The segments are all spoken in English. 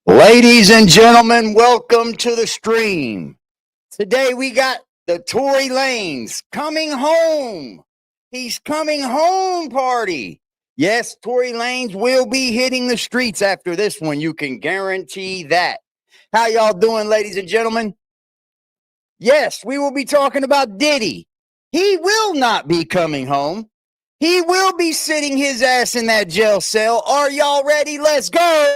Ladies and gentlemen, welcome to the stream. Today we got the Tory Lanez coming home. He's coming home party. Yes, Tory Lanez will be hitting the streets after this one. You can guarantee that. How y'all doing, ladies and gentlemen? Yes, we will be talking about Diddy. He will not be coming home. He will be sitting his ass in that jail cell. Are y'all ready? Let's go.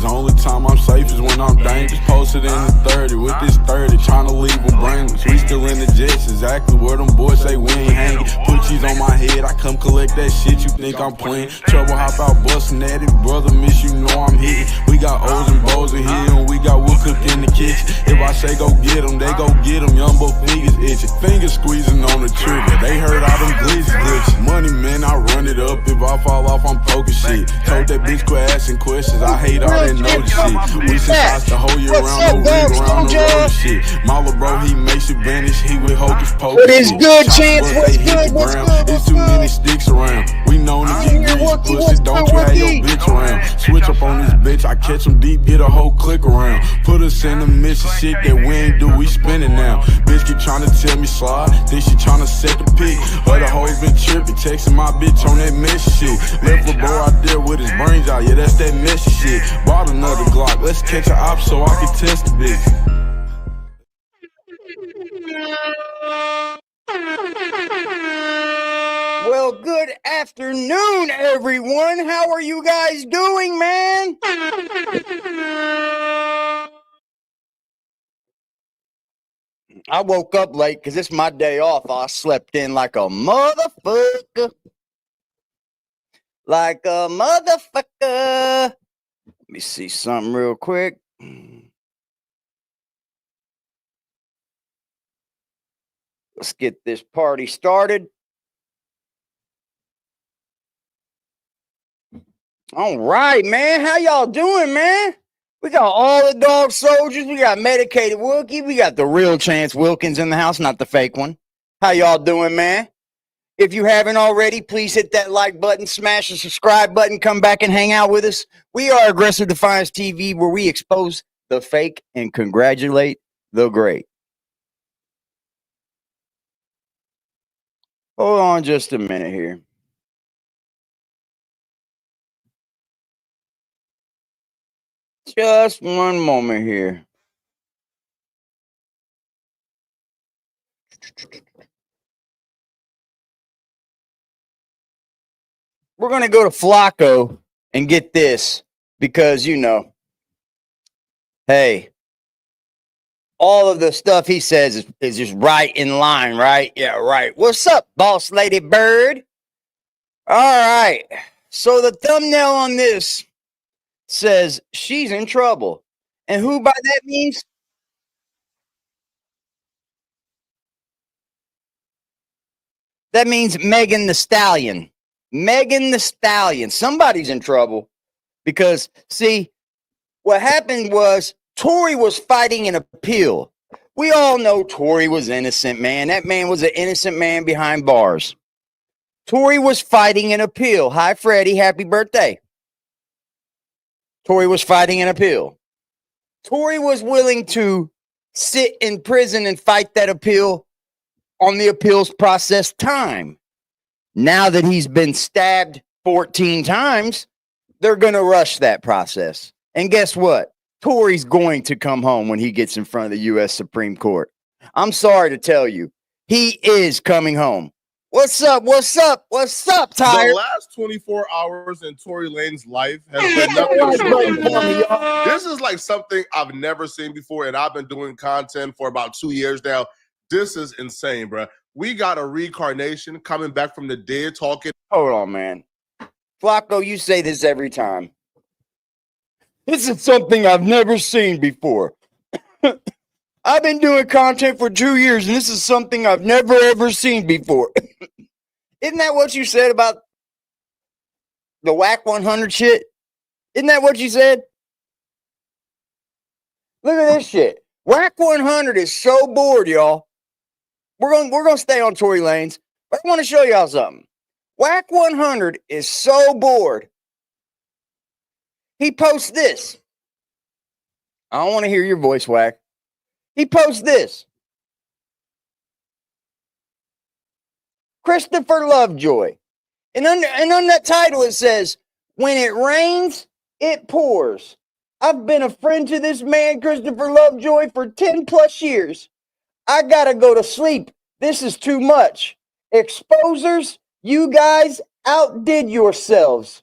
The only time I'm safe is when I'm dangerous. Posted in the 30 with this 30, trying to leave them brainless. We still in the jets, exactly where them boys say we ain't hanging. Put cheese on my head, I come collect that shit, you think I'm playing. Trouble hop out bustin' at it, brother, miss you know I'm hitting. We got O's and Bo's in here, and we got wood cook in the kitchen. If I say go get them, they go get them. Young boy fingers itching, fingers squeezing on the trigger. They heard all them glitches glitching. Money man, I run it up. If I fall off, I'm poking shit. Told that bitch quit asking questions. I hate all that know the shit. We sense the whole year round, no ring around the road shit. Mala bro, he makes you vanish. He with hocus pocus. What is good, Chance? What's good? It's too many sticks around. We known to get greasy pussy. Don't you have your bitch around. Switch up on this bitch. I catch him deep, get a whole click around. Put us in the mission shit that we ain't do. We spinning now. Bitch keep trying to tell me slide. Think she trying to set the pick. Other hoes been tripping. Texting my bitch on that mess shit. Left the bro out there with his brains out. Yeah, that's that messy shit. Bought another Glock. Let's catch an op so I can test the bitch. Well, good afternoon, everyone. How are you guys doing, man? I woke up late because it's my day off. I slept in like a motherfucker. Like a motherfucker. Let me see something real quick. Let's get this party started. All right, man. How y'all doing, man? We got all the dog soldiers. We got Medicated Wookie. We got the real Chance Wilkins in the house, not the fake one. How y'all doing, man? If you haven't already, please hit that like button, smash the subscribe button, come back and hang out with us. We are Aggressive Defiance TV, where we expose the fake and congratulate the great. Hold on just a minute here. Just one moment here. We're going to go to Flacco and get this because, you know, hey, all of the stuff he says is just right in line, right? Yeah, right. What's up, boss lady bird? All right. So the thumbnail on this says she's in trouble. And who by that means? That means Megan Thee Stallion. Megan Thee Stallion. Somebody's in trouble because, see, what happened was Tory was fighting an appeal. We all know Tory was innocent, man. That man was an innocent man behind bars. Tory was fighting an appeal. Hi, Freddie. Happy birthday. Tory was fighting an appeal. Tory was willing to sit in prison and fight that appeal on the appeals process time. Now that he's been stabbed 14 times, they're going to rush that process. And guess what? Tory's going to come home when he gets in front of the U.S. Supreme Court. I'm sorry to tell you, he is coming home. What's up? What's up? What's up, Tyre? The last 24 hours in Tory Lanez's life has been nothing short of amazing. This is like something I've never seen before, and I've been doing content for about 2 years now. This is insane, bro. We got a reincarnation coming back from the dead talking. Hold on, man. Flacco, you say this every time. This is something I've never seen before. I've been doing content for 2 years, and this is something I've never, ever seen before. Isn't that what you said about the Whack 100 shit? Isn't that what you said? Look at this shit. Whack 100 is so bored, y'all. We're gonna stay on Tory Lanez, but I want to show y'all something. Whack 100 is so bored. He posts this. I don't want to hear your voice, Whack. He posts this. Christopher Lovejoy. And on that title, it says, when it rains, it pours. I've been a friend to this man, Christopher Lovejoy, for 10 plus years. I gotta go to sleep. This is too much. Exposers, you guys outdid yourselves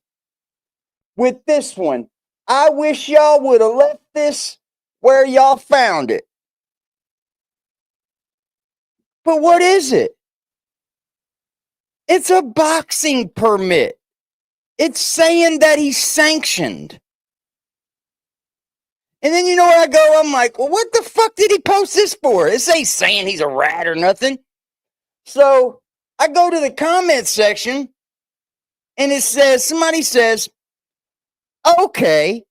with this one. I wish y'all would have left this where y'all found it. But what is it? It's a boxing permit. It's saying that he's sanctioned. And then you know where I go? I'm like, well, what the fuck did he post this for? This ain't saying he's a rat or nothing. So I go to the comment section and it says, somebody says, okay,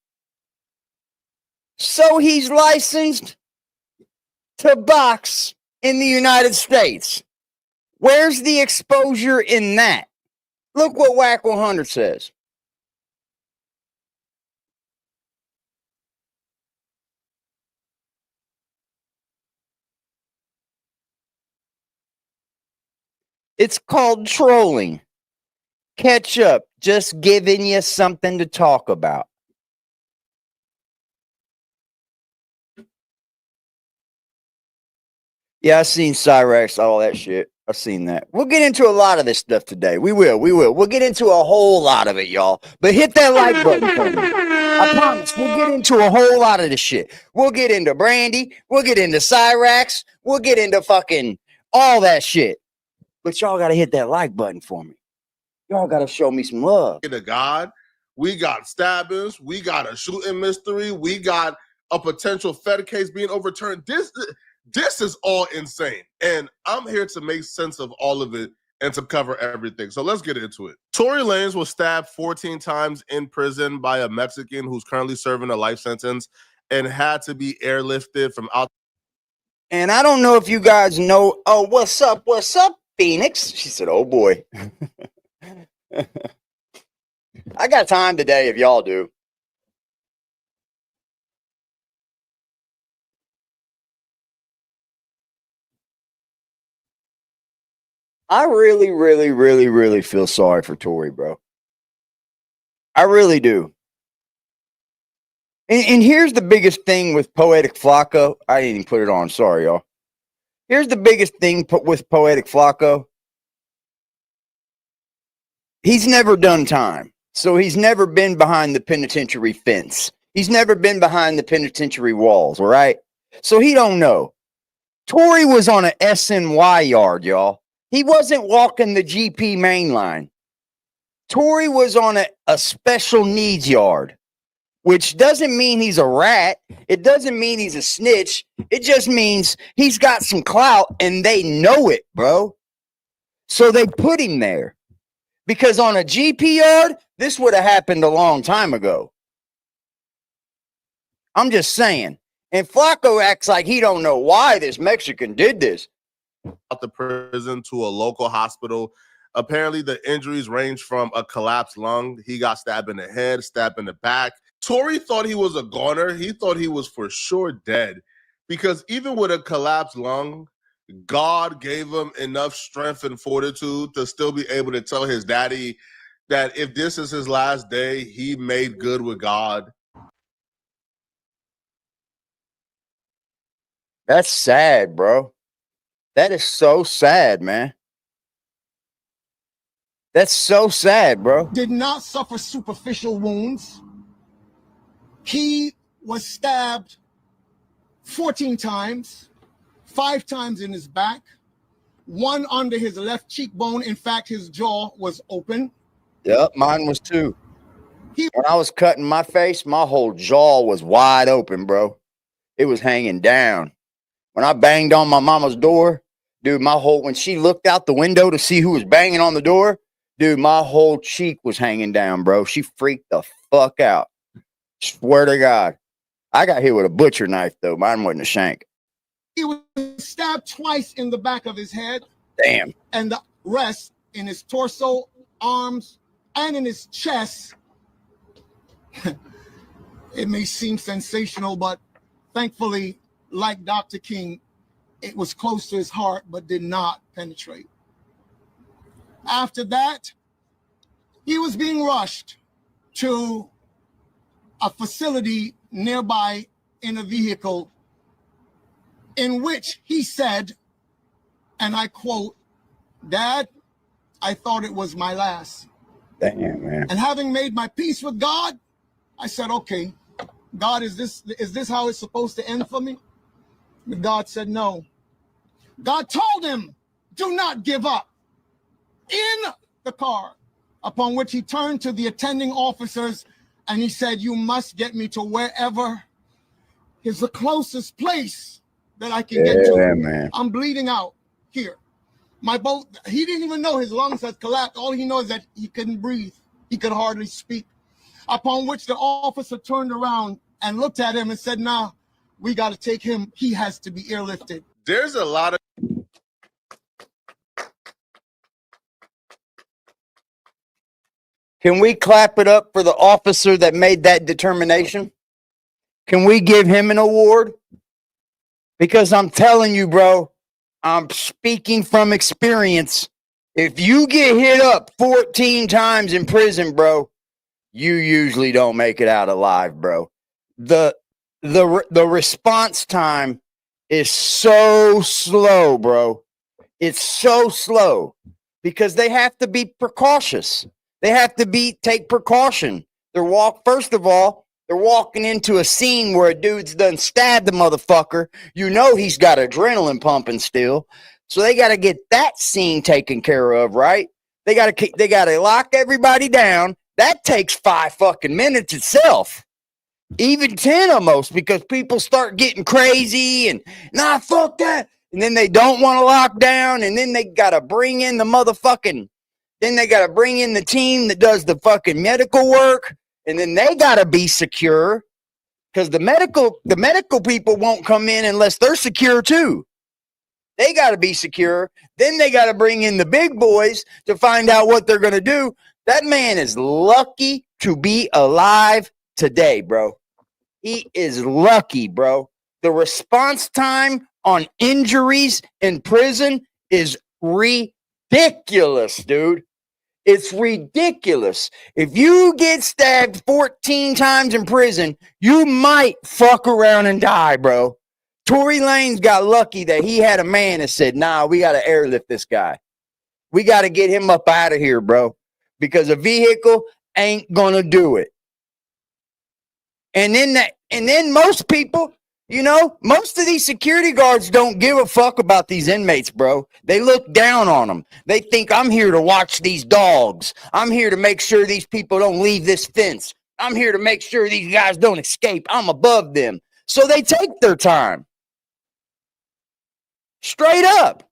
so he's licensed to box in the United States. Where's the exposure in that? Look what Whack 100 says. It's called trolling. Catch up. Just giving you something to talk about. Yeah, I seen Cyrex, all that shit. I've seen that. We'll get into a lot of this stuff today. We will. We'll get into a whole lot of it, y'all. But hit that like button for me. I promise. We'll get into a whole lot of this shit. We'll get into Brandy. We'll get into Cyrex. We'll get into fucking all that shit. But y'all got to hit that like button for me. Y'all got to show me some love. To God, we got stabbings. We got a shooting mystery. We got a potential Fed case being overturned. This is all insane. And I'm here to make sense of all of it and to cover everything. So let's get into it. Tory Lanez was stabbed 14 times in prison by a Mexican who's currently serving a life sentence and had to be airlifted from out. And I don't know if you guys know. Oh, what's up, Phoenix? She said, oh boy. I got time today if y'all do. I really feel sorry for Tory, bro. I really do. And here's the biggest thing with Poetic Flacco. I didn't even put it on. Sorry, y'all. Here's the biggest thing with Poetic Flacco. He's never done time. So he's never been behind the penitentiary fence. He's never been behind the penitentiary walls, all right? So he don't know. Tory was on an SNY yard, y'all. He wasn't walking the GP main line. Tory was on a special needs yard, which doesn't mean he's a rat. It doesn't mean he's a snitch. It just means he's got some clout and they know it, bro. So they put him there. Because on a GP yard, this would have happened a long time ago. I'm just saying. And Flacco acts like he don't know why this Mexican did this. Out the prison to a local hospital. Apparently, the injuries range from a collapsed lung. He got stabbed in the head, stabbed in the back. Tory thought he was a goner. He thought he was for sure dead. Because even with a collapsed lung, God gave him enough strength and fortitude to still be able to tell his daddy that if this is his last day, he made good with God. That's sad, bro. That is so sad, man. That's so sad, bro. Did not suffer superficial wounds. He was stabbed 14 times, 5 times in his back, 1 under his left cheekbone. In fact, his jaw was open. Yep, mine was too. When I was cutting my face, my whole jaw was wide open, bro. It was hanging down. When I banged on my mama's door, dude, when she looked out the window to see who was banging on the door, dude, my whole cheek was hanging down, bro. She freaked the fuck out. Swear to God. I got hit with a butcher knife, though. Mine wasn't a shank. He was stabbed twice in the back of his head. Damn. And the rest in his torso, arms, and in his chest. It may seem sensational, but thankfully, like Dr. King, it was close to his heart, but did not penetrate. After that, he was being rushed to a facility nearby in a vehicle in which he said, and I quote, "Dad, I thought it was my last." Damn, man. And having made my peace with God, I said, okay, God, is this how it's supposed to end for me? But God said no. God told him, do not give up. In the car, upon which he turned to the attending officers and he said, you must get me to wherever is the closest place that I can get to. Man. I'm bleeding out here. He didn't even know his lungs had collapsed. All he knows is that he couldn't breathe. He could hardly speak. Upon which the officer turned around and looked at him and said, nah, we got to take him. He has to be airlifted. There's a lot of Can we clap it up for the officer that made that determination? Can we give him an award? Because I'm telling you, bro, I'm speaking from experience. If you get hit up 14 times in prison, bro, you usually don't make it out alive, bro. The response time is so slow, bro. It's so slow because they have to be precautious. They have to take precaution. First of all, they're walking into a scene where a dude's done stabbed the motherfucker. You know he's got adrenaline pumping still. So they got to get that scene taken care of, right? They got to lock everybody down. That takes 5 fucking minutes itself. Even 10 almost, because people start getting crazy and nah, fuck that. And then they don't want to lock down, and then they got to bring in the motherfucking, then they got to bring in the team that does the fucking medical work, and then they got to be secure because the medical people won't come in unless they're secure too. They got to be secure. Then they got to bring in the big boys to find out what they're going to do. That man is lucky to be alive today, bro. He is lucky, bro. The response time on injuries in prison is ridiculous, dude. It's ridiculous. If you get stabbed 14 times in prison, you might fuck around and die, bro. Tory Lanez got lucky that he had a man that said, nah, we got to airlift this guy. We got to get him up out of here, bro, because a vehicle ain't going to do it. And then most people, you know, most of these security guards don't give a fuck about these inmates, bro. They look down on them. They think I'm here to watch these dogs. I'm here to make sure these people don't leave this fence. I'm here to make sure these guys don't escape. I'm above them. So they take their time. Straight up.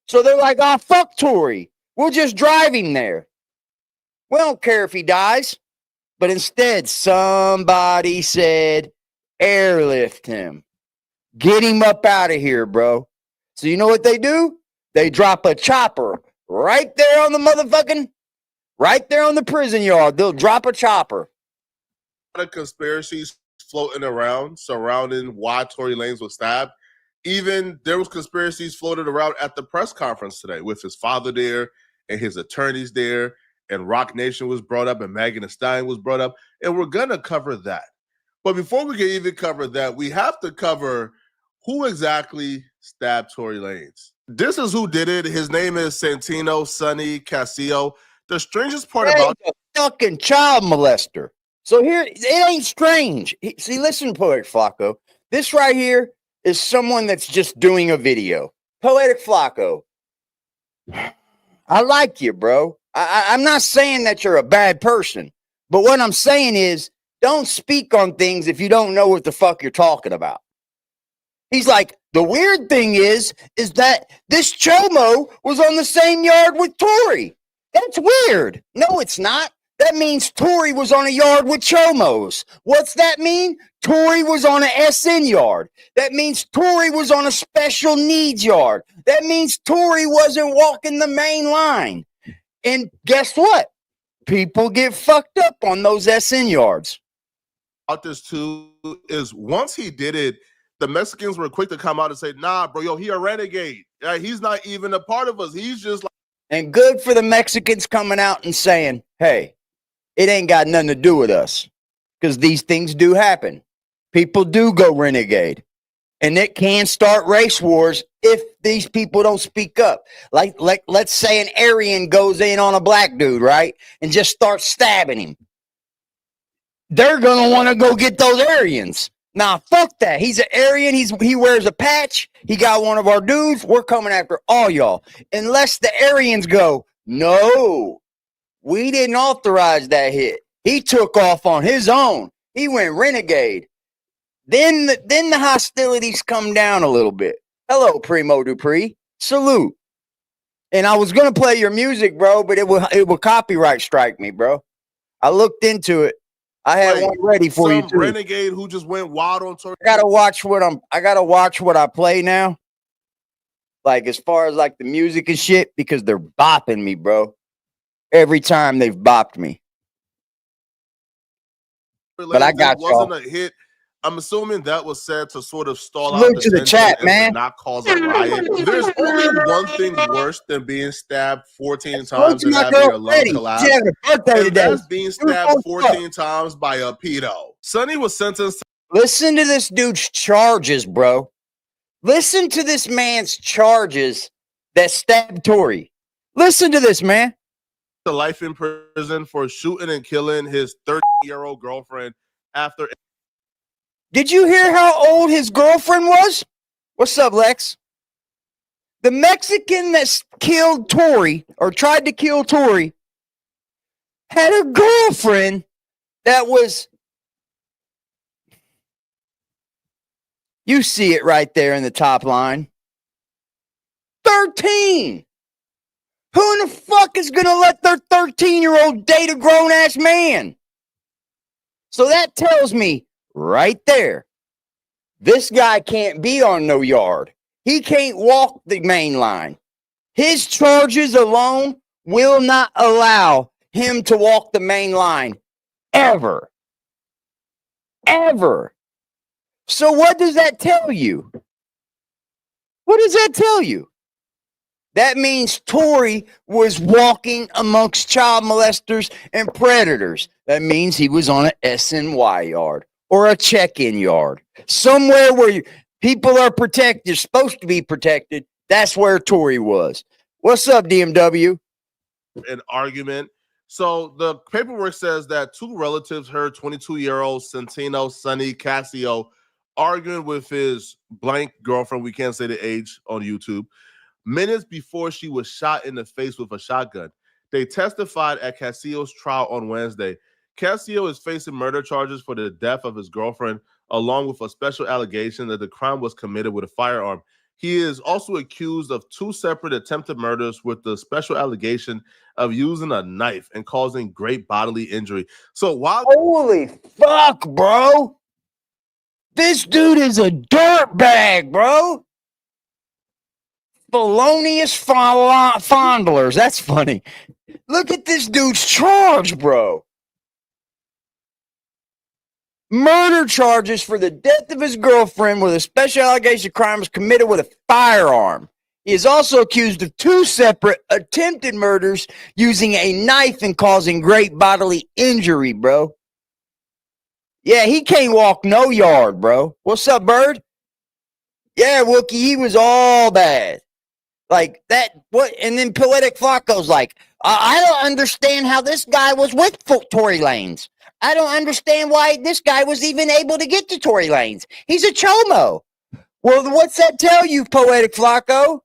So they're like, oh, fuck Tory. We'll just drive him there. We don't care if he dies. But instead, somebody said, airlift him. Get him up out of here, bro. So you know what they do? They drop a chopper right there on the prison yard. They'll drop a chopper. A lot of conspiracies floating around surrounding why Tory Lanez was stabbed. Even there was conspiracies floated around at the press conference today with his father there and his attorneys there. And Rock Nation was brought up and Megan Thee Stallion was brought up. And we're going to cover that. But before we can even cover that, we have to cover who exactly stabbed Tory Lanez. This is who did it. His name is Santino Sonny Casillo. The strangest part about a fucking child molester. So here, it ain't strange. See, listen, Poetic Flacco. This right here is someone that's just doing a video. Poetic Flacco. I like you, bro. I'm not saying that you're a bad person, but what I'm saying is don't speak on things if you don't know what the fuck you're talking about. He's like, the weird thing is that this chomo was on the same yard with Tory. That's weird. No, it's not. That means Tory was on a yard with chomos. What's that mean? Tory was on an SN yard. That means Tory was on a special needs yard. That means Tory wasn't walking the main line. And guess what? People get fucked up on those SN yards. About this too is once he did it, the Mexicans were quick to come out and say, nah, bro, yo, he a renegade. Yeah, he's not even a part of us. He's just like. And good for the Mexicans coming out and saying, hey, it ain't got nothing to do with us. Because these things do happen. People do go renegade. And it can start race wars if these people don't speak up. Like let's say an Aryan goes in on a black dude, right? And just starts stabbing him. They're going to want to go get those Aryans. Nah, fuck that. He's an Aryan. He wears a patch. He got one of our dudes. We're coming after all y'all. Unless the Aryans go, no, we didn't authorize that hit. He took off on his own. He went renegade. Then the hostilities come down a little bit. Hello, Primo Dupree. Salute. And I was going to play your music, bro, but it would copyright strike me, bro. I looked into it. I had one ready for you too. Renegade who just went wild on Tory. I gotta watch what I play now. Like as far as like the music and shit, because they're bopping me, bro. Every time they've bopped me. But I got y'all. Wasn't a hit. I'm assuming that was said to sort of stall Salute out to the chat, man. not cause a riot. There's only one thing worse than being stabbed 14 times and having your lung collapse. And that's being stabbed 14 times by a pedo. Sonny was sentenced. Listen to this dude's charges, bro. Listen to this man's charges that stabbed Tory. Listen to this, man. To life in prison for shooting and killing his 30-year-old girlfriend after. Did you hear how old his girlfriend was? What's up, Lex? The Mexican that killed Tory or tried to kill Tory had a girlfriend that was, you see it right there in the top line, 13. Who in the fuck is going to let their 13-year-old date a grown-ass man? So that tells me right there, this guy can't be on no yard. He can't walk the main line. His charges alone will not allow him to walk the main line ever. Ever. So what does that tell you? What does that tell you? That means Tory was walking amongst child molesters and predators. That means he was on an SNY yard or a check-in yard. Somewhere where people are protected, supposed to be protected. That's where Tory was. What's up, DMW? An argument. So the paperwork says that two relatives heard 22-year-old Centino Sonny Casio arguing with his blank girlfriend, we can't say the age, on YouTube, minutes before she was shot in the face with a shotgun. They testified at Casio's trial on Wednesday. Casio is facing murder charges for the death of his girlfriend, along with a special allegation that the crime was committed with a firearm. He is also accused of two separate attempted murders with the special allegation of using a knife and causing great bodily injury. So while holy fuck, bro. This dude is a dirtbag, bro. Felonious fondlers. That's funny. Look at this dude's charge, bro. Murder charges for the death of his girlfriend with a special allegation of crimes committed with a firearm. He is also accused of two separate attempted murders using a knife and causing great bodily injury, bro. Yeah, he can't walk no yard, bro. What's up, Bird? Yeah, Wookie, he was all bad. Like that, what? And then Poetic Flacco's like, I don't understand how this guy was with Tory Lanez. I don't understand why this guy was even able to get to Tory Lanez. He's a chomo. Well, what's that tell you, Poetic Flacco?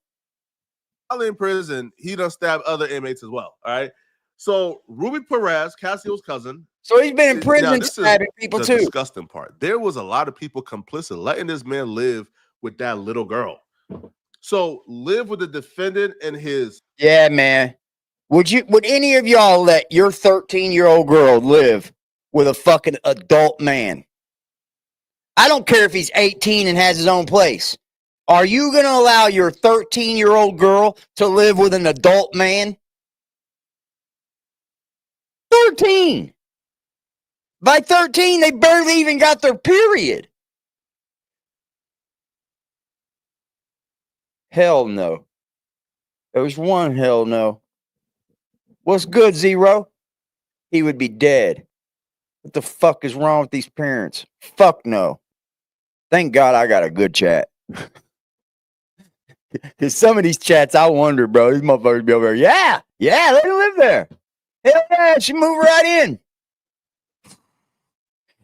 While in prison, he done stabbed other inmates as well. All right. So Ruby Perez, Casio's cousin. So he's been in prison stabbing people too. The disgusting part. There was a lot of people complicit, letting this man live with that little girl. So live with the defendant and his. Yeah, man. Would any of y'all let your 13-year-old girl live with a fucking adult man? I don't care if he's 18 and has his own place. Are you going to allow your 13-year-old girl to live with an adult man? 13. By 13, they barely even got their period. Hell no. There was one hell no. What's good, Zero? He would be dead. What the fuck is wrong with these parents? Fuck no. Thank God I got a good chat. Because some of these chats, I wonder, bro, these motherfuckers be over there. Yeah, let her live there. Hell yeah, she move right in.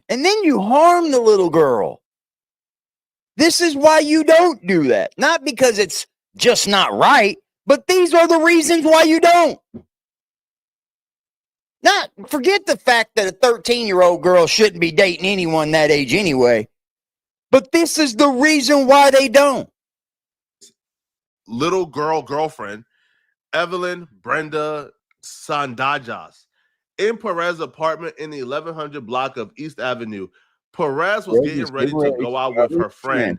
And then you harm the little girl. This is why you don't do that. Not because it's just not right, but these are the reasons why you don't. Not forget the fact that a 13-year-old girl shouldn't be dating anyone that age anyway. But this is the reason why they don't. Little girlfriend, Evelyn Brenda Sandajas, in Perez's apartment in the 1100 block of East Avenue. Perez was getting ready to go out with her friend,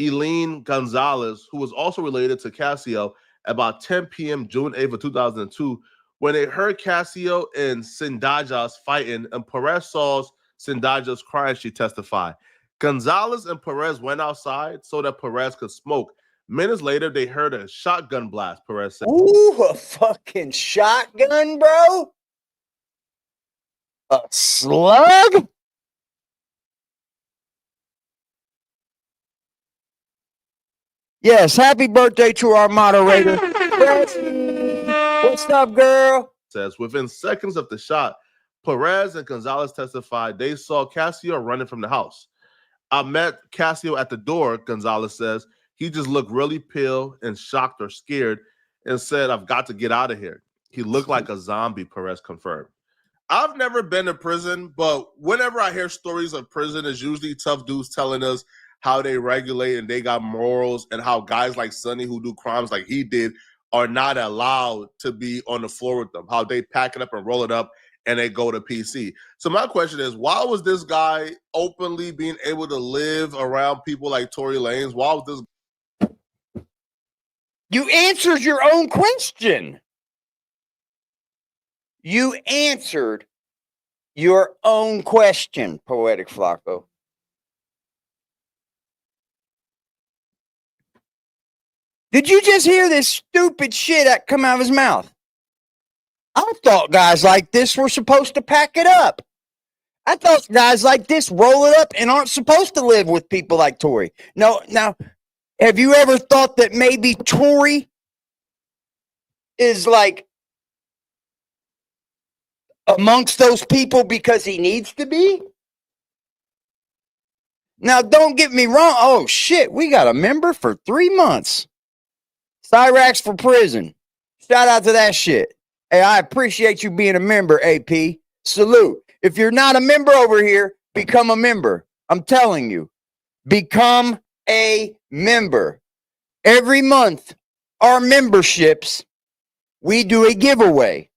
Eileen Gonzalez, who was also related to Casio, about 10 p.m. June 8th of 2002, when they heard Casio and Sandajas fighting, and Perez saw Sandajas crying, she testified. Gonzalez and Perez went outside so that Perez could smoke. Minutes later, they heard a shotgun blast, Perez said. Ooh, a fucking shotgun, bro? A slug? Yes, happy birthday to our moderator. What's up, girl? Says within seconds of the shot, Perez and Gonzalez testified they saw Casio running from the house. I met Casio at the door, Gonzalez says. He just looked really pale and shocked or scared and said, I've got to get out of here. He looked like a zombie, Perez confirmed. I've never been to prison, but whenever I hear stories of prison, it's usually tough dudes telling us how they regulate and they got morals, and how guys like Sonny who do crimes like he did are not allowed to be on the floor with them, how they pack it up and roll it up and they go to PC. So my question is, why was this guy openly being able to live around people like Tory Lanez? Why was this? You answered your own question. You answered your own question, Poetic Flacco. Did you just hear this stupid shit that come out of his mouth? I thought guys like this were supposed to pack it up. I thought guys like this roll it up and aren't supposed to live with people like Tory. No, now, have you ever thought that maybe Tory is like amongst those people because he needs to be? Now, don't get me wrong. Oh, shit, we got a member for 3 months. Cyrax for prison. Shout out to that shit. Hey, I appreciate you being a member, AP. Salute. If you're not a member over here, become a member. I'm telling you. Become a member. Every month, our memberships, we do a giveaway.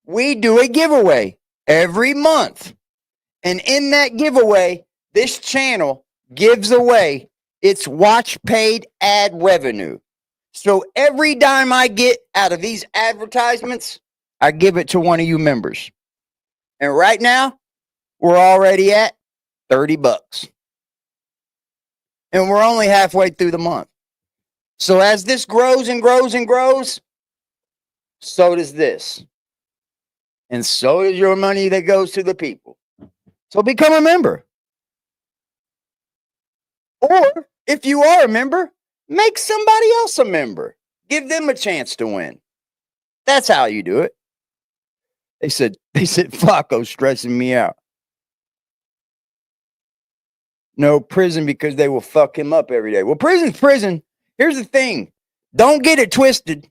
We do a giveaway every month. And in that giveaway, this channel gives away its watch paid ad revenue. So every dime I get out of these advertisements, I give it to one of you members. And right now, we're already at $30. And we're only halfway through the month. So as this grows and grows and grows, so does this. And so does your money that goes to the people. So become a member. Or if you are a member, make somebody else a member. Give them a chance to win. That's how you do it. They said Flacco's stressing me out. No, prison because they will fuck him up every day. Well, prison's prison. Here's the thing. Don't get it twisted.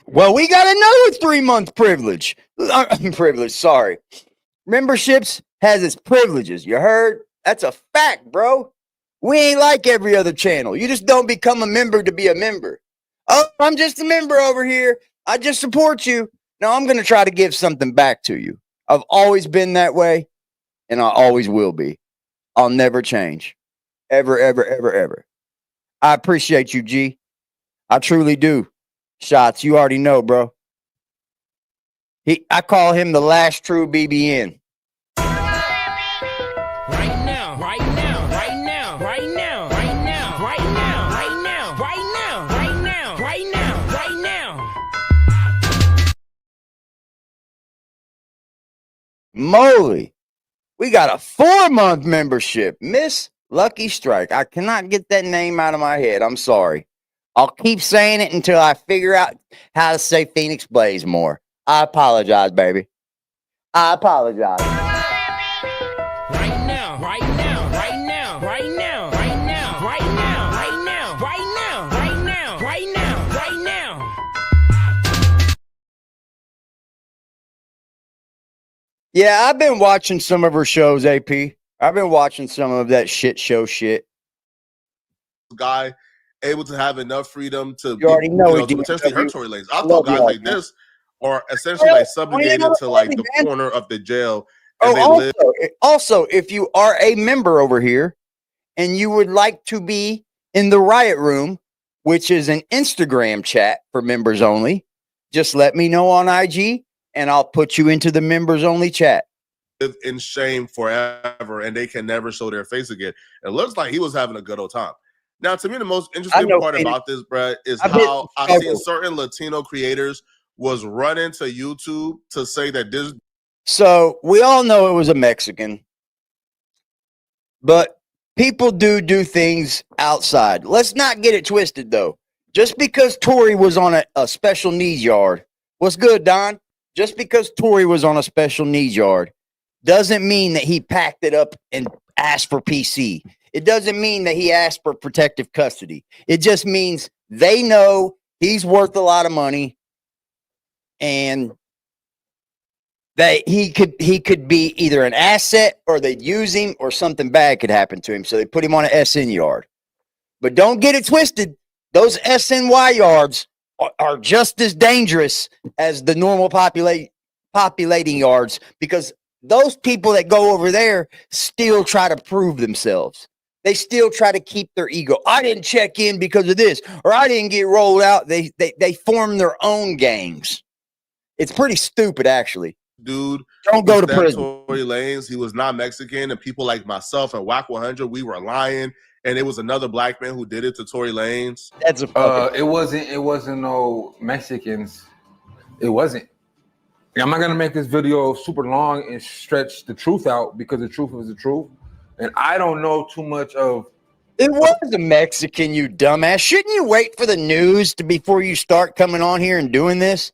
Well, we got another 3-month privilege. Sorry. Memberships has its privileges. You heard? That's a fact, bro. We ain't like every other channel. You just don't become a member to be a member. Oh, I'm just a member over here. I just support you. Now I'm going to try to give something back to you. I've always been that way, and I always will be. I'll never change. Ever, ever, ever, ever. I appreciate you, G. I truly do. Shots, you already know, bro. I call him the last true BBN. Right now, right now, right now, right now, right now, right now, right now, right now, right now, right now, right now. Moly. We got a 4-month membership. Miss Lucky Strike. I cannot get that name out of my head. I'm sorry. I'll keep saying it until I figure out how to say Phoenix Blaze more. I apologize, baby. I apologize. Right now, right now, right now, right now, right now, right now, right now, right now, right now, right now, right now. Yeah, I've been watching some of her shows, AP. I've been watching some of that shit show shit. Guy able to have enough freedom to, You already know to he potentially DMW. hurt Tory Lanez. I I thought love guys y'all, like man. this are essentially like subjugated to like the man. corner of the jail, and they Oh, live. also, if you are a member over here and you would like to be in the Riot Room, which is an Instagram chat for members only, just let me know on IG and I'll put you into the members only chat. In shame forever, and they can never show their face again. It looks like he was having a good old time. Now, to me, the most interesting part about this, Brett, is how I've seen certain Latino creators was running to YouTube to say that this. So we all know it was a Mexican, but people do things outside. Let's not get it twisted, though. Just because Tory was on a special needs yard, what's good, Don? Just because Tory was on a special needs yard doesn't mean that he packed it up and asked for PC. It doesn't mean that he asked for protective custody. It just means they know he's worth a lot of money and that he could be either an asset or they'd use him or something bad could happen to him. So they put him on an SN yard. But don't get it twisted. Those SNY yards are just as dangerous as the normal populating yards, because those people that go over there still try to prove themselves. They still try to keep their ego. I didn't check in because of this, or I didn't get rolled out. They form their own gangs. It's pretty stupid, actually. Dude, don't go to prison. Tory Lanez, he was not Mexican, and people like myself and Whack 100, we were lying, and it was another black man who did it to Tory Lanez. That's a it wasn't no Mexicans. It wasn't. I'm not gonna make this video super long and stretch the truth out, because the truth is the truth, and I don't know too much of. It was a Mexican, you dumbass. Shouldn't you wait for the news before you start coming on here and doing this?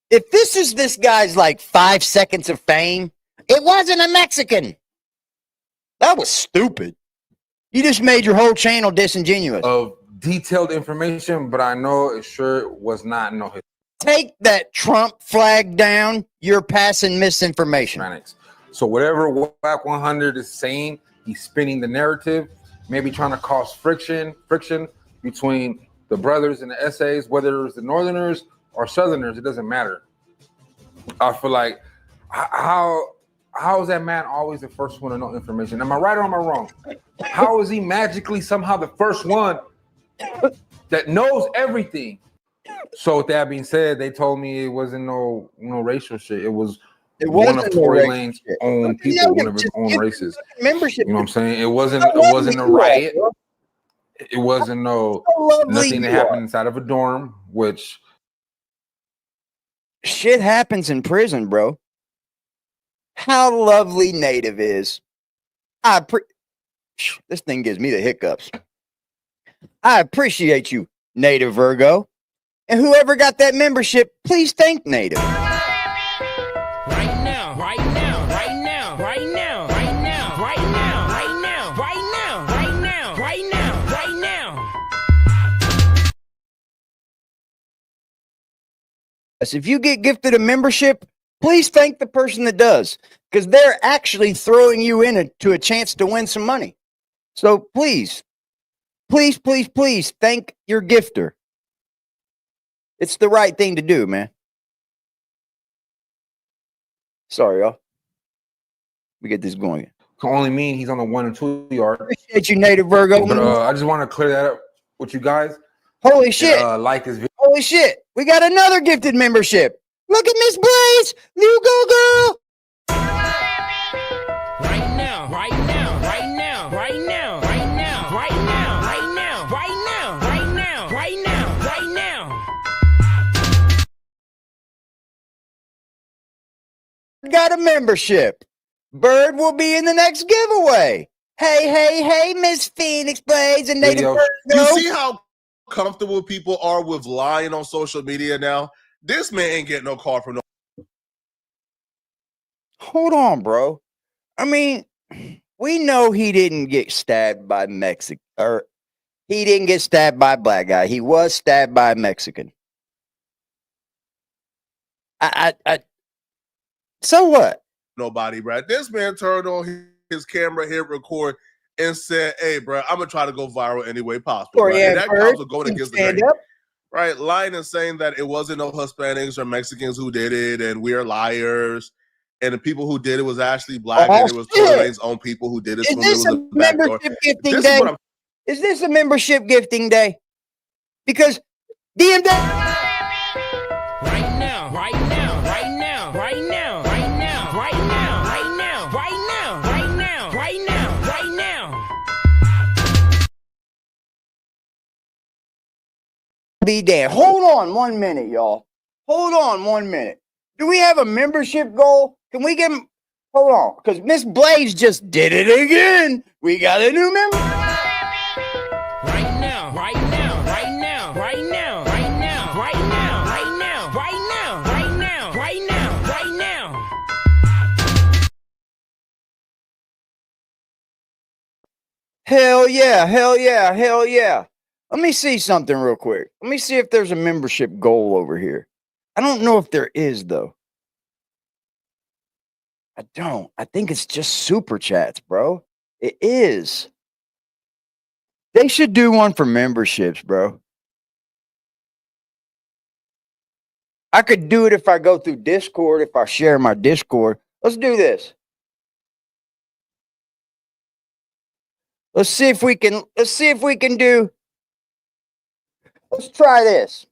If this is this guy's like 5 seconds of fame, it wasn't a Mexican. That was stupid. You just made your whole channel disingenuous. Of detailed information, but I know it sure was not no. Take that Trump flag down. You're passing misinformation. So whatever Whack 100 is saying, he's spinning the narrative, maybe trying to cause friction between the brothers and the essays, whether it's the Northerners or Southerners, it doesn't matter. I feel like, how is that man always the first one to know information? Am I right or am I wrong? How is he magically somehow the first one that knows everything? So with that being said, they told me it wasn't no racial shit. It was one of Tory Lanez's own people, one of his own races. Membership. You know what I'm saying? It wasn't a riot. It wasn't nothing that happened inside of a dorm, which shit happens in prison, bro. How lovely Native is. This thing gives me the hiccups. I appreciate you, Native Virgo. And whoever got that membership, please thank Native. Right now, right now, right now, right now, right now, right now, right now, right now, right now, right now, right now. If you get gifted a membership, please thank the person that does, because they're actually throwing you into a chance to win some money. So please, please, please, please thank your gifter. It's the right thing to do, man. Sorry, y'all. We get this going. Can only mean he's on the 1 and 2 yard. Appreciate you, Native Virgo. But I just want to clear that up with you guys. Holy shit. And, like this video. Holy shit. We got another gifted membership. Look at Miss Blaze. You go, girl. Right now, right now, right now, right now, right now, right now, right now, right now, right now, right now, right now. Got a membership. Bird will be in the next giveaway. Hey, Miss Phoenix Blaze and Native Virgo. You see how comfortable people are with lying on social media now? This man ain't getting no call from no. Hold on, bro. I mean, we know he didn't get stabbed by Mexican, or he didn't get stabbed by a black guy. He was stabbed by a Mexican. So what? Nobody, bro. This man turned on his camera, hit record, and said, "Hey, bro, I'm gonna try to go viral any way possible." Right? And that comes with going against the grain. Right? Lying and saying that it wasn't no Hispanics or Mexicans who did it, and we are liars. And the people who did it was actually black, and it was Tory Lanez's own people who did it. Is this a membership gifting day? Is this a membership gifting day? Because DMW. Right now, right now, right now, right now, right now, right now, right now, right now, right now, right now, right now. Be damned. Hold on 1 minute, y'all. Hold on 1 minute. Do we have a membership goal? Can we get him? Hold on, because Miss Blaze just did it again. We got a new member. Right now, right now, right now, right now, right now, right now, right now, right now, right now, right now, right now. Hell yeah, hell yeah, hell yeah. Let me see something real quick. Let me see if there's a membership goal over here. I don't know if there is, though. I don't. I think it's just super chats, bro. It is. They should do one for memberships, bro. I could do it if I go through Discord, if I share my Discord. Let's do this. Let's see if we can do. Let's try this.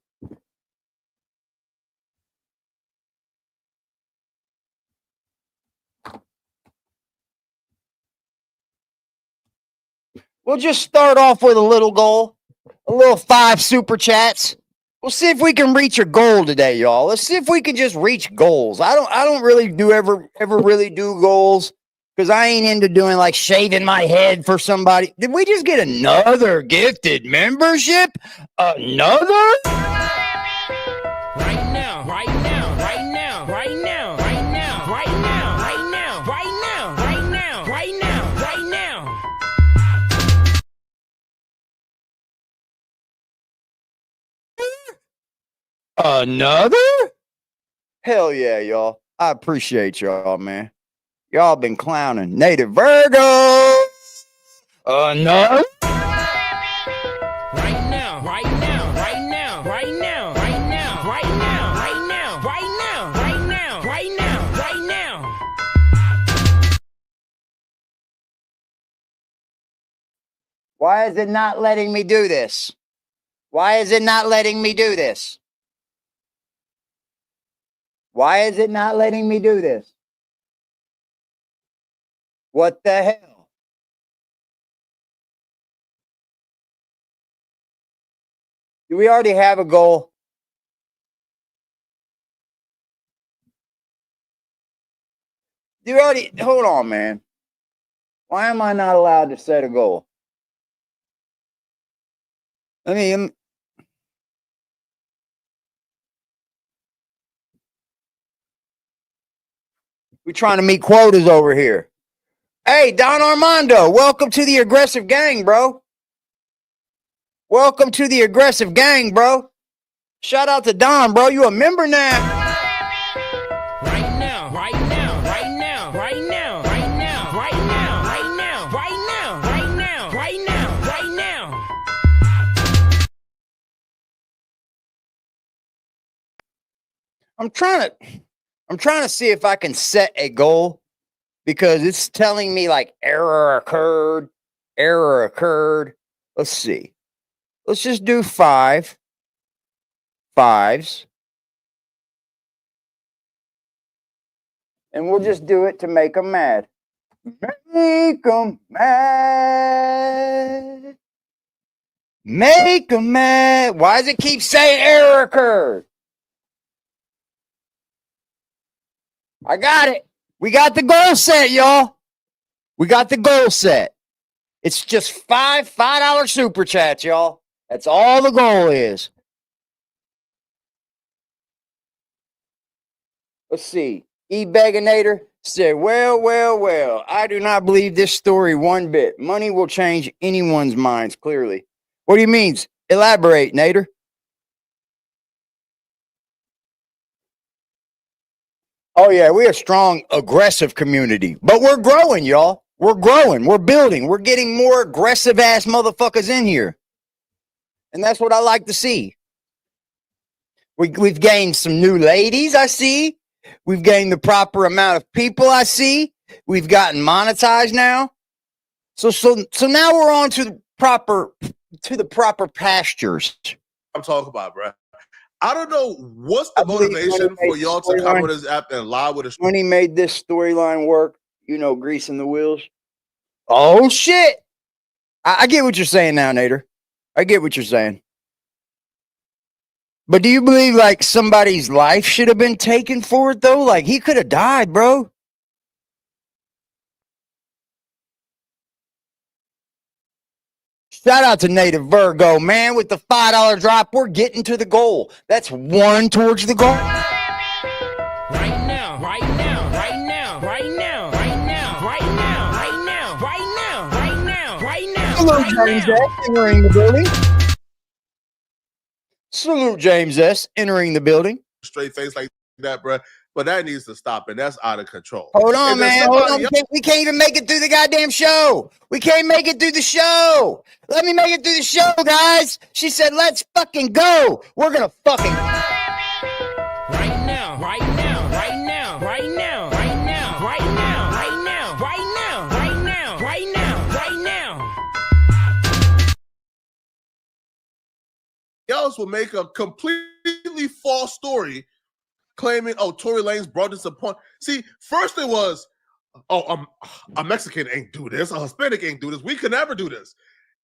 We'll just start off with a little goal, a little 5 super chats. We'll see if we can reach a goal today, y'all. Let's see if we can just reach goals. I don't really ever really do goals because I ain't into doing like shaving my head for somebody. Did we just get another gifted membership? Another? Right now, right now, right now, right now, right now, right now, right now, right now, right now, right now, right now. Another? Hell yeah, y'all. I appreciate y'all, man. Y'all been clowning. Native Virgo. Another? Right now, right now, right now, right now, right now, right now, right now, right now, right now, right now, right now. Why is it not letting me do this? Why is it not letting me do this? Why is it not letting me do this? What the hell? Do we already have a goal? Do you already, hold on, man. Why am I not allowed to set a goal? I mean, we're trying to meet quotas over here. Hey, Don Armando, welcome to the aggressive gang, bro. Welcome to the aggressive gang, bro. Shout out to Don, bro. You a member now. Right now, right now, right now, right now, right now, right now, right now, right now, right now, right now, right now. I'm trying to see if I can set a goal because it's telling me like error occurred. Let's see. Let's just do 5 fives. And we'll just do it to make them mad. Make them mad. Make them mad. Why does it keep saying error occurred? I got it. We got the goal set, y'all. We got the goal set. It's just $5 super chats, y'all. That's all the goal is. Let's see. E-Beganator said, well, I do not believe this story one bit. Money will change anyone's minds, clearly. What do you mean? Elaborate, Nader. Oh, yeah, we're a strong, aggressive community. But we're growing, y'all. We're growing. We're building. We're getting more aggressive-ass motherfuckers in here. And that's what I like to see. We've gained some new ladies, I see. We've gained the proper amount of people, I see. We've gotten monetized now. So now we're on to the proper pastures. I'm talking about, bro. I don't know what's the motivation for y'all to come on this app and lie with us. When he made this storyline work, greasing the wheels. Oh shit! I get what you're saying now, Nader. I get what you're saying. But do you believe like somebody's life should have been taken for it though? Like he could have died, bro. Shout out to Native Virgo, man, with the $5 drop. We're getting to the goal. That's one towards the goal. Right now, right now, right now, right now, right now, right now, right now, right now, right now, right now. Hello, James S. entering the building. Salute James S. entering the building. Straight face like that, bro. But that needs to stop, and that's out of control. Hold on, man. Hold on. We can't even make it through the goddamn show. We can't make it through the show. Let me make it through the show, guys. She said, let's fucking go. We're going to fucking. Right now, right now, right now, right now, right now, right now, right now, right now, right now, right now, right now. Y'all will make a completely false story claiming, Tory Lanez brought this upon. See, first it was, a Mexican ain't do this, a Hispanic ain't do this, we could never do this.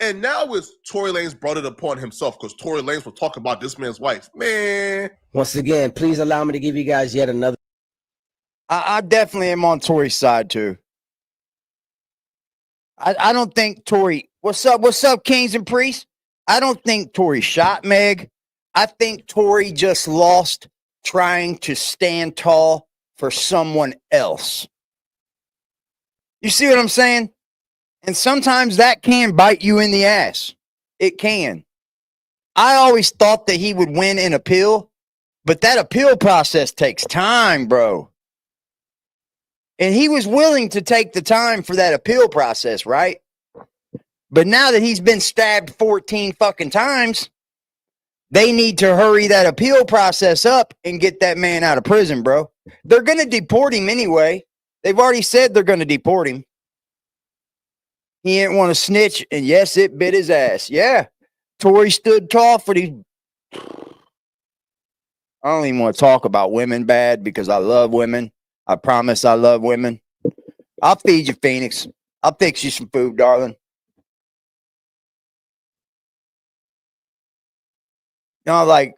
And now it's Tory Lanez brought it upon himself because Tory Lanez was talking about this man's wife. Man. Once again, please allow me to give you guys yet another. I definitely am on Tory's side, too. I don't think Tory, what's up, kings and priests? I don't think Tory shot Meg. I think Tory just lost trying to stand tall for someone else. You see what I'm saying? And sometimes that can bite you in the ass. It can. I always thought that he would win an appeal, but that appeal process takes time, bro. And he was willing to take the time for that appeal process, right? But now that he's been stabbed 14 fucking times, they need to hurry that appeal process up and get that man out of prison, bro. They're going to deport him anyway. They've already said they're going to deport him. He ain't want to snitch, and yes, it bit his ass. Yeah, Tory stood tall for these. I don't even want to talk about women bad because I love women. I promise I love women. I'll feed you, Phoenix. I'll fix you some food, darling. Like,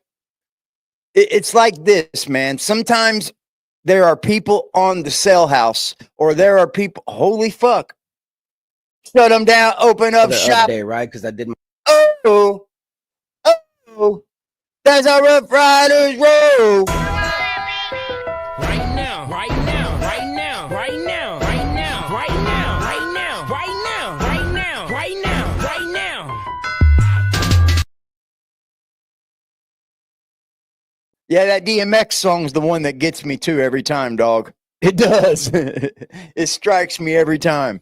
it's like this, man. Sometimes there are people on the cell house, or there are people, holy fuck. Shut them down, open up shop. Day, right? Because I did my. Oh, that's how Rough Riders roll. Right now, right now, right now, right now, right now, right now, right now, right now, right now, right now, right now. Yeah, that DMX song's the one that gets me too every time, dog. It does. It strikes me every time.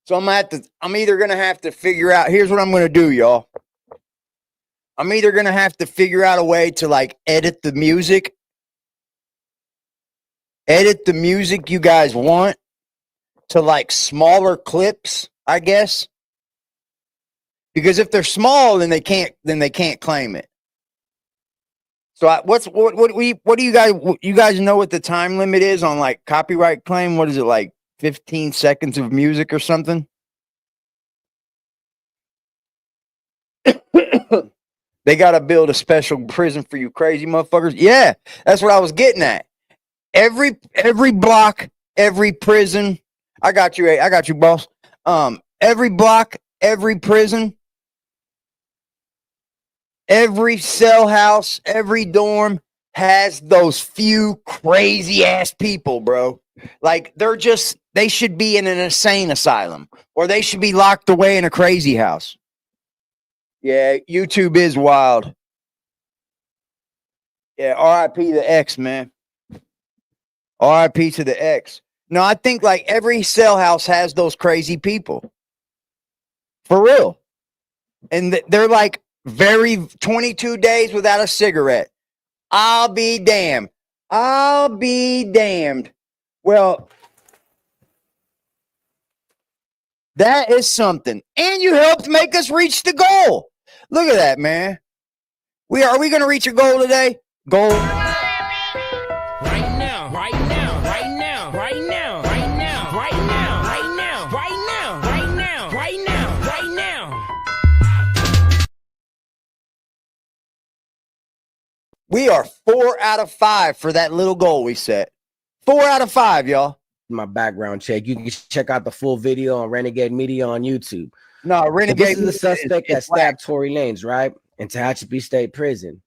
So I'm either gonna have to figure out, here's what I'm gonna do, y'all. I'm either gonna have to figure out a way to like edit the music edit the music you guys want to like smaller clips, I guess. Because if they're small, then they can't claim it. So what do you guys know what the time limit is on like copyright claim? What is it, like 15 seconds of music or something? They got to build a special prison for you crazy motherfuckers. Yeah, that's what I was getting at. Every block, every prison. I got you, boss. Every block, every prison, every cell house, every dorm has those few crazy ass people, bro. Like they should be in an insane asylum, or they should be locked away in a crazy house. Yeah, YouTube is wild. Yeah, RIP the X, man. RIP to the X. No, I think like every cell house has those crazy people. For real. And they're like 22 days without a cigarette. I'll be damned. I'll be damned. Well, that is something. And you helped make us reach the goal. Look at that, man. Are we going to reach a goal today? Goal. Right now, right now, right now, right now, right now, right now, right now, right now, right now, right now, right now. We are 4 out of 5 for that little goal we set. 4 out of 5, y'all. My background check. You can check out the full video on Renegade Media on YouTube. No, Renegade. So this is the suspect that stabbed Tory Lanez, right? In Tehachapi State Prison.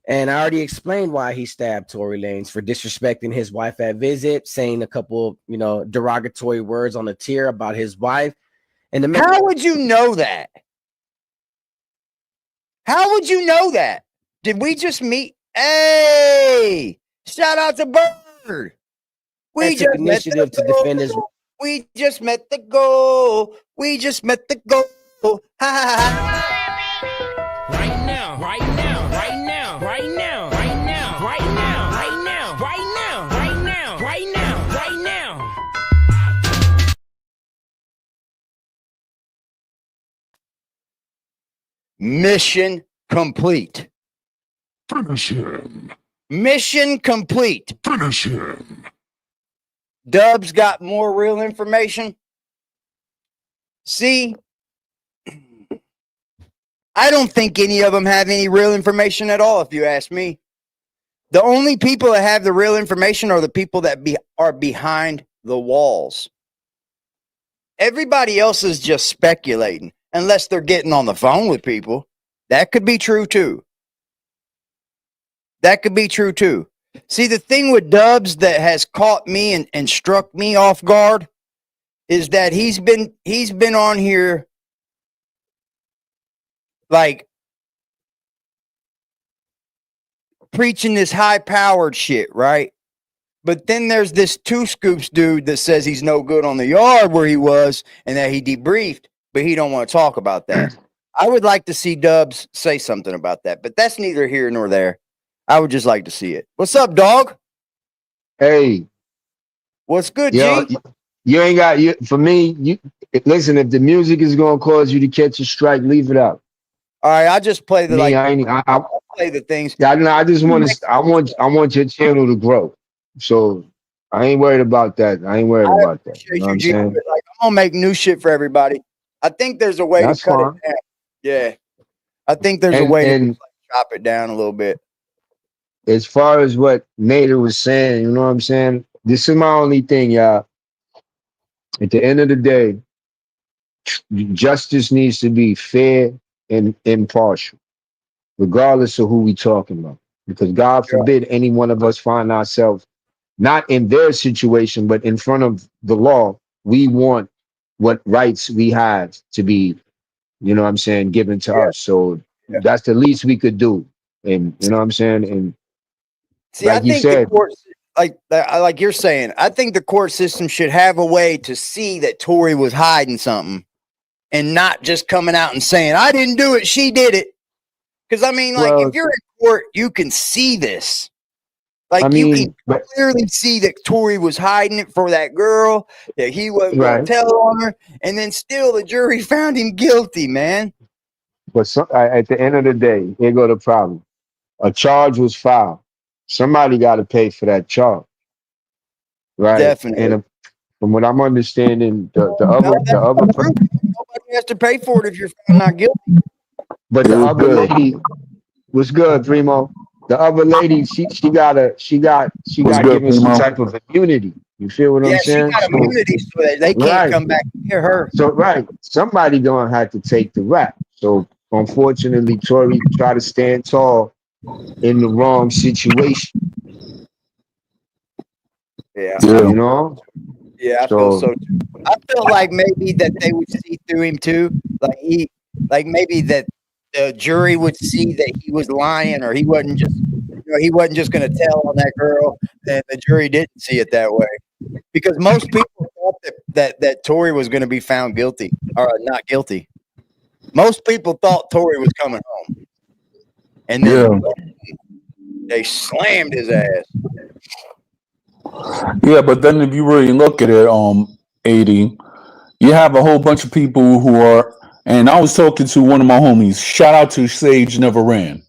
And I already explained why he stabbed Tory Lanez, for disrespecting his wife at visit, saying a couple, derogatory words on the tier about his wife. And how would you know that? How would you know that? Did we just meet? Hey, shout out to Bird. We took initiative to defend his. We just met the goal. We just met the goal. Ha ha ha. Right now, right now, right now, right now, right now, right now, right now, right now, right now, right now, right now. Mission complete. Finish him. Mission complete. Finish him. Dubs got more real information. See, I don't think any of them have any real information at all, if you ask me. The only people that have the real information are the people that are behind the walls. Everybody else is just speculating, unless they're getting on the phone with people. That could be true too. That could be true too. See, the thing with Dubs that has caught me and struck me off guard is that he's been on here like preaching this high-powered shit, right? But then there's this Two Scoops dude that says he's no good on the yard where he was and that he debriefed, but he don't want to talk about that. I would like to see Dubs say something about that, but that's neither here nor there. I would just like to see it. What's up, dog? Hey. What's good, G? You ain't got, for me, listen, if the music is going to cause you to catch a strike, leave it out. All right, I just play the, I'll play the things. Yeah, I just want to, I want your channel to grow. So I ain't worried about that. I ain't worried about that. You know what I'm saying? Like, I'm going to make new shit for everybody. I think there's a way to cut it down. Yeah. I think there's a way to chop it down a little bit. As far as what Nader was saying, you know what I'm saying? This is my only thing, y'all. At the end of the day, justice needs to be fair and impartial, regardless of who we talking about. Because God forbid any one of us find ourselves not in their situation, but in front of the law. We want what rights we have to be, you know what I'm saying, given to us. So that's the least we could do. And you know what I'm saying? And see, like I think the court, like you're saying, I think the court system should have a way to see that Tory was hiding something and not just coming out and saying, I didn't do it, she did it. Because I mean, like, if you're in court, you can see this. Like I you mean, can but clearly see that Tory was hiding it for that girl, that he wasn't going right. to tell on her, and then still the jury found him guilty, man. But at the end of the day, here go the problem. A charge was filed. Somebody got to pay for that charge, right? And Definitely. from what I'm understanding, No, the that's other, not true. Nobody has to pay for it if you're found not guilty. but It the was other good. lady was good, Primo. The other lady, she Was got good, given some Primo. type of immunity. You feel what Yeah, I'm she saying? got So immunity so that they can't right. come back near her. So right, somebody gonna have to take the rap. So unfortunately, Tory tried to stand tall in the wrong situation. Yeah, Yeah. You know? yeah, I feel So so too. I felt like maybe that they would see through him too. Like maybe that the jury would see that he was lying, or he wasn't just, he wasn't just going to tell on that girl, and the jury didn't see it that way. Because most people thought that Tory was going to be found guilty or not guilty. Most people thought Tory was coming home, and Yeah. then they slammed his ass. Yeah, but then if you really look at it, 80, you have a whole bunch of people who are, and I was talking to one of my homies, shout out to Sage Never Ran.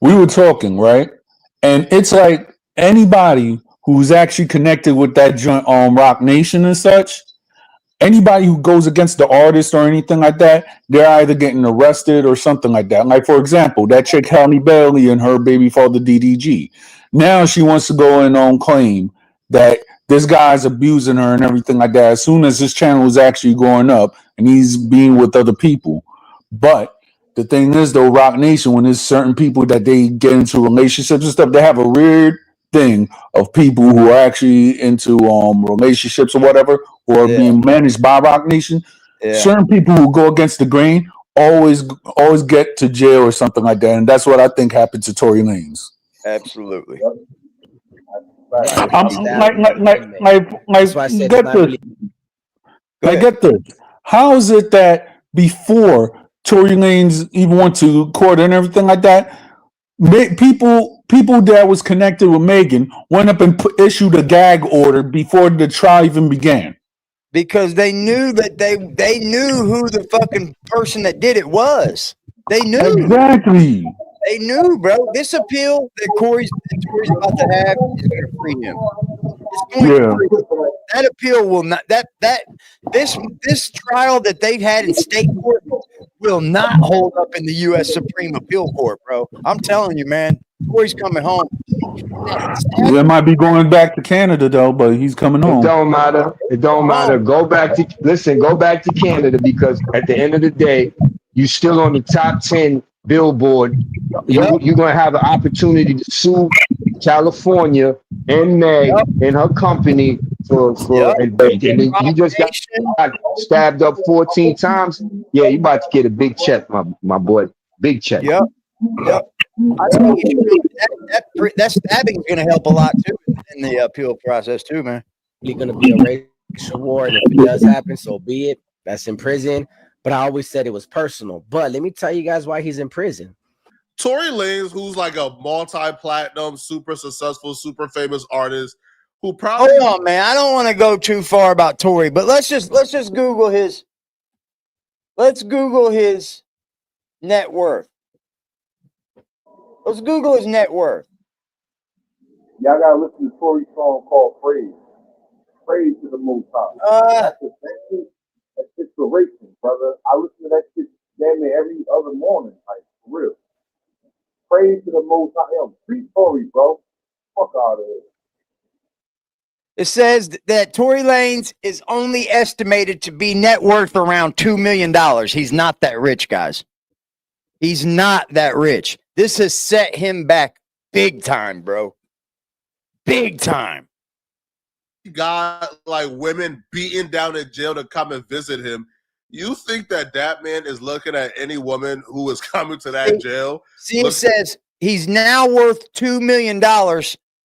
We were talking, right? And it's like anybody who's actually connected with that joint Rock Nation and such, anybody who goes against the artist or anything like that, they're either getting arrested or something like that. Like, for example, that chick Halle Bailey and her baby father DDG. Now she wants to go and claim that this guy's abusing her and everything like that as soon as his channel is actually going up and he's being with other people. But the thing is, though, Rock Nation, when there's certain people that they get into relationships and stuff, they have a weird thing of people who are actually into relationships or whatever, who are Yeah, being managed by Rock Nation. yeah, Certain people who go against the grain always get to jail or something like that, and that's what I think happened to Tory Lanez. absolutely. Right. I'm He's like, that like, one like, inmate. like, That's why I like, said it's get not this. really. Go Like, ahead. get this. How is it that before Tory Lanez even went to court and everything like that, people that was connected with Megan went up and issued a gag order before the trial even began? Because they knew that they knew who the fucking person that did it was. They knew. Exactly. They knew, bro. This appeal that Tory's about to have is going to free him. It's going to Yeah. free him. That appeal will not. This trial that they've had in state court will not hold up in the U.S. Supreme Appeal Court, bro. I'm telling you, man. Tory's coming home. Yeah, might be going back to Canada though, but he's coming it home. don't matter. It don't matter. Home. Go back to listen. Go back to Canada because at the end of the day, you still on the top 10 Billboard. Yep. You're gonna have an opportunity to sue California and Meg Yep. and her company Yep. and you just got Nation. stabbed up 14 times. Yeah, you about to get a big check, my boy. Big check. Yep. Yep. I tell you, that stabbing is going to help a lot too in the appeal process too, man. Going to be a racial war, and if it does happen, so be it. That's in prison. But I always said it was personal. But let me tell you guys why he's in prison. Tory Lanez, who's like a multi-platinum, super successful, super famous artist, who probably Hold on, man. I don't want to go too far about Tory, but let's just Google his. Let's Google his net worth. Let's Google his net worth. Y'all gotta listen to Tory's song called Praise. Praise to the Most High. That's inspiration, brother. I listen to that shit damn near every other morning, like for real. Praise to the Most High. Yo, free Tory, bro. Fuck out of here. It says that Tory Lanez is only estimated to be net worth around $2 million. He's not that rich, guys. He's not that rich. This has set him back big time, bro. Big time. got like women beaten down in jail to come and visit him. You think that man is looking at any woman who is coming to that jail? See, it says he's now worth $2 million,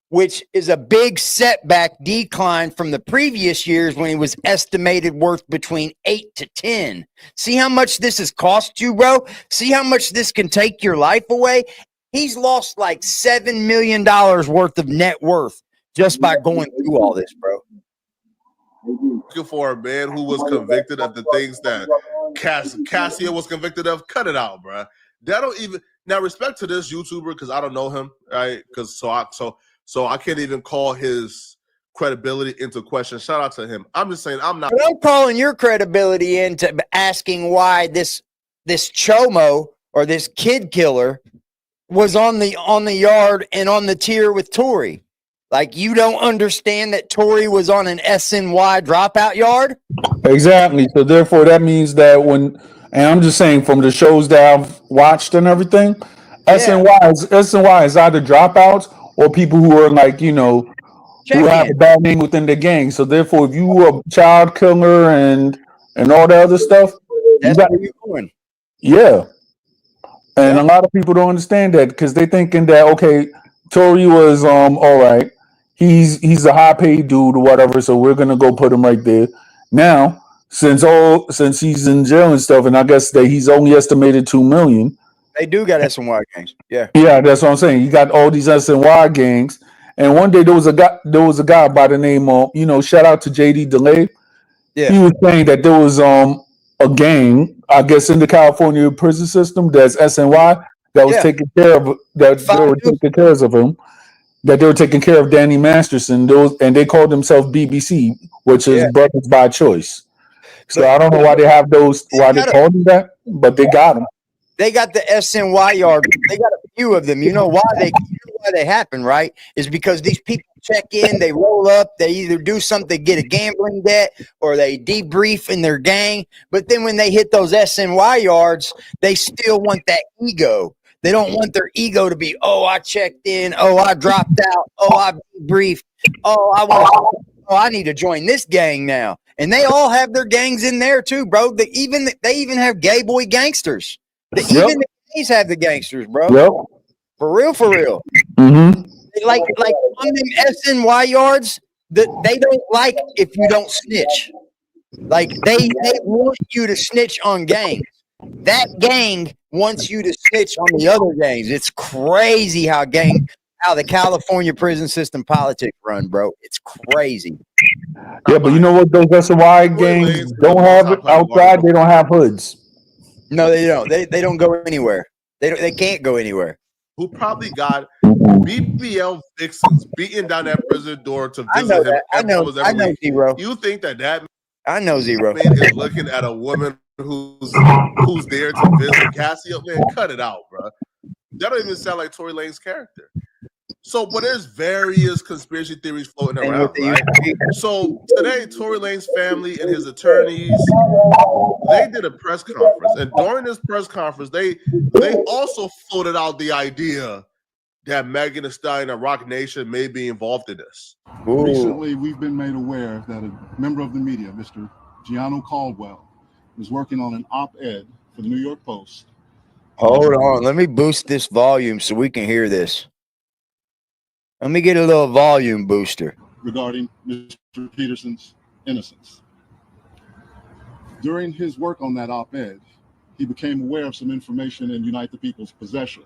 which is a big setback decline from the previous years when he was estimated worth between 8 to 10. See how much this has cost you, bro? See how much this can take your life away? He's lost like $7 million worth of net worth just by going through all this, bro. Looking for a man who was convicted of the things that Cassia was convicted of. Cut it out, bro. That don't even now respect to this YouTuber because I don't know him, right? Because so I can't even call his credibility into question. Shout out to him. I'm just saying I'm not. But I'm calling your credibility into asking why this chomo or this kid killer was on the yard and on the tier with Tory. Like, you don't understand that Tory was on an SNY dropout yard? Exactly. So therefore, that means that and I'm just saying from the shows that I've watched and everything, SNY is either dropouts or people who are like, who have a bad name within the gang. So therefore, if you were a child killer and all the other stuff, that's where you're going. Yeah. And a lot of people don't understand that because they're thinking that, okay, Tory was all right. He's a high paid dude or whatever, so we're gonna go put him right there. Now, since he's in jail and stuff, and I guess that he's only estimated 2 million. They do got SNY gangs. Yeah. Yeah, that's what I'm saying. You got all these SNY gangs. And one day there was a guy by the name of, shout out to JD DeLay. Yeah. He was saying that there was a gang, I guess, in the California prison system that's SNY that was taking care of him. That they were taking care of Danny Masterson, and they called themselves BBC, which is Brothers by Choice. So I don't know why they have why they called them that, but they got them. They got the SNY yard. They got a few of them. You know why they happen, right? Is because these people check in, they roll up, they either do something, get a gambling debt, or they debrief in their gang. But then when they hit those SNY yards, they still want that ego. They don't want their ego to be, oh, I checked in, oh, I dropped out, oh, I debriefed, I need to join this gang now. And they all have their gangs in there too, bro. They even have gay boy gangsters. Even the gays have the gangsters, bro. Yep. For real. Mm-hmm. Like on them SNY yards, they don't like if you don't snitch. Like they want you to snitch on gangs. That gang wants you to snitch on the other gangs. It's crazy how the California prison system politics run, bro. It's crazy. Yeah, but you know what? Those SNY gangs don't have it outside. They don't have hoods. No, they don't. They don't go anywhere. They can't go anywhere. Who probably got BBL vixens beating down that prison door to visit him? I know Zero. You think that I know Zero man is looking at a woman who's there to visit Cassia? Man, cut it out, bro. That don't even sound like Tory Lanez character. So, but there's various conspiracy theories floating around, right? So today, Tory Lanez family and his attorneys, they did a press conference, and during this press conference, they also floated out the idea that Megan Thee Stallion and Rock Nation may be involved in this. Ooh. Recently, we've been made aware that a member of the media, Mr. Gianno Caldwell, is working on an op-ed for the New York Post. Hold on, let me boost this volume so we can hear this. Let me get a little volume booster. Regarding Mr. Peterson's innocence. During his work on that op-ed, he became aware of some information in Unite the People's possession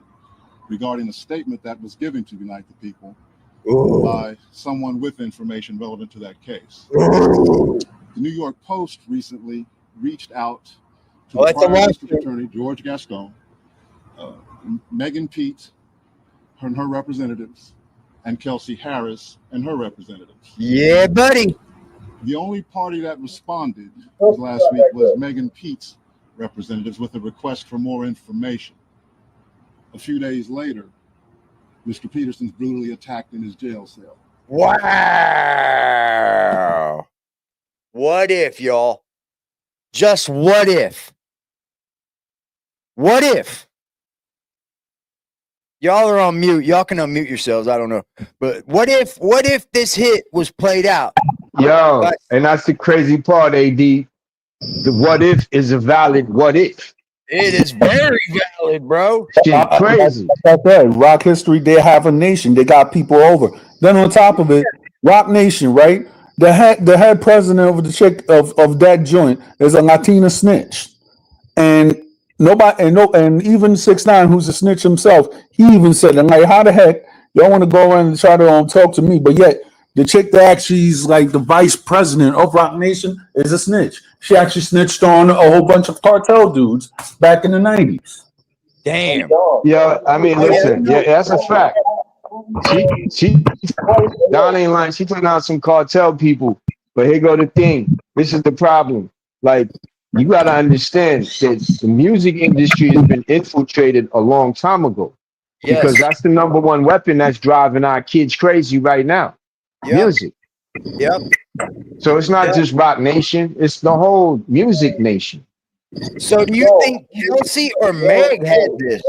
regarding a statement that was given to Unite the People by someone with information relevant to that case. The New York Post recently reached out to the prior district attorney, George Gascon, Megan Pete and her representatives, and Kelsey Harris and her representatives. Yeah, buddy. The only party that responded last week was Megan Pete's representatives with a request for more information. A few days later, Mr. Peterson's brutally attacked in his jail cell. Wow. What if, y'all? Just what if? What if? Y'all are on mute. Y'all can unmute yourselves. I don't know. But what if this hit was played out? Yo, and that's the crazy part, AD. The what if is a valid what if. It is very valid, bro. Shit crazy. Like that. Rock history, they have a nation. They got people over. Then on top of it, Rock Nation, right? The head president of the chick of that joint is a Latina snitch. And nobody, and even 6ix9ine, who's a snitch himself, he even said, "I'm like, how the heck y'all want to go around and try to talk to me?" But yet, the chick that actually's like the vice president of Rock Nation is a snitch. She actually snitched on a whole bunch of cartel dudes back in the 90s. Damn. Yeah, I mean, listen, yeah, that's a fact. She Don ain't lying. She took out some cartel people. But here go the thing. This is the problem. Like, you gotta understand that the music industry has been infiltrated a long time ago. Because that's the #1 weapon that's driving our kids crazy right now. Music. Yep. So it's not just Rock Nation, it's the whole music nation. So do you think Kelsey or Meg had this?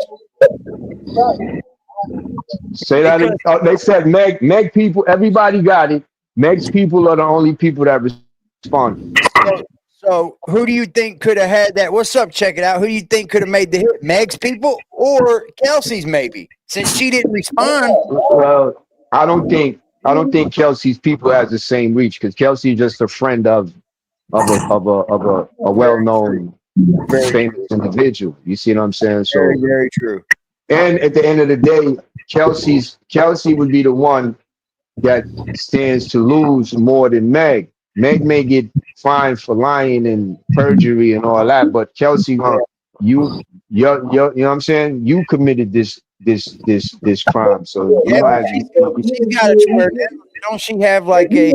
Say that again. They said Meg people, everybody got it. Meg's people are the only people that responded. So who do you think could have had that? What's up? Check it out. Who do you think could have made the hit? Meg's people or Kelsey's maybe? Since she didn't respond. Well, I don't think Kelsey's people has the same reach because Kelsey's just a friend of a well-known famous individual. You see what I'm saying? So Very, very true. And at the end of the day, Kelsey would be the one that stands to lose more than Meg. Meg may get fined for lying and perjury and all that, but Kelsey, you know what I'm saying? You committed this crime, so you know, she's got to swear down. Don't she have like a?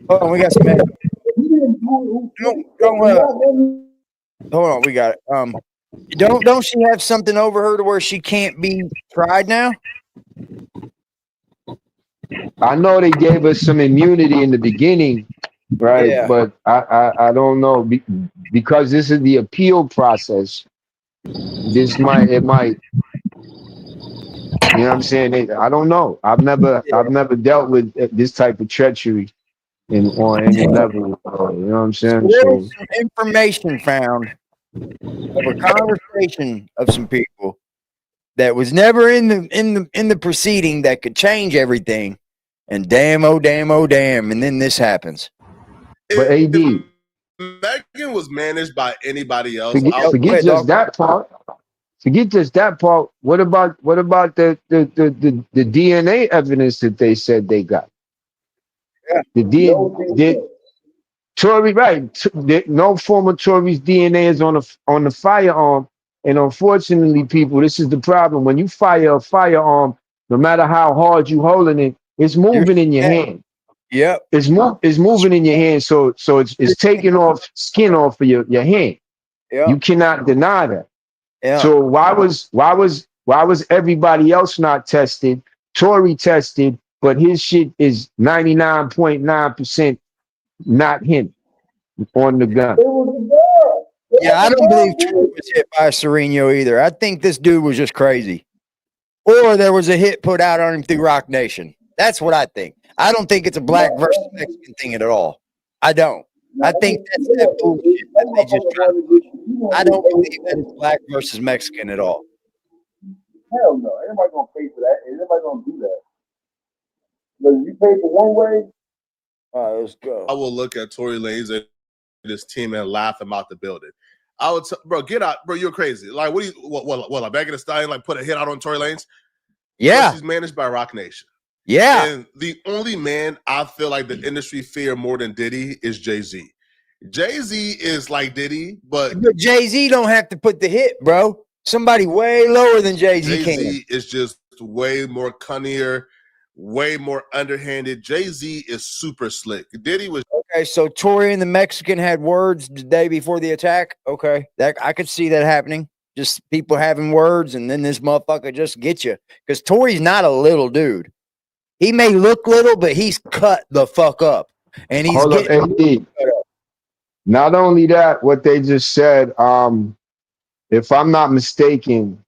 Hold on, we got some. Hold on, we got it. Don't she have something over her to where she can't be tried now? I know they gave us some immunity in the beginning, right? Yeah. But I don't know because this is the appeal process. It might, you know what I'm saying? I don't know. I've never dealt with this type of treachery on any level. You know what I'm saying? There was some information found of a conversation of some people that was never in the proceeding that could change everything. And damn, oh damn, oh damn, and then this happens. But AD, Megan was managed by anybody else. Forget just that part. Forget just that part. What about the DNA evidence that they said they got? Yeah. The DNA. Tory, right? No form of Tory's DNA is on the firearm, and unfortunately, people, this is the problem. When you fire a firearm, no matter how hard you holding it, it's moving in your hand. Yep. It's moving in your hand, so it's taking off skin off of your hand. Yep. You cannot deny that. Yeah. So why was everybody else not tested? Tory tested, but his shit is 99.9% not him on the gun. Yeah, I don't believe Tory was hit by a Sereno either. I think this dude was just crazy. Or there was a hit put out on him through Rock Nation. That's what I think. I don't think it's a black versus Mexican thing at all. I don't. I think that's that bullshit that they just try to push. I don't believe that it's black versus Mexican at all. Hell no. Everybody gonna pay for that. Everybody gonna do that. But if you pay for one way. All right, let's go. I will look at Tory Lanez and his team and laugh him out the building. I would, bro, get out, bro. You're crazy. Like, what do you, like Megan Thee Stallion, like put a hit out on Tory Lanez? Yeah, he's managed by Rock Nation. Yeah, and the only man I feel like the industry fear more than Diddy is Jay-Z. Jay-Z is like Diddy, but Jay-Z don't have to put the hit, bro. Somebody way lower than Jay-Z can. Jay-Z is just way more cunnier, way more underhanded. Jay-Z is super slick. Diddy was okay. So Tory and the Mexican had words the day before the attack. Okay, that I could see that happening. Just people having words, and then this motherfucker just gets you. Because Tory's not a little dude. He may look little, but he's cut the fuck up, and he's getting. Not only that, what they just said. If I'm not mistaken,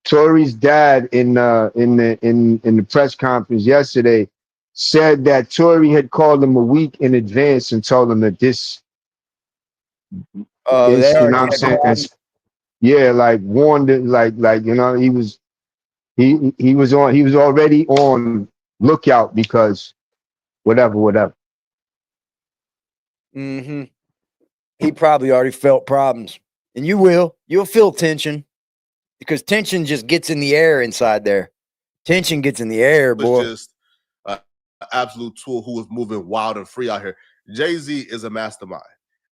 Tory's dad in the press conference yesterday said that Tory had called him a week in advance and told him that this. You know what I'm saying? Yeah, like warned it, like you know, he was already on lookout because whatever. Mm-hmm. He probably already felt problems. And you'll feel tension because tension just gets in the air inside there. Tension gets in the air, boy. It's just an absolute tool who was moving wild and free out here. Jay-Z is a mastermind.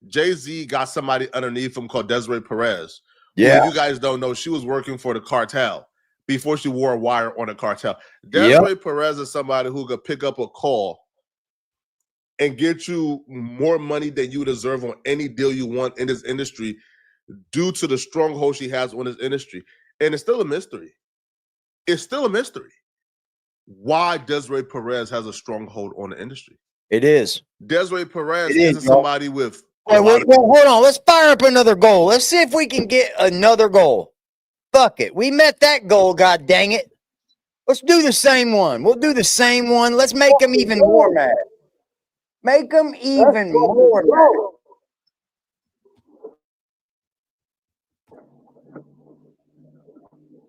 Jay-Z got somebody underneath him called Desiree Perez. Yeah. Who, you guys don't know, she was working for the cartel before she wore a wire on the cartel. Desiree Perez is somebody who could pick up a call and get you more money than you deserve on any deal you want in this industry due to the stronghold she has on this industry. And it's still a mystery. It's still a mystery why Desiree Perez has a stronghold on the industry. It is. Desiree Perez isn't somebody with... Wait, hold on. Let's fire up another goal. Let's see if we can get another goal. Fuck it. We met that goal, god dang it. Let's do the same one. We'll do the same one. Let's make them even more mad. Make them even more mad.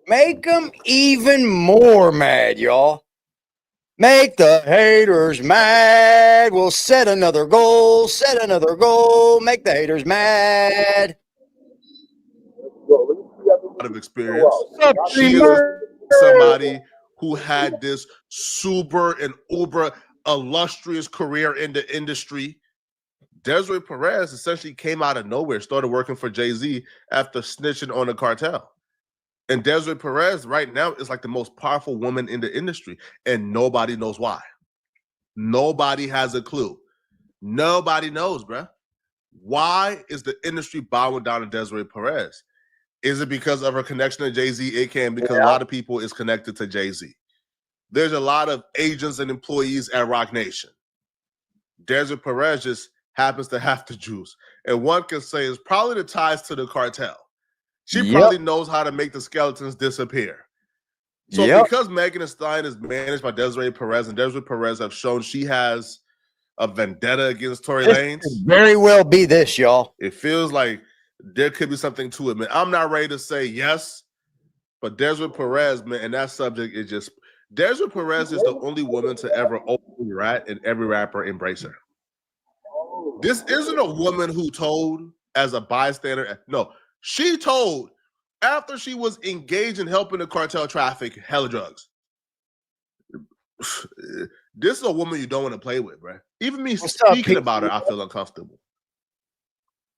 Make them even more mad, y'all. Make the haters mad. We'll set another goal. Set another goal. Make the haters mad. Of experience. She is somebody who had this super and uber illustrious career in the industry. Desiree Perez essentially came out of nowhere, started working for Jay-Z after snitching on the cartel. And Desiree Perez right now is like the most powerful woman in the industry, and nobody knows why. Nobody has a clue. Nobody knows, bruh. Why is the industry bowing down to Desiree Perez? Is it because of her connection to Jay-Z? It can, because a lot of people is connected to Jay-Z. There's a lot of agents and employees at Rock Nation. Desiree Perez just happens to have the juice. And one can say it's probably the ties to the cartel. She probably knows how to make the skeletons disappear. So because Megan Thee Stallion is managed by Desiree Perez, and Desiree Perez have shown she has a vendetta against Tory Lanez. Very well be this, y'all. It feels like there could be something to it, man. I'm not ready to say yes, but Desiree Perez, man, and that subject is just... Desiree Perez is the only woman to ever openly rat, and every rapper embrace her. This isn't a woman who told as a bystander. No, she told after she was engaged in helping the cartel traffic hella drugs. This is a woman you don't want to play with, bro. Even me speaking about her, I feel uncomfortable.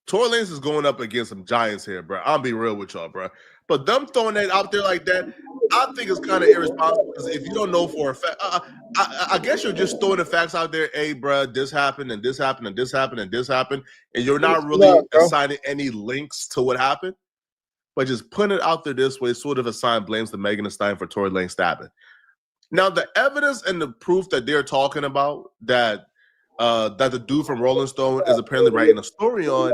Tory Lanez is going up against some giants here, bro. I'll be real with y'all, bro. But them throwing that out there like that, I think it's kind of irresponsible, because if you don't know for a fact, I guess you're just throwing the facts out there. Hey, bro, this happened, and this happened, and this happened, and this happened, and you're not really assigning any links to what happened, but just putting it out there this way sort of assign blames to Megan Thee Stallion for Tory Lanez stabbing. Now, the evidence and the proof that they're talking about that that the dude from Rolling Stone is apparently writing a story on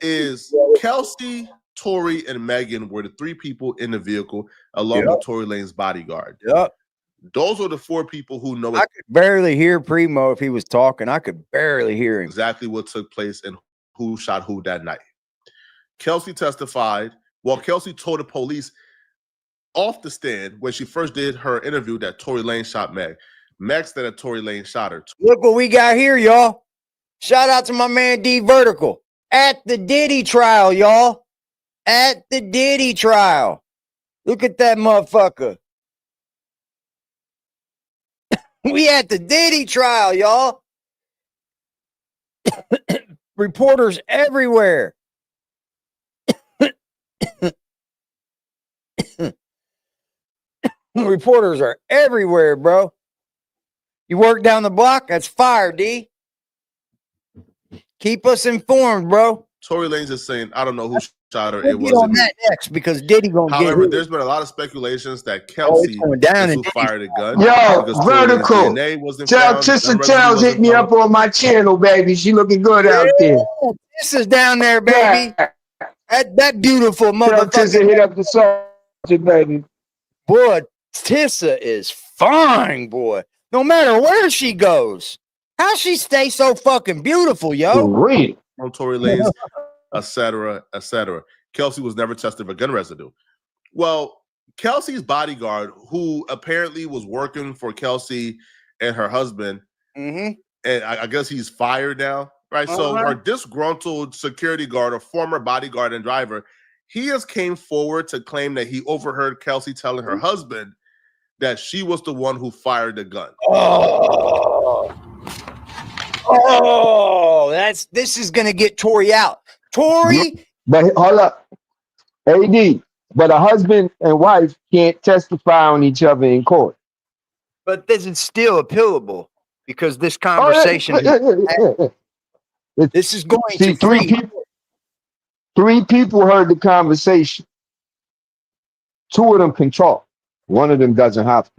is Kelsey, Tory, and Megan were the three people in the vehicle along with Tory Lanez's bodyguard. Those are the four people who know. I could barely hear Primo if he was talking. I could barely hear him. Exactly what took place and who shot who that night. Kelsey testified. Well, Kelsey told the police off the stand when she first did her interview that Tory Lanez shot Meg. Meg said that Tory Lanez shot her. Look what we got here, y'all. Shout out to my man D Vertical at the Diddy trial, y'all. At the Diddy trial. Look at that motherfucker. We at the Diddy trial, y'all. Reporters everywhere. Reporters are everywhere, bro. You work down the block, that's fire, D. Keep us informed, bro. Tory Lanez is saying, I don't know who shot her. We'll get on that next because Diddy gonna get. However, there's been a lot of speculations that Kelsey is who fired the gun. Yo, Vertical. Tell Tissa Towns hit me up on my channel, baby. She looking good out there. This is down there, baby. Yeah. That beautiful motherfucker. Tissa hit up the sergeant, baby. Boy, Tissa is fine, boy. No matter where she goes. How she stay so fucking beautiful, yo? Great. On Tory Lanez, etc., etc. Kelsey was never tested for gun residue. Well, Kelsey's bodyguard, who apparently was working for Kelsey and her husband, and I guess he's fired now, right? So her disgruntled security guard, a former bodyguard and driver, he has came forward to claim that he overheard Kelsey telling her husband that she was the one who fired the gun. This is gonna get Tory out. Tory, but hold up, AD. But a husband and wife can't testify on each other in court. but this is still appealable because this conversation. This is going See, to free. Three people heard the conversation. Two of them can talk. One of them doesn't have to,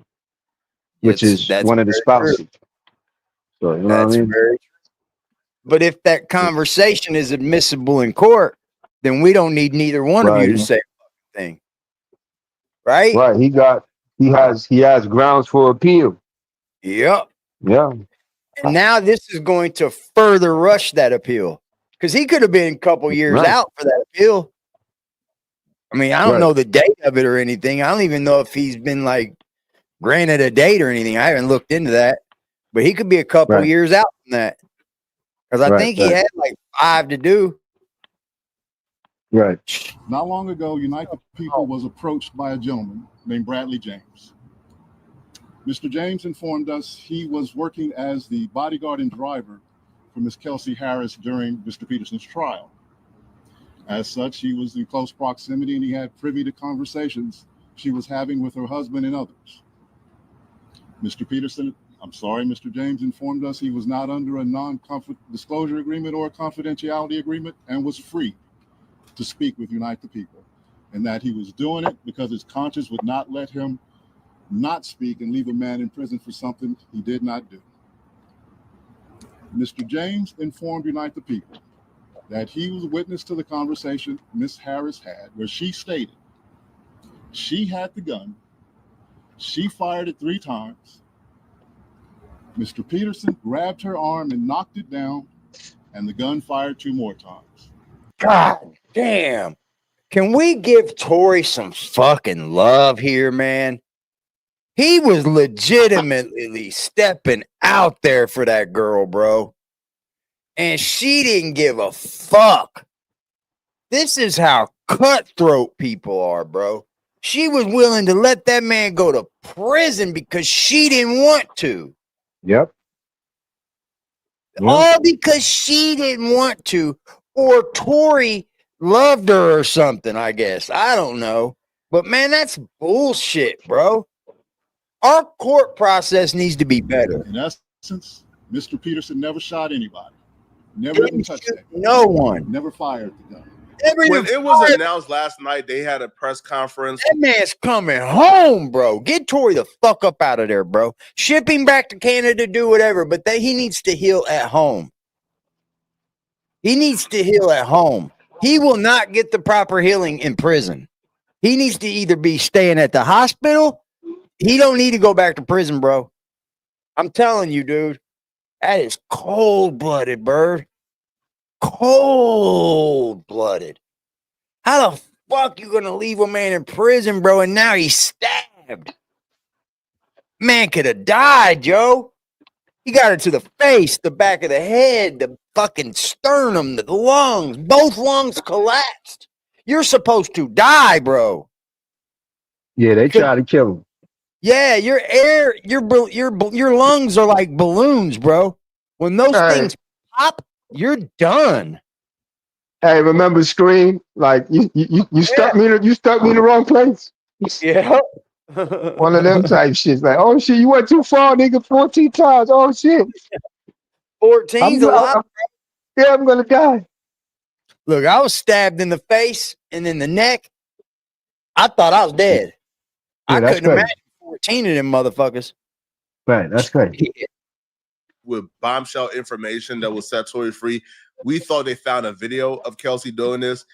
which is one of the spouses. True. So you know what I mean? Very true. But if that conversation is admissible in court, then we don't need neither one of you to say a thing. Right? Right. He has grounds for appeal. Yep. Yeah. And now this is going to further rush that appeal. Because he could have been a couple years out for that appeal. I mean, I don't know the date of it or anything. I don't even know if he's been like granted a date or anything. I haven't looked into that. But he could be a couple years out from that. Because I think he had like 5 to do. Right. Not long ago, Unite the People was approached by a gentleman named Bradley James. Mr. James informed us he was working as the bodyguard and driver for Miss Kelsey Harris during Mr. Peterson's trial. As such, he was in close proximity and he had privy to conversations she was having with her husband and others. Mr. James informed us he was not under a non-disclosure agreement or a confidentiality agreement and was free to speak with Unite the People, and that he was doing it because his conscience would not let him not speak and leave a man in prison for something he did not do. Mr. James informed Unite the People that he was a witness to the conversation Miss Harris had, where she stated she had the gun, she fired it 3 times, Mr. Peterson grabbed her arm and knocked it down, and the gun fired 2 more times. God damn. Can we give Tory some fucking love here, man? He was legitimately stepping out there for that girl, bro. And she didn't give a fuck. This is how cutthroat people are, bro. She was willing to let that man go to prison because she didn't want to. Yep. All because she didn't want to, or Tory loved her or something, I guess. I don't know. But man, that's bullshit, bro. Our court process needs to be better. In essence, Mr. Peterson never shot anybody. Never even touched that. No one. Never fired the gun. When it was announced last night, they had a press conference. That man's coming home, bro. Get Tory the fuck up out of there, bro. Ship him back to Canada, do whatever, but he needs to heal at home. He needs to heal at home. He will not get the proper healing in prison. He needs to either be staying at the hospital. He don't need to go back to prison, bro. I'm telling you, dude. That is cold-blooded, bird. Cold-blooded. How the fuck you gonna leave a man in prison, bro, and now he's stabbed? Man could have died, Joe. He got it to the face, the back of the head, the fucking sternum, the lungs. Both lungs collapsed. You're supposed to die, bro. Yeah, they tried to kill him. Yeah, your lungs are like balloons, bro. When those things pop, you're done. Hey, remember Scream? Like you stuck me in the wrong place. Yeah. One of them type shits. Like, oh shit, you went too far, nigga. 14 times. Oh shit. 14's a lot. Yeah, I'm gonna die. Look, I was stabbed in the face and in the neck. I thought I was dead. Yeah, I couldn't imagine 14 of them motherfuckers. Right, that's crazy. With bombshell information that will set Tory free. We thought they found a video of Kelsey doing this,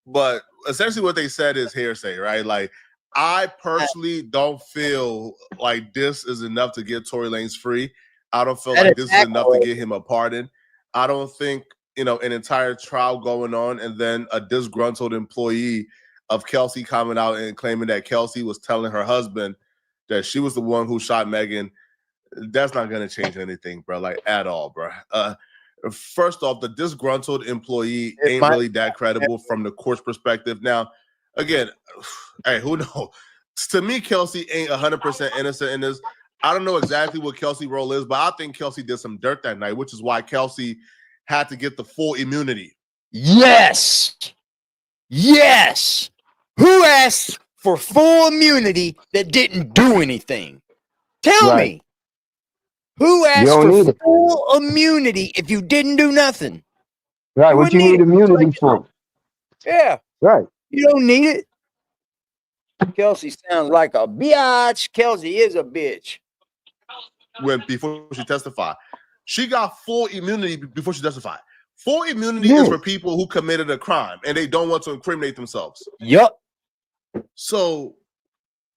but essentially what they said is hearsay, right? Like, I personally don't feel like this is enough to get Tory Lanez free. I don't feel like this is enough to get him a pardon. I don't think, an entire trial going on and then a disgruntled employee of Kelsey coming out and claiming that Kelsey was telling her husband that she was the one who shot Megan. That's not going to change anything, bro, like at all, bro. First off, the disgruntled employee ain't really that credible from the court's perspective. Now, again, hey, who knows? To me, Kelsey ain't 100% innocent in this. I don't know exactly what Kelsey's role is, but I think Kelsey did some dirt that night, which is why Kelsey had to get the full immunity. Yes. Yes. Who asked for full immunity that didn't do anything? Tell me. Who asked for full immunity if you didn't do nothing? Right. What you need immunity for? Yeah. Right. You don't need it. Kelsey sounds like a biatch. Kelsey is a bitch. Before she testified, she got full immunity before she testified. Full immunity is for people who committed a crime and they don't want to incriminate themselves. Yup. So,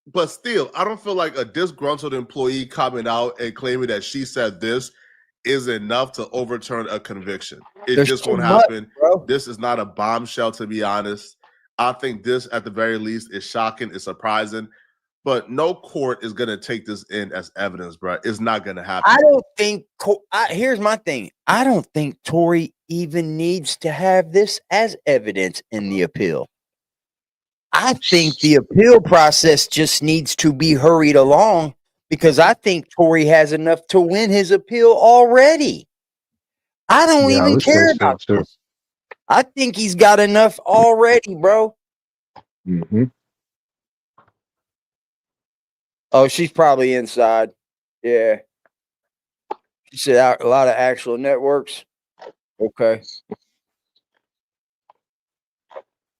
but still, I don't feel like a disgruntled employee coming out and claiming that she said this is enough to overturn a conviction. It just won't happen. This is not a bombshell, to be honest. I think this, at the very least, is shocking. It's surprising. But no court is going to take this in as evidence, bro. It's not going to happen. I don't think, here's my thing. I don't think Tory even needs to have this as evidence in the appeal. I think the appeal process just needs to be hurried along because I think Tory has enough to win his appeal already. I don't even care about this. I think he's got enough already, bro. Mm-hmm. Oh, she's probably inside. Yeah. She said a lot of actual networks. Okay.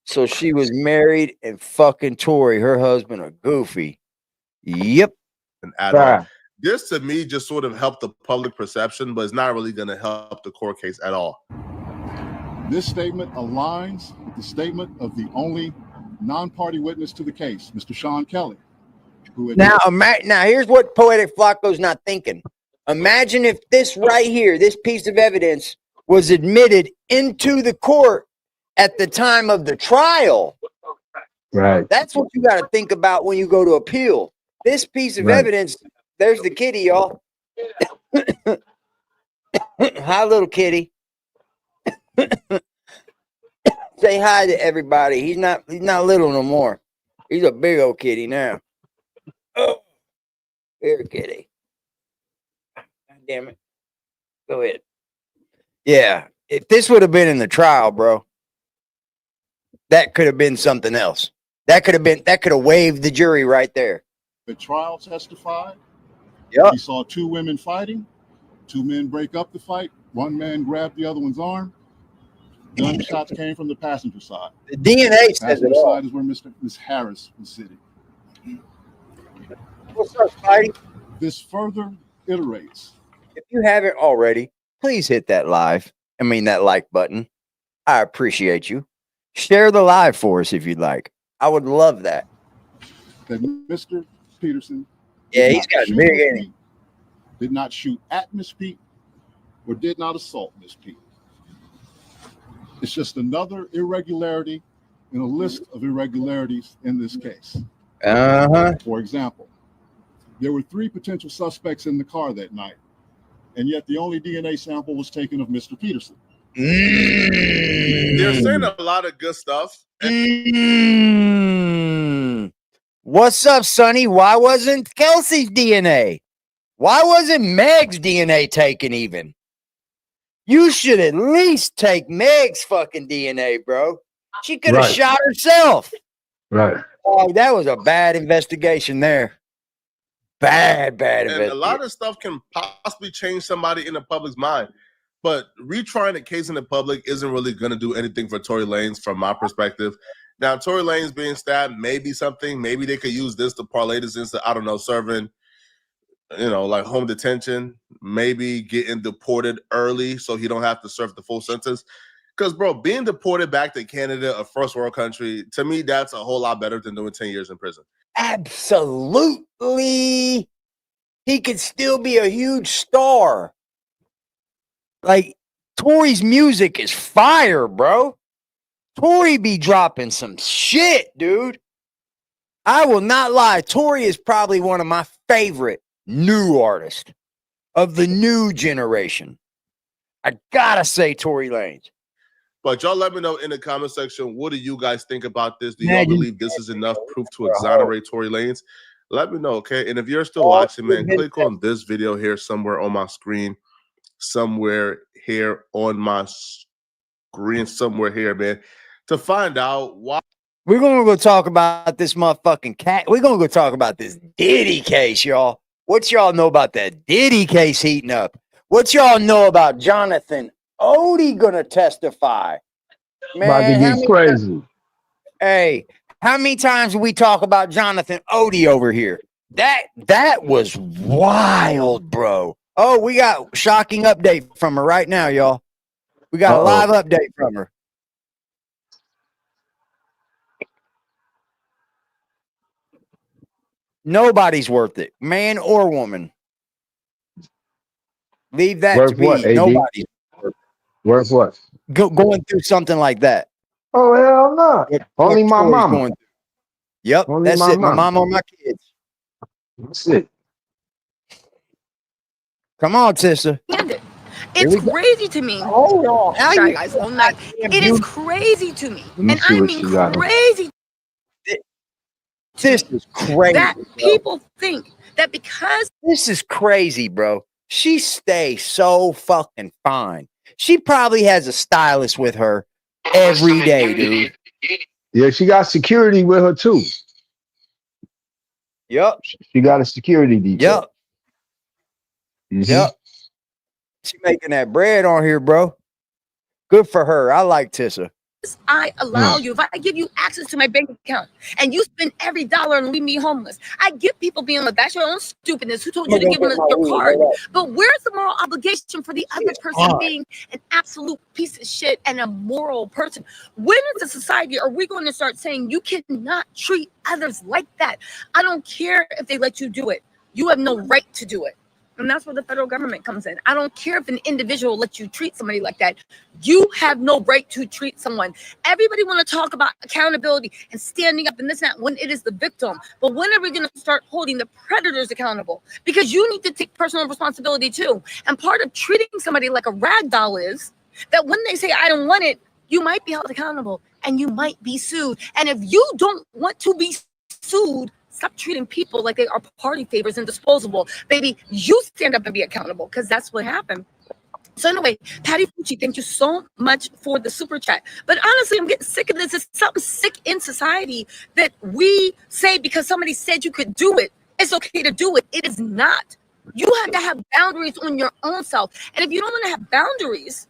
So she was married and fucking Tory, her husband, a goofy. Yep. This to me just sort of helped the public perception, but it's not really going to help the court case at all. This statement aligns with the statement of the only non-party witness to the case, Mr. Sean Kelly. Now here's what Poetic Flacco's not thinking. Imagine if this right here, this piece of evidence, was admitted into the court at the time of the trial. Right. That's what you got to think about when you go to appeal. This piece of evidence, there's the kitty, y'all. Hi, little kitty. Say hi to everybody. He's not little no more. He's a big old kitty now. Oh, here, kitty. God damn it. Go ahead. Yeah. If this would have been in the trial, bro, that could have been something else. That could have waived the jury right there. The trial testified. Yep. He saw two women fighting. Two men break up the fight. One man grabbed the other one's arm. Gunshots came from the passenger side. The DNA says it all. Passenger side is where Miss Harris was sitting. What's up, Spidey? This further iterates. If you haven't already, please hit that like button. I appreciate you. Share the live for us if you'd like. I would love that. That Mr. Peterson, he's got big energy. Did not shoot at Miss Pete or did not assault Miss Pete. It's just another irregularity in a list of irregularities in this case. For example, there were 3 potential suspects in the car that night, and yet the only DNA sample was taken of Mr. Peterson. They're saying a lot of good stuff. What's up, Sonny? Why wasn't Kelsey's DNA? Why wasn't Meg's DNA taken even? You should at least take Meg's fucking DNA, bro. She could have shot herself. Right. Oh, that was a bad investigation there. Bad investigation. A lot of stuff can possibly change somebody in the public's mind. But retrying the case in the public isn't really going to do anything for Tory Lanez from my perspective. Now, Tory Lanez being stabbed may be something. Maybe they could use this to parlay this into, I don't know, serving, like home detention, maybe getting deported early so he don't have to serve the full sentence. Because, bro, being deported back to Canada, a first world country, to me, that's a whole lot better than doing 10 years in prison. Absolutely. He could still be a huge star. Like, Tory's music is fire, bro. Tory be dropping some shit, dude. I will not lie. Tory is probably one of my favorite new artists of the new generation. I gotta say Tory Lanez. But y'all let me know in the comment section, what do you guys think about this? Do y'all believe this is enough proof to exonerate Tory Lanez? Let me know, okay? And if you're still watching, man, click on this video here somewhere on my screen. Somewhere here on my screen, somewhere here, man, to find out why. We're going to go talk about this motherfucking cat. We're going to go talk about this Diddy case, y'all. What y'all know about that Diddy case heating up? What y'all know about Jonathan Odie going to testify? About to Man, get crazy. Hey, how many times we talk about Jonathan Odie over here? That was wild, bro. Oh, we got shocking update from her right now, y'all. We got a live update from her. Nobody's worth it, man or woman. Leave that Worth to be what, AD? nobody. Worth what? Going through something like that. Oh, hell no. Only my mama. Yep, Only that's my it. My mama. mom or my kids. That's it. Come on, sister. It's crazy to me. Hold on. How you guys all night. It is crazy to me. Let me And see I what mean she got. crazy. This is crazy. That bro. people think that because This is crazy, bro. She stays so fucking fine. She probably has a stylist with her every day, dude. Yeah, she got security with her too. Yep. She got a security detail. Yep. Yep. She making that bread on here, bro. Good for her. I like Tissa. I allow you, if I give you access to my bank account and you spend every dollar and leave me homeless, I get people being like, that's your own stupidness. Who told you to give them your card? But where's the moral obligation for the other person being an absolute piece of shit and a moral person? When as a society are we going to start saying you cannot treat others like that? I don't care if they let you do it. You have no right to do it. And that's where the federal government comes in. I don't care if an individual lets you treat somebody like that. You have no right to treat someone. Everybody want to talk about accountability and standing up and this and that when it is the victim. But when are we going to start holding the predators accountable? Because you need to take personal responsibility too. And part of treating somebody like a rag doll is that when they say, I don't want it, you might be held accountable and you might be sued. And if you don't want to be sued, stop treating people like they are party favors and disposable. Baby, you stand up and be accountable because that's what happened. So anyway, Patty Fucci, thank you so much for the super chat. But honestly, I'm getting sick of this. It's something sick in society that we say because somebody said you could do it, it's okay to do it. It is not. You have to have boundaries on your own self. And if you don't want to have boundaries,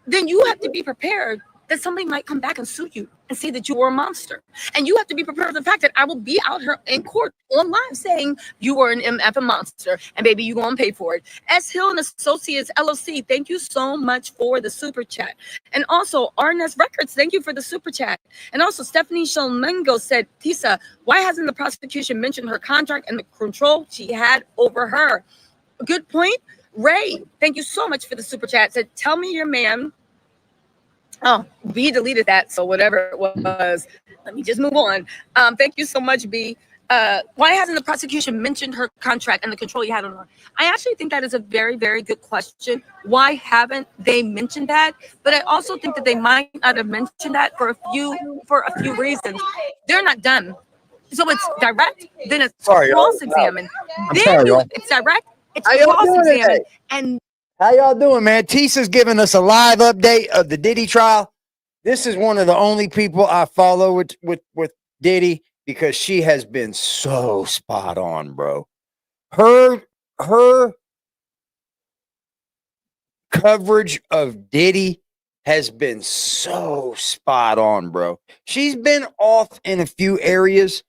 then you have to be prepared that somebody might come back and sue you and say that you were a monster. And you have to be prepared for the fact that I will be out here in court on live saying you were an MF a monster and baby, you gonna pay for it. S. Hill and Associates LLC, thank you so much for the super chat. And also Arnes Records, thank you for the super chat. And also Stephanie Shalmengo said, Tisa, why hasn't the prosecution mentioned her contract and the control she had over her? Good point. Ray, thank you so much for the super chat. Said, tell me your man. Oh, B deleted that, so whatever it was. Let me just move on. Thank you so much, B. Why hasn't the prosecution mentioned her contract and the control you had on her? I actually think that is a very, very good question. Why haven't they mentioned that? But I also think that they might not have mentioned that for a few reasons. They're not done. So it's direct, then it's cross-examined. It's direct, it's cross-examined, and how y'all doing, man? Tissa's giving us a live update of the Diddy trial. This is one of the only people I follow with Diddy because she has been so spot on, bro. Her coverage of Diddy has been so spot on, bro. She's been off in a few areas,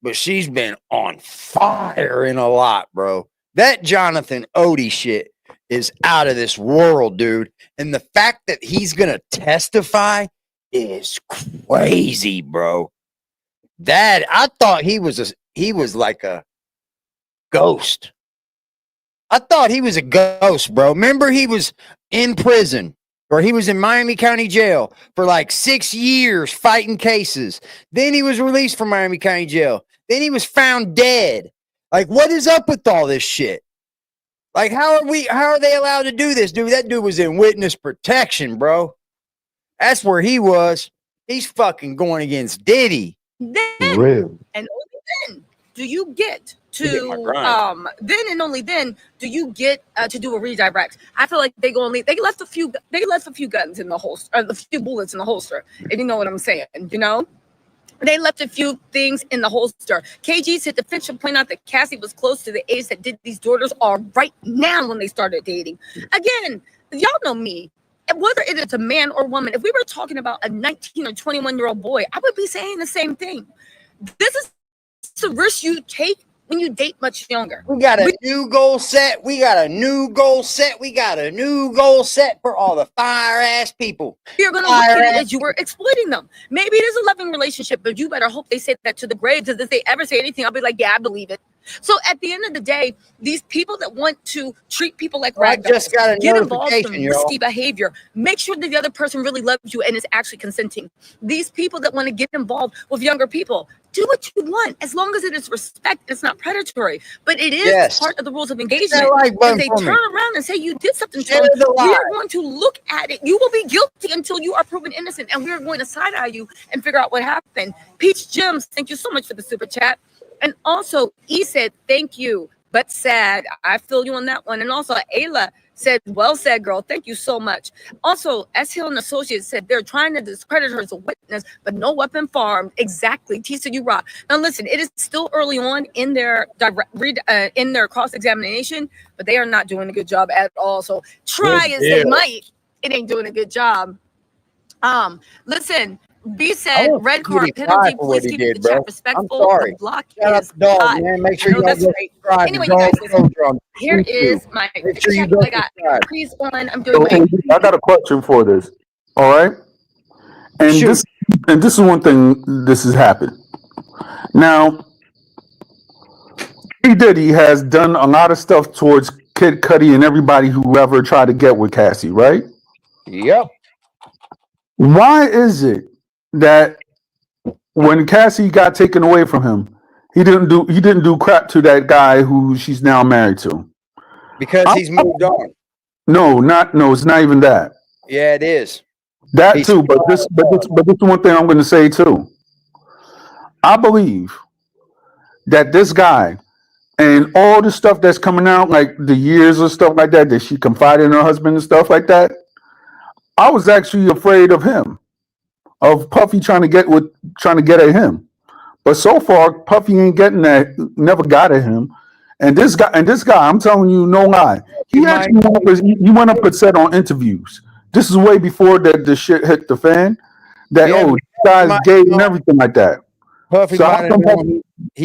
but she's been on fire in a lot, bro. That Jonathan Odie shit is out of this world, dude. And the fact that he's gonna testify is crazy, bro. That I thought he was like a ghost. I thought he was a ghost, bro. Remember, he was in prison or he was in Miami County Jail for like 6 years fighting cases. Then he was released from Miami County Jail. Then he was found dead. Like, what is up with all this shit? Like, how are they allowed to do this, dude? That dude was in witness protection, bro. That's where he was. He's fucking going against Diddy. Then, Real. and only then do you get Get my to grind. then and only then do you get to do a redirect. I feel like they left a few guns in the holster, a few bullets in the holster, if you know what I'm saying. You know, they left a few things in the holster. KG said the Finch should point out that Cassie was close to the age that Diddy's daughters are right now when they started dating. Again, y'all know me. Whether it is a man or woman, if we were talking about a 19 or 21-year-old boy, I would be saying the same thing. This is the risk you take when you date much younger. We got a new goal set. We got a new goal set. We got a new goal set for all the fire-ass people. You're going to look at it as you were exploiting them. Maybe it is a loving relationship, but you better hope they say that to the grave, because if they ever say anything, I'll be like, yeah, I believe it. So at the end of the day, these people that want to treat people like rag dolls, just got a get involved in notification, risky behavior. Make sure that the other person really loves you and is actually consenting. These people that want to get involved with younger people, do what you want as long as it is respect. It's not predatory, but it is part of the rules of engagement. If they turn around and say you did something to them, we are going to look at it. You will be guilty until you are proven innocent, and we are going to side eye you and figure out what happened. Peach Gems, thank you so much for the super chat. And also, E said, thank you, but sad. I feel you on that one. And also, Ayla said, well said, girl. Thank you so much. Also, S. Hill and Associates said they're trying to discredit her as a witness, but no weapon farmed. Exactly. T said, you rock. Now, listen, it is still early on in their cross-examination, but they are not doing a good job at all. So try as they might, it ain't doing a good job. Listen. B said, red card penalty. Please keep the chat respectful. The block is hot. Man. Make sure you that's right. Anyway, you guys, listen, here is my check I got. Please on. I'm doing I got a question for this. All right. And this is one thing this has happened. Now, P. Diddy has done a lot of stuff towards Kid Cudi and everybody who ever tried to get with Cassie, right? Yep. Why is it that when Cassie got taken away from him, he didn't do crap to that guy who she's now married to? Because he's moved on. No, it's not even that. Yeah, it is. That too, but this one thing I'm going to say too. I believe that this guy and all the stuff that's coming out, like the years or stuff like that she confided in her husband and stuff like that, I was actually afraid of him, of Puffy trying to get at him. But so far, Puffy ain't getting that, never got at him. And this guy, I'm telling you, no lie. He actually went up and said on interviews, this is way before that the shit hit the fan, that this guy's gay and everything like that. Puffy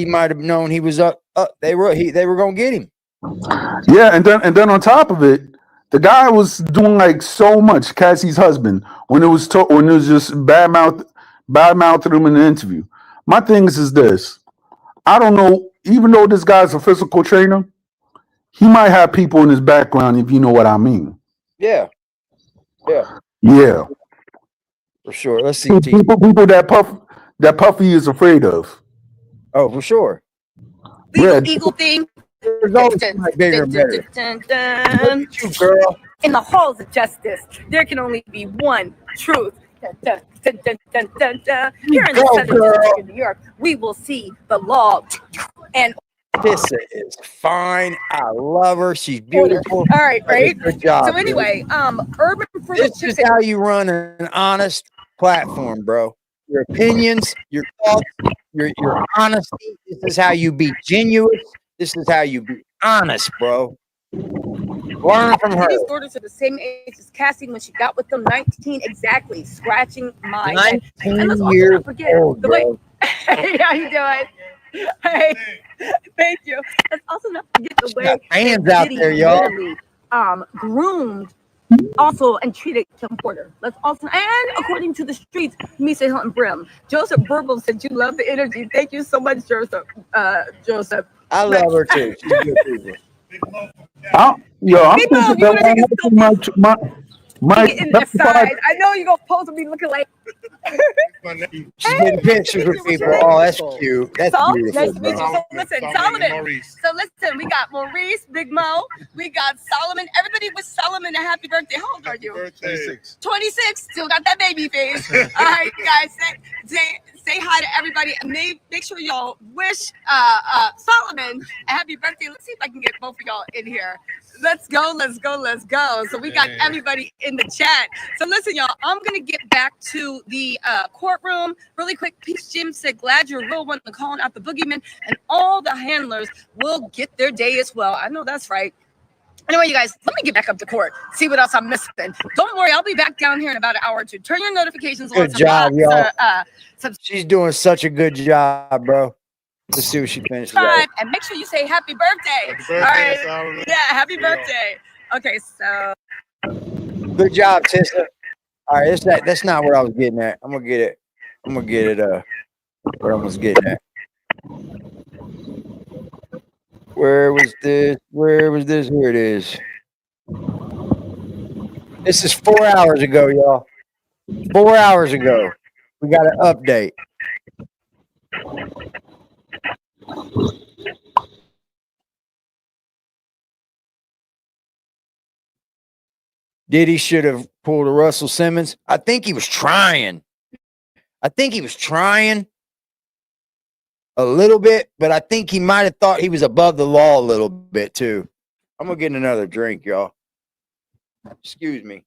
might have known he was up. They were gonna get him. Yeah, and then on top of it, the guy was doing like so much, Cassie's husband, when it was just badmouthed him in the interview. My thing is this. I don't know, even though this guy's a physical trainer, he might have people in his background, if you know what I mean. Yeah. For sure. Let's see. People that Puffy is afraid of. Oh, for sure. Eagle thing. Bigger and better. You, girl. In the halls of justice, there can only be one truth. Here in the Southern District of New York, we will see the law. And Tissa is fine. I love her. She's beautiful. All right. Good job. So anyway, urban. This is how you run an honest platform, bro. Your opinions, your thoughts, your honesty. This is how you be genuine. This is how you be honest, bro. Learn from her. These daughters are the same age as Cassie when she got with them, 19 exactly. Scratching my head. 19 years old, bro. Hey, how you doing? Hey, thank you. Let's also not forget the way fans out there, y'all. Groomed also and treated Kim Porter. Let's also, and according to the streets, Misa Hill and Brim. Joseph Burble said you love the energy. Thank you so much, Joseph. I love her too. She's good people. Mike, in the side. I know you're gonna pose with me looking like. She's getting pictures with people. Oh, that's cute. That's So, beautiful, nice to meet you. bro. So listen, Solomon. So listen, we got Maurice, Big Mo, we got Solomon. Everybody wish Solomon a happy birthday. How old are you? 26. 26. Still got that baby face. All right, guys, say hi to everybody, and make sure y'all wish Solomon a happy birthday. Let's see if I can get both of y'all in here. Let's go, let's go, let's go. So we got everybody in the chat. So listen, y'all, I'm gonna get back to the courtroom really quick. Peace Jim said, glad you're a real one, calling out the boogeyman, and all the handlers will get their day as well. I know that's right. Anyway, you guys, let me get back up to court, see what else I'm missing. Don't worry, I'll be back down here in about an hour or two. Turn your notifications on. Good job, y'all. She's doing such a good job, bro. Let's see what she finishes. Subscribe and make sure you say happy birthday. Happy birthday, all right. Yeah, happy birthday. Okay, so Good job, Tissa. All right, that's not what I was getting at. I'm gonna get it. Where I was getting at. Where was this? Here it is. This is 4 hours ago, y'all. 4 hours ago. We got an update. Diddy should have pulled a Russell Simmons. I think he was trying. A little bit, but I think he might have thought he was above the law a little bit too. I'm gonna get another drink, y'all. Excuse me.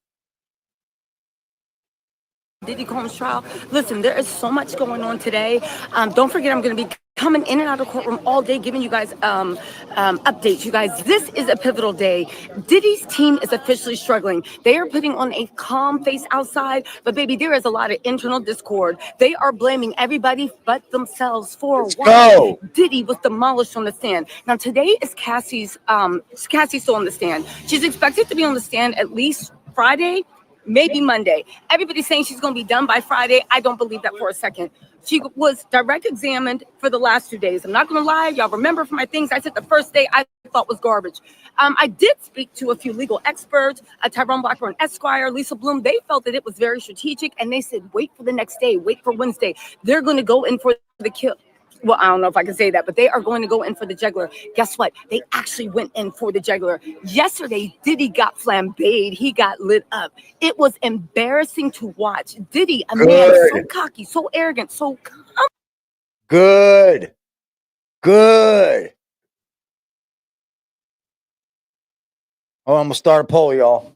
Diddy Combs trial. Listen, there is so much going on today. Don't forget, I'm going to be coming in and out of the courtroom all day, giving you guys updates. You guys, this is a pivotal day. Diddy's team is officially struggling. They are putting on a calm face outside, but baby, there is a lot of internal discord. They are blaming everybody but themselves for why Diddy was demolished on the stand. Now, today is Cassie's still on the stand. She's expected to be on the stand at least Friday, maybe Monday. Everybody's saying she's going to be done by Friday. I don't believe that for a second. She was direct examined for the last 2 days. I'm not going to lie. Y'all remember from my things I said the first day I thought was garbage. I did speak to a few legal experts, Tyrone Blackburn Esquire, Lisa Bloom. They felt that it was very strategic, and they said, wait for the next day, wait for Wednesday. They're going to go in for the kill. Well, I don't know if I can say that, but they are going to go in for the jugular. Guess what? They actually went in for the jugular. Yesterday, Diddy got flambéed. He got lit up. It was embarrassing to watch. Diddy, a man so cocky, so arrogant, so Good. Oh, I'm gonna start a poll, y'all.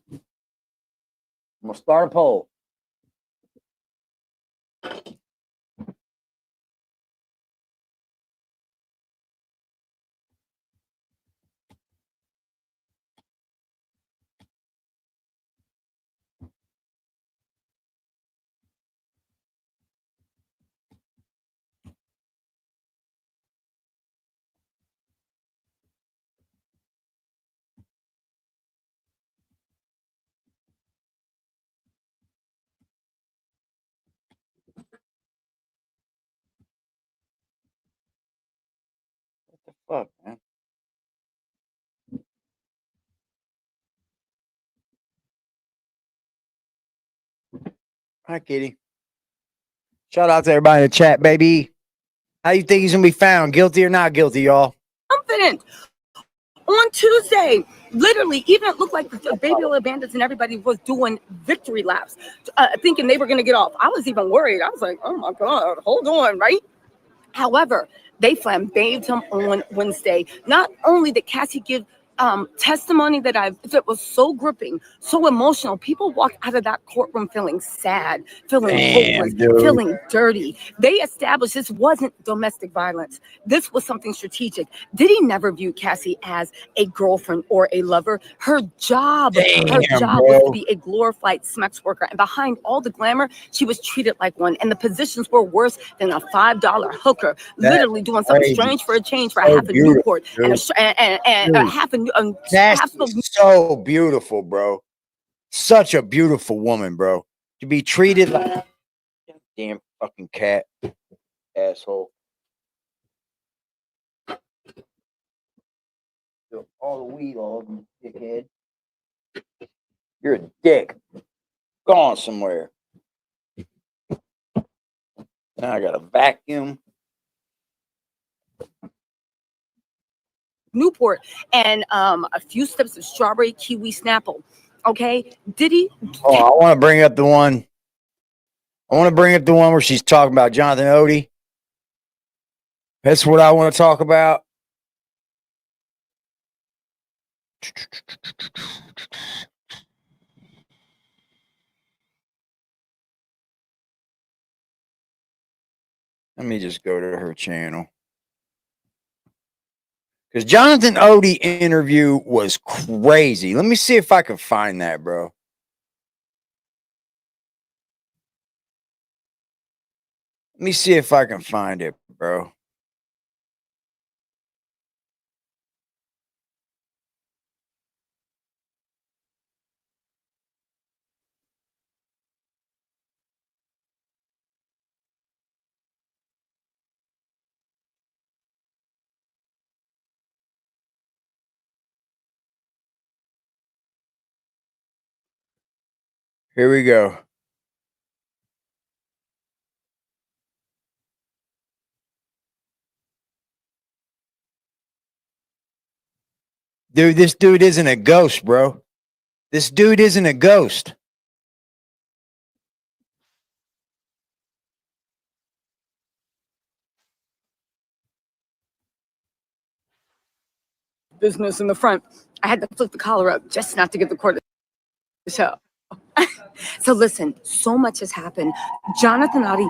Fuck, man. Hi, Kitty. Shout out to everybody in the chat, baby. How you think he's gonna be found? Guilty or not guilty, y'all? confident. On Tuesday, literally, even it looked like the Baby Oil Bandits and everybody was doing victory laps, thinking they were going to get off. I was even worried. I was like, oh my God, hold on, right? However, they flambéed him on Wednesday. Not only did Cassie give testimony that was so gripping, so emotional. People walked out of that courtroom feeling sad, feeling hopeless, feeling dirty. They established this wasn't domestic violence. This was something strategic. Diddy never viewed Cassie as a girlfriend or a lover. Her job was to be a glorified sex worker. And behind all the glamour, she was treated like one. And the positions were worse than a $5 hooker, literally doing something strange for a change for half a Newport and half a Cassie's so beautiful, bro. Such a beautiful woman, bro. To be treated like damn fucking cat, asshole. All the weed, all of them, dickhead. You're a dick. gone somewhere. Now I got a vacuum. Newport and a few steps of strawberry kiwi Snapple. Okay, Diddy. Oh, I want to bring up the one. I want to bring up the one where she's talking about Jonathan Odie. That's what I want to talk about. Let me just go to her channel. Because Jonathan Odie interview was crazy. Let me see if I can find that, bro. Let me see if I can find it, bro. Here we go. Dude, this dude isn't a ghost, bro. This dude isn't a ghost. Business in the front. I had to flip the collar up just not to get the cord to show. So listen, so much has happened. Jonathan Odie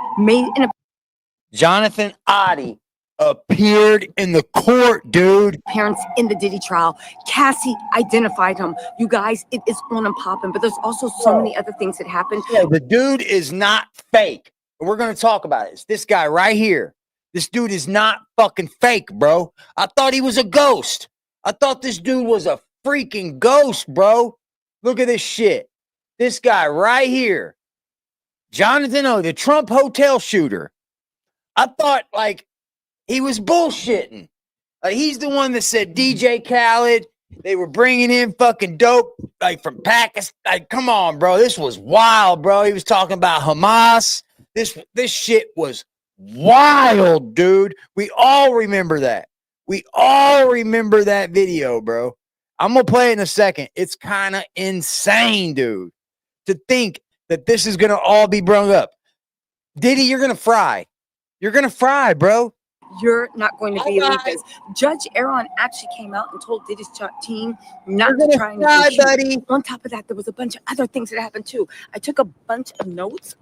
appeared in the court, dude. Parents in the Diddy trial. Cassie identified him. You guys, it is on and popping, but there's also so many other things that happened. Yeah, the dude is not fake. We're going to talk about it. It's this guy right here. This dude is not fucking fake, bro. I thought he was a ghost. I thought this dude was a freaking ghost, bro. Look at this shit. This guy right here. Jonathan O, the Trump hotel shooter. I thought, like, he was bullshitting. Like, he's the one that said DJ Khaled. They were bringing in fucking dope, like, from Pakistan. Like, come on, bro. This was wild, bro. He was talking about Hamas. This shit was wild, dude. We all remember that. We all remember that video, bro. I'm going to play it in a second. It's kind of insane, dude, to think that this is going to all be brung up. Diddy, you're going to fry. You're going to fry, bro. You're not going to be this. Judge Aaron actually came out and told Diddy's team not to try and buddy. On top of that, there was a bunch of other things that happened too. I took a bunch of notes.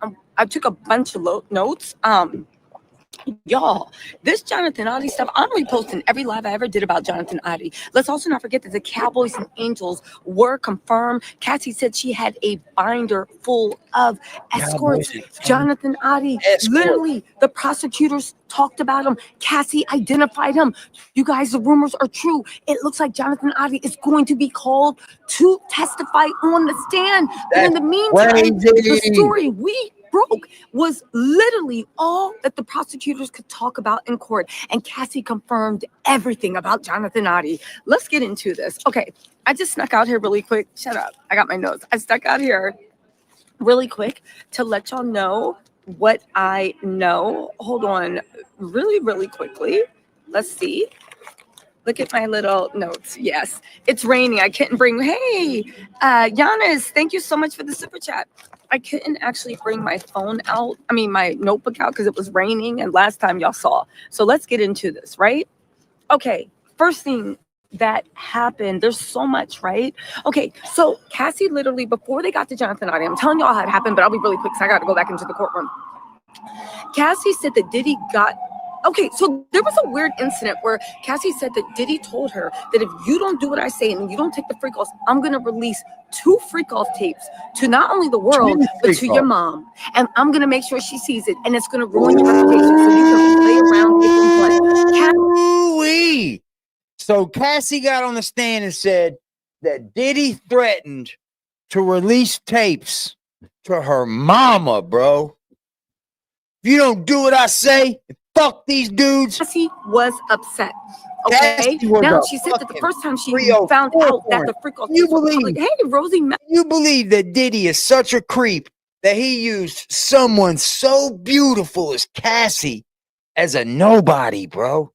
Y'all, this Jonathan Odie stuff, I'm reposting every live I ever did about Jonathan Odie. Let's also not forget that the Cowboys and Angels were confirmed. Cassie said she had a binder full of escorts. Jonathan Odie, literally, the prosecutors talked about him. Cassie identified him. You guys, the rumors are true. It looks like Jonathan Odie is going to be called to testify on the stand. But in the meantime, the story we broke was literally all that the prosecutors could talk about in court, and Cassie confirmed everything about Jonathan Odie. Let's get into this. Okay, I just snuck out here really quick. Shut up. I got my notes. I snuck out here really quick to let y'all know what I know. Hold on really quickly. Let's see. Look at my little notes. Yes, it's raining. I couldn't bring. Hey, Giannis, thank you so much for the super chat. I couldn't actually bring my phone out. I mean, my notebook out because it was raining. And last time y'all saw. So let's get into this, right? Okay. First thing that happened. There's so much, right? Okay. So Cassie literally, before they got to Jonathan Odie, I'm telling y'all how it happened, but I'll be really quick because I got to go back into the courtroom. Cassie said that Diddy got. Okay, so there was a weird incident where Cassie said that Diddy told her that if you don't do what I say and you don't take the freak offs, I'm going to release 2 freak off tapes to not only the world, but to your mom. And I'm going to make sure she sees it, and it's going to ruin your reputation so you can play around. So Cassie got on the stand and said that Diddy threatened to release tapes to her mama, bro. If you don't do what I say, if fuck these dudes. Cassie was upset. Okay. Now she said that the first time she found out that the freak off like, hey, Rosie, you believe that Diddy is such a creep that he used someone so beautiful as Cassie as a nobody, bro?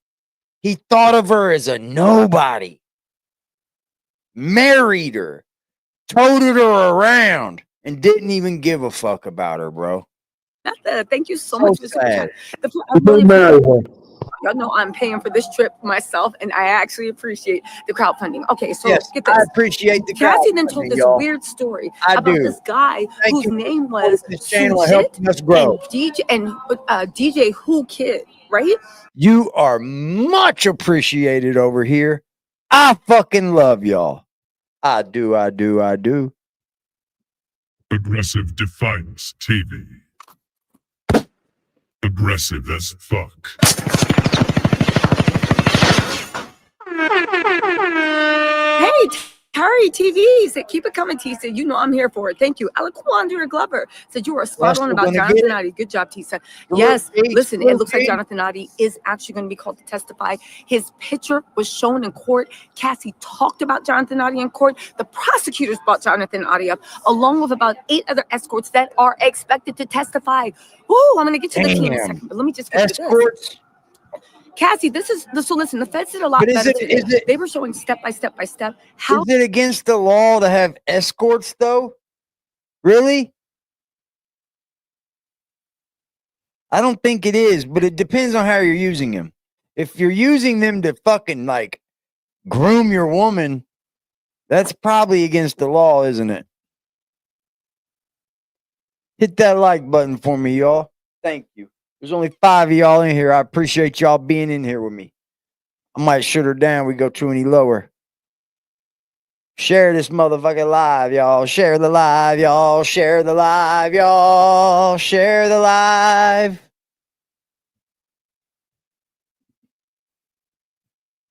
He thought of her as a nobody, married her, toted her around, and didn't even give a fuck about her, bro. Thank you so much for super chat. Y'all know I'm paying for this trip myself, and I actually appreciate the crowdfunding. Okay, so get this. I appreciate the Cassie then told this weird story about this guy whose name was DJ Who Kid, right? You are much appreciated over here. I fucking love y'all. I do. Aggressive Defiance TV. Aggressive as fuck. Hey, Tory TV said, keep it coming, T said, you know I'm here for it. Thank you. Alexander Glover said, you were spot on about Jonathan Nadi. Good job, T said. Yes, listen, it looks like Jonathan Nadi is actually going to be called to testify. His picture was shown in court. Cassie talked about Jonathan Nadi in court. The prosecutors brought Jonathan Nadi up, along with about 8 other escorts that are expected to testify. Ooh, I'm going to get to the tea in a second, but let me just get to this. Cassie, so listen, the feds did a lot better today. They were showing step by step how is it against the law to have escorts though? Really? I don't think it is, but it depends on how you're using them. If you're using them to fucking like groom your woman, that's probably against the law, isn't it? Hit that like button for me, y'all. Thank you. There's only 5 of y'all in here. I appreciate y'all being in here with me. I might shut her down. We go too any lower. Share this motherfucking live, y'all. Share the live, y'all. Share the live, y'all. Share the live.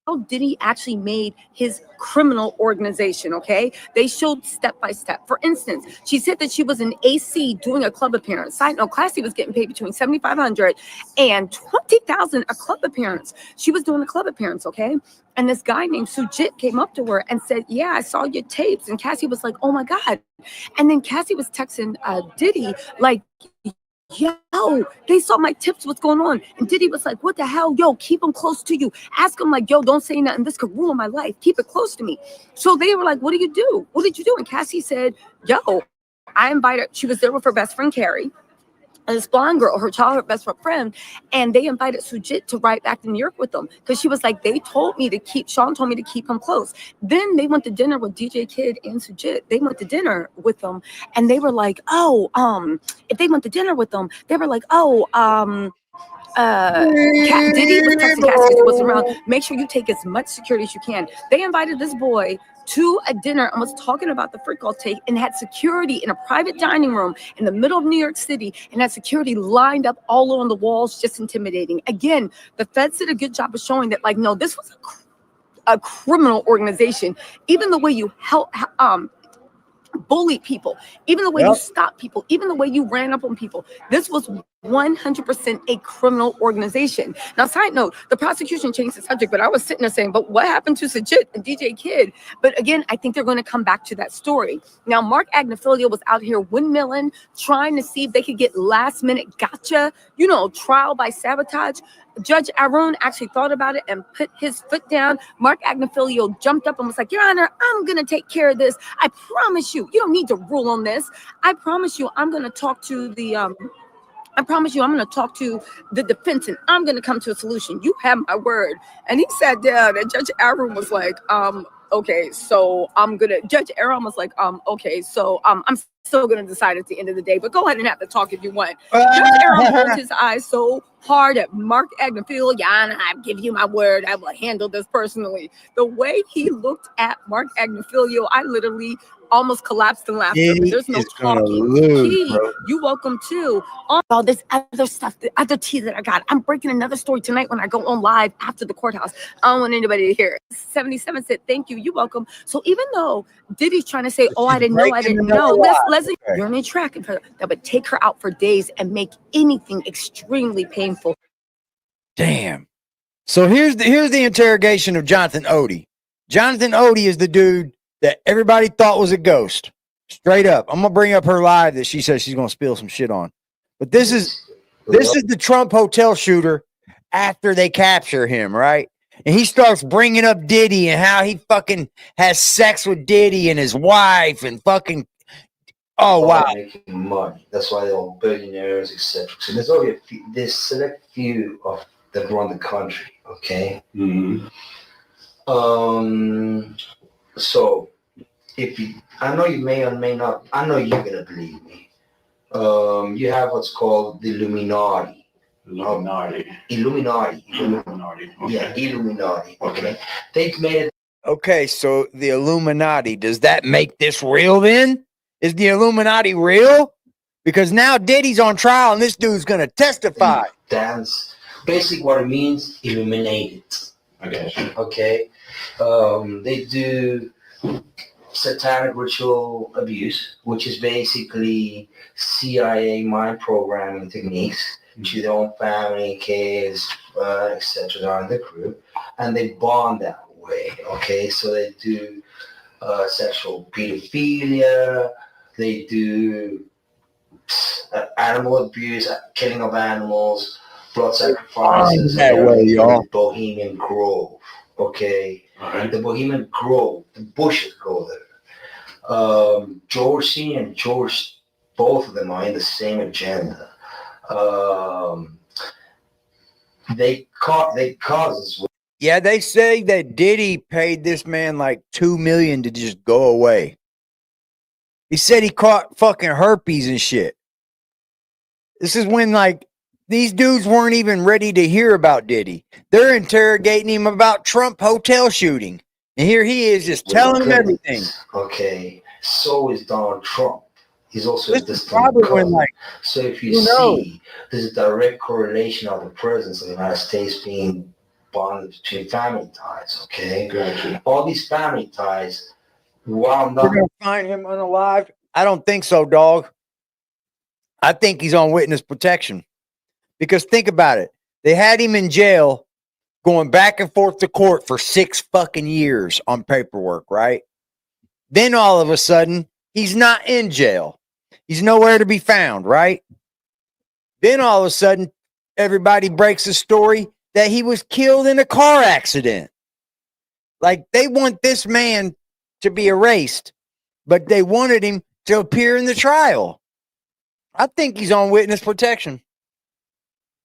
how Diddy actually made his criminal organization, okay? They showed step by step. For instance, she said that she was in AC doing a club appearance. Side note, Classy was getting paid between $7,500 and $20,000 a club appearance. She was doing a club appearance, okay? And this guy named Sujit came up to her and said, yeah, I saw your tapes. And Cassie was like, oh my God. And then Cassie was texting Diddy like, yo, they saw my tips, what's going on? And Diddy was like, what the hell? Yo, keep them close to you. Ask him like, yo, don't say nothing. This could ruin my life. Keep it close to me. So they were like, what do you do? What did you do? And Cassie said, yo, I invited, she was there with her best friend, Carrie, and this blonde girl, her childhood best friend, and they invited Sujit to ride back to New York with them because she was like, Sean told me to keep him close. Then they went to dinner with DJ Kid and Sujit. They went to dinner with them, and they were like, if they went to dinner with them, they were like, Diddy was texting Cassie because he wasn't around. Make sure you take as much security as you can. They invited this boy to a dinner and was talking about the freak off take and had security in a private dining room in the middle of New York City and had security lined up all on the walls, just intimidating. Again, the feds did a good job of showing that, like, no, this was a criminal organization. Even the way you bullied people, even the way you stopped people, even the way you ran up on people. This was 100% a criminal organization. Now, side note, the prosecution changed the subject, but I was sitting there saying, but what happened to Sujit and DJ Kid? But again, I think they're going to come back to that story. Now, Mark Agnifilio was out here windmilling, trying to see if they could get last minute gotcha, trial by sabotage. Judge Arun actually thought about it and put his foot down. Mark Agnifilio jumped up and was like, Your Honor, I'm going to take care of this. I promise you, you don't need to rule on this. I promise you, I'm going to talk to I'm going to talk to the defense and I'm going to come to a solution. You have my word. And he sat down and Judge Arun was like, okay, so Judge Arun was like, okay, so I'm still going to decide at the end of the day, but go ahead and have to talk if you want. Judge Arun rolled his eyes so hard at Mark Agnifilio. Your Honor, I give you my word. I will handle this personally. The way he looked at Mark Agnifilio, I literally almost collapsed in laughter. But there's no talking. You welcome too. All this other stuff, the other tea that I got. I'm breaking another story tonight when I go on live after the courthouse. I don't want anybody to hear it. 77 said, thank you. You're welcome. So even though Diddy's trying to say, I didn't know. Leslie, you're on a track that would take her out for days and make anything extremely painful. Damn. So here's the interrogation of Jonathan Odie. Jonathan Odie is the dude that everybody thought was a ghost. Straight up. I'm gonna bring up her live that she says she's gonna spill some shit on. But this is the Trump hotel shooter after they capture him, right? And he starts bringing up Diddy and how he fucking has sex with Diddy and his wife and fucking. Oh wow! Making money. That's why they're all billionaires, etc. So there's only there's select few of that run the country. Okay. Mm-hmm. So if you, I know you may or may not. I know you're gonna believe me. You have what's called the Illuminati. Illuminati. Okay. Yeah, Illuminati. Okay. They've made it. Okay, so the Illuminati, does that make this real then? Is the Illuminati real? Because now Diddy's on trial and this dude's gonna testify. That's basically what it means, illuminated. Okay. They do satanic ritual abuse, which is basically CIA mind programming techniques to their own family, kids, etc. in the crew, and they bond that way. Okay, so they do sexual pedophilia, they do animal abuse, killing of animals, blood sacrifices. That way, y'all. Bohemian Grove. Okay, the Bohemian Grove, the Bushes go there. George C. and George, both of them are in the same agenda. They causes. Yeah, they say that Diddy paid this man like $2 million to just go away. He said he caught fucking herpes and shit. This is when like these dudes weren't even ready to hear about Diddy. They're interrogating him about Trump hotel shooting. And here he is just telling them everything. Okay, so is Donald Trump. He's also a distant when, like, so if you see, there's a direct correlation of the presence of the United States being bonded between family ties. Okay, gotcha. All these family ties, while not. You're gonna find him unalive? I don't think so, dog. I think he's on witness protection. Because think about it. They had him in jail going back and forth to court for 6 fucking years on paperwork, right? Then all of a sudden, he's not in jail. He's nowhere to be found, right? Then all of a sudden, everybody breaks the story that he was killed in a car accident. Like, they want this man to be erased, but they wanted him to appear in the trial. I think he's on witness protection.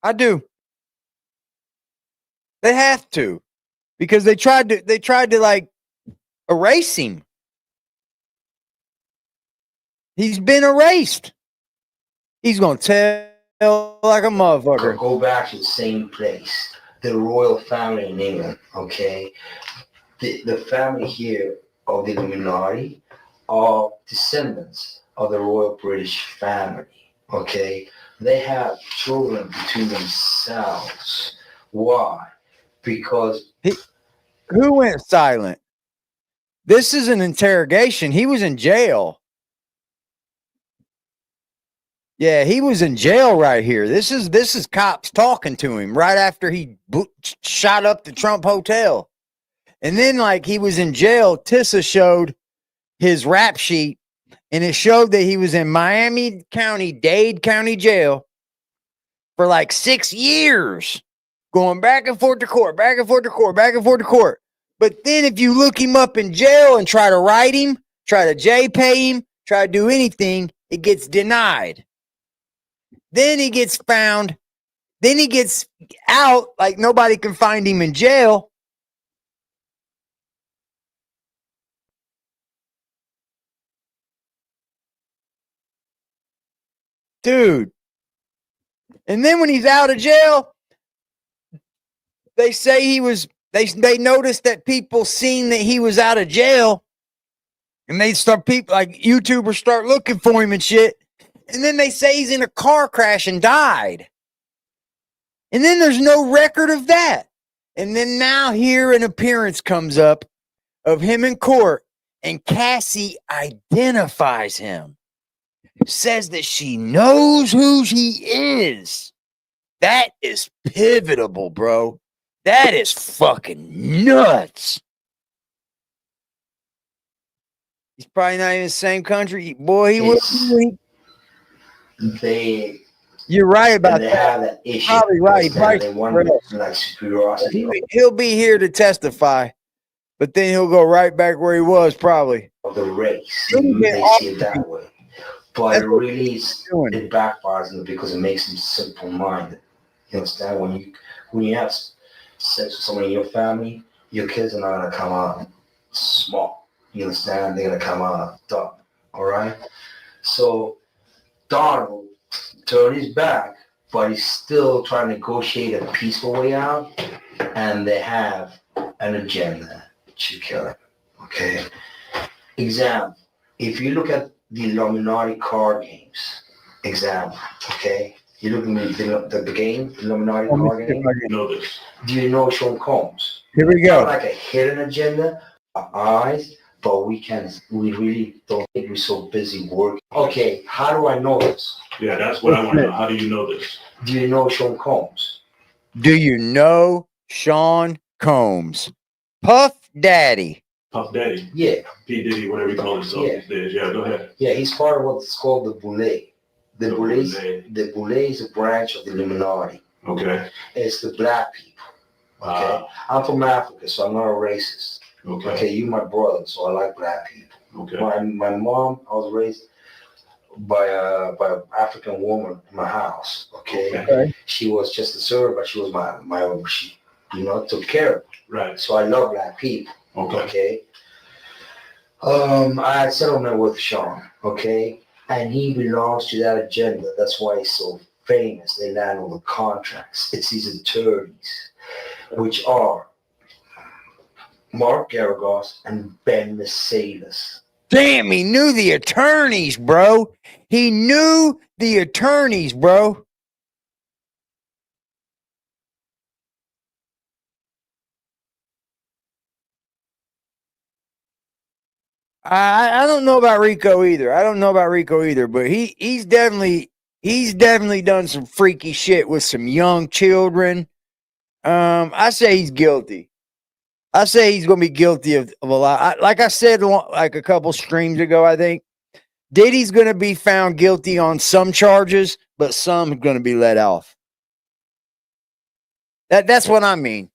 I do. They have to, because they tried to like erase him. He's been erased. He's gonna tell like a motherfucker. Go back to the same place. The royal family in England. Okay, the family here of the Illuminati are descendants of the royal British family. Okay, they have children between themselves. Why? Because who went silent? This is an interrogation. He was in jail. Yeah, he was in jail right here. This is cops talking to him right after he shot up the Trump hotel. And then like he was in jail, Tissa showed his rap sheet and it showed that he was in Miami County, Dade County jail for like 6 years, going back and forth to court, back and forth to court, back and forth to court. But then if you look him up in jail and try to write him, try to J-pay him, try to do anything, it gets denied. Then he gets found. Then he gets out like nobody can find him in jail. Dude. And then when he's out of jail, they say he was, they noticed that people seen that he was out of jail. And they start, people like YouTubers start looking for him and shit. And then they say he's in a car crash and died. And then there's no record of that. And then now here an appearance comes up of him in court, and Cassie identifies him. Says that she knows who he is. That is pivotal, bro. That is fucking nuts. He's probably not in the same country. Boy, he was. You're right about they that. have that issue. Probably right. He probably They want like superiority. He'll be here to testify, but then he'll go right back where he was, probably. Of the race. They see it that way. But it really it backfires on them because it makes them simple-minded. You understand? When you have sex with someone in your family, your kids are not gonna come out small. You understand? They're gonna come out dumb. All right. So Donald turned his back, but he's still trying to negotiate a peaceful way out, and they have an agenda to kill him. Okay. Example: if you look at the Illuminati card games, example, okay? You look at the game, Illuminati card game. Do you know Sean Combs? Here we go. Not like a hidden agenda, our eyes, but we really don't think we're so busy working. Okay, how do I know this? Yeah, that's what I want to know. How do you know this? Do you know Sean Combs? Do you know Sean Combs? Puff Daddy. Puff Daddy? Yeah. P. Diddy, whatever you call himself these days. Yeah, go ahead. Yeah, he's part of what's called the Boule. The Boule is a branch of the Illuminati. Okay. It's the black people. Okay. I'm from Africa, so I'm not a racist. Okay. You're my brother, so I like black people. Okay. My mom, I was raised by an African woman in my house. Okay. She was just a servant, but she was my she, took care of me. Right. So I love black people. Okay. I had settlement with Sean. Okay. And he belongs to that agenda. That's why he's so famous. They land all the contracts. It's these attorneys, which are Mark Garagos and Ben Mercedes. Damn, he knew the attorneys, bro. He knew the attorneys, bro. I don't know about Rico either. But he's definitely done some freaky shit with some young children. I say he's guilty. I say he's going to be guilty of a lot. Like I said, like a couple streams ago, I think Diddy's going to be found guilty on some charges, but some are going to be let off. That's what I mean.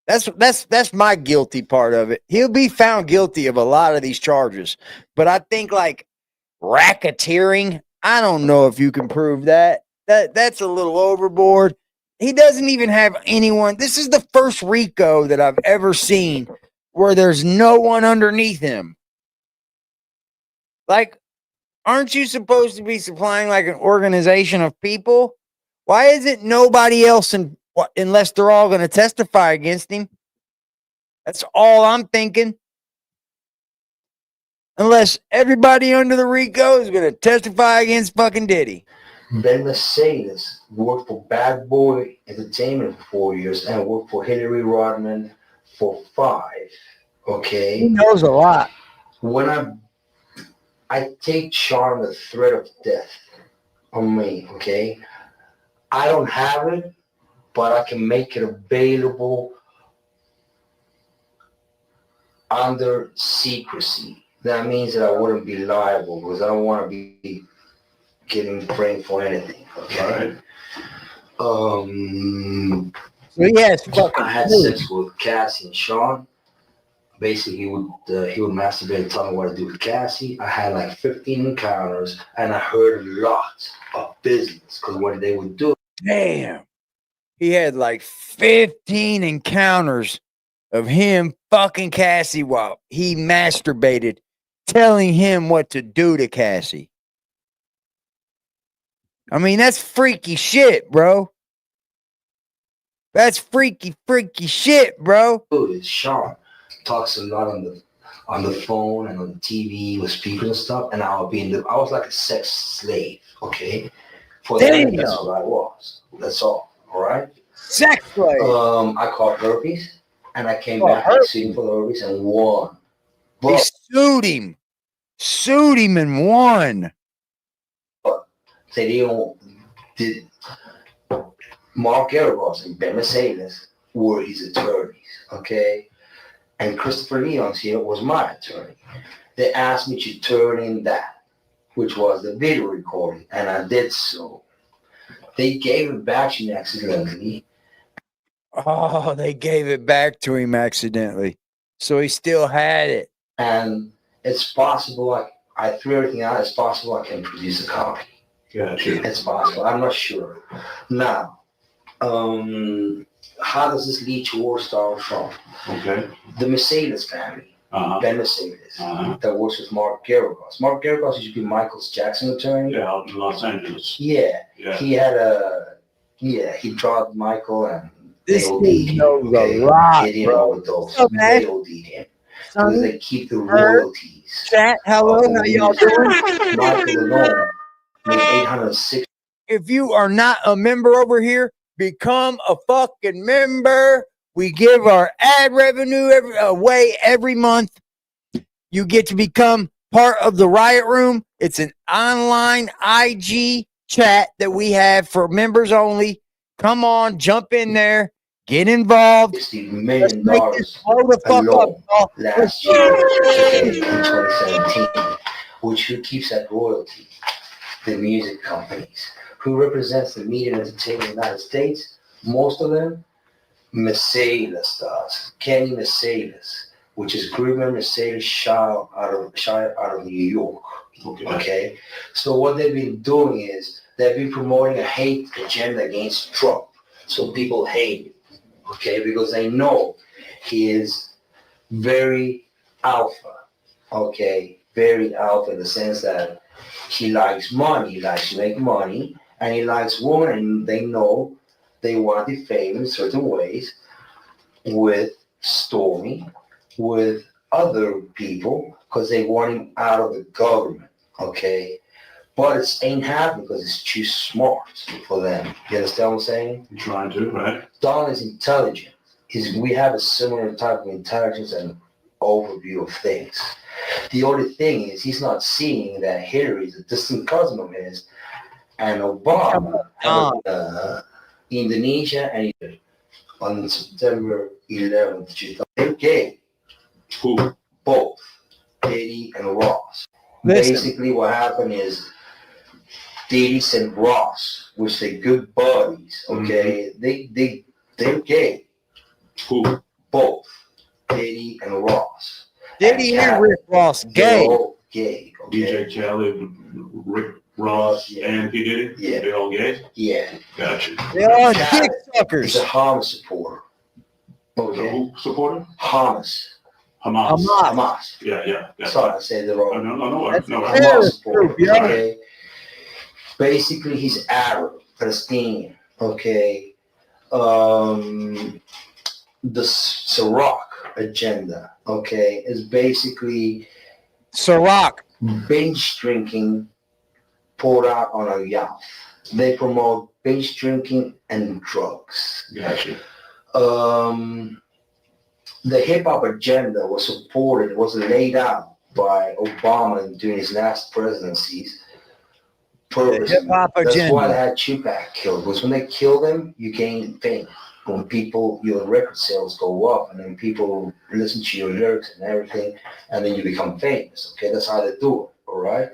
That's my guilty part of it. He'll be found guilty of a lot of these charges, but I think like racketeering, I don't know if you can prove that. That's a little overboard. He doesn't even have anyone. This is the first Rico that I've ever seen where there's no one underneath him. Like, aren't you supposed to be supplying like an organization of people? Why isn't nobody else unless they're all going to testify against him? That's all I'm thinking. Unless everybody under the Rico is going to testify against fucking Diddy. Ben Mercedes worked for Bad Boy Entertainment for 4 years and worked for Hillary Rodman for 5. Okay? He knows a lot. When I take Sean the threat of death on me, okay? I don't have it, but I can make it available under secrecy. That means that I wouldn't be liable because I don't want to be getting framed for anything. Okay. So yes, I had sex with Cassie and Sean. Basically, he would masturbate and tell me what to do with Cassie. I had like 15 encounters, and I heard a lot of business because what they would do. Damn. He had like 15 encounters of him fucking Cassie while he masturbated, telling him what to do to Cassie. I mean, that's freaky shit, bro. That's freaky shit, bro. Dude, Sean talks a lot on the phone and on the TV with speakers and stuff, and I was like a sex slave, okay? For them, that's what I was. That's all right? Sex slave. I caught herpes, and I came back and sued for the herpes and won. They sued him and won. They Mark Eros and Ben Mercedes were his attorneys, okay? And Christopher Leon's here was my attorney. They asked me to turn in that, which was the video recording, and I did so. They gave it back to me accidentally. Oh, they gave it back to him accidentally. So he still had it. And it's possible, I threw everything out, it's possible I can produce a copy. Yeah, sure. It's possible, I'm not sure. Now, how does this lead to War Star from? Okay. The Mercedes family, Ben Mercedes, that works with Mark Geragos. Mark Geragos used to be Michael Jackson's attorney. Yeah, out in Los Angeles. Yeah. Yeah. He had he drugged Michael and This they OD'd dude him. knows Okay? a lot, He didn't bro. overdose. What's up, man? They OD'd him. Sonny, Because they keep the royalties. Chat, hello, how y'all doing? Michael alone made 806. If you are not a member over here, become a fucking member. We give our ad revenue away every month. You get to become part of the Riot Room. It's an online IG chat that we have for members only. Come on, jump in there, get involved. $60 million blow the fuck alone up, last year, okay, in 2017, which who keeps that royalty? The music companies. Who represents the media and entertainment in the United States? Most of them, Mercedes does. Kenny Mercedes, which is Greenman Mercedes child out of New York. Okay. So what they've been doing is they've been promoting a hate agenda against Trump. So people hate him. Okay, because they know he is very alpha. Okay, very alpha in the sense that he likes money, he likes to make money, and he likes women, and they know they want to defame him in certain ways with Stormy, with other people, because they want him out of the government, okay? But it ain't happening because it's too smart for them. You understand what I'm saying? You're trying to, right? Don is intelligent. We have a similar type of intelligence and overview of things. The only thing is he's not seeing that Hillary is a distant cousin of his, and Obama, and, Indonesia, and on September 11th, they're gay. Who? Both, Diddy and Ross. Listen. Basically, what happened is Diddy and Ross, which they good buddies. Okay, they're gay. Who? Both, Diddy and Ross. Diddy and Rick Ross, gay. They're all gay. Okay? DJ Khaled, Rick Ross, and P. Diddy? Yeah. They all gay? Yeah. Gotcha. They are Khaled dick suckers. He's a Hamas supporter. Okay. Who supporter? Hamas. Hamas. Yeah. Sorry, I said the wrong. No. Hamas supporter. Group, yeah. Okay. Basically, he's Arab, Palestinian. Okay. The Ciroc agenda, okay, is basically Ciroc binge drinking poured out on a yacht. They promote binge drinking and drugs. Gotcha. The hip hop agenda was laid out by Obama during his last presidencies. The hip hop That's agenda. why they had Tupac killed. Because when they kill them, you gain fame. When your record sales go up, and then people listen to your lyrics and everything, and then you become famous. Okay, that's how they do it. All right.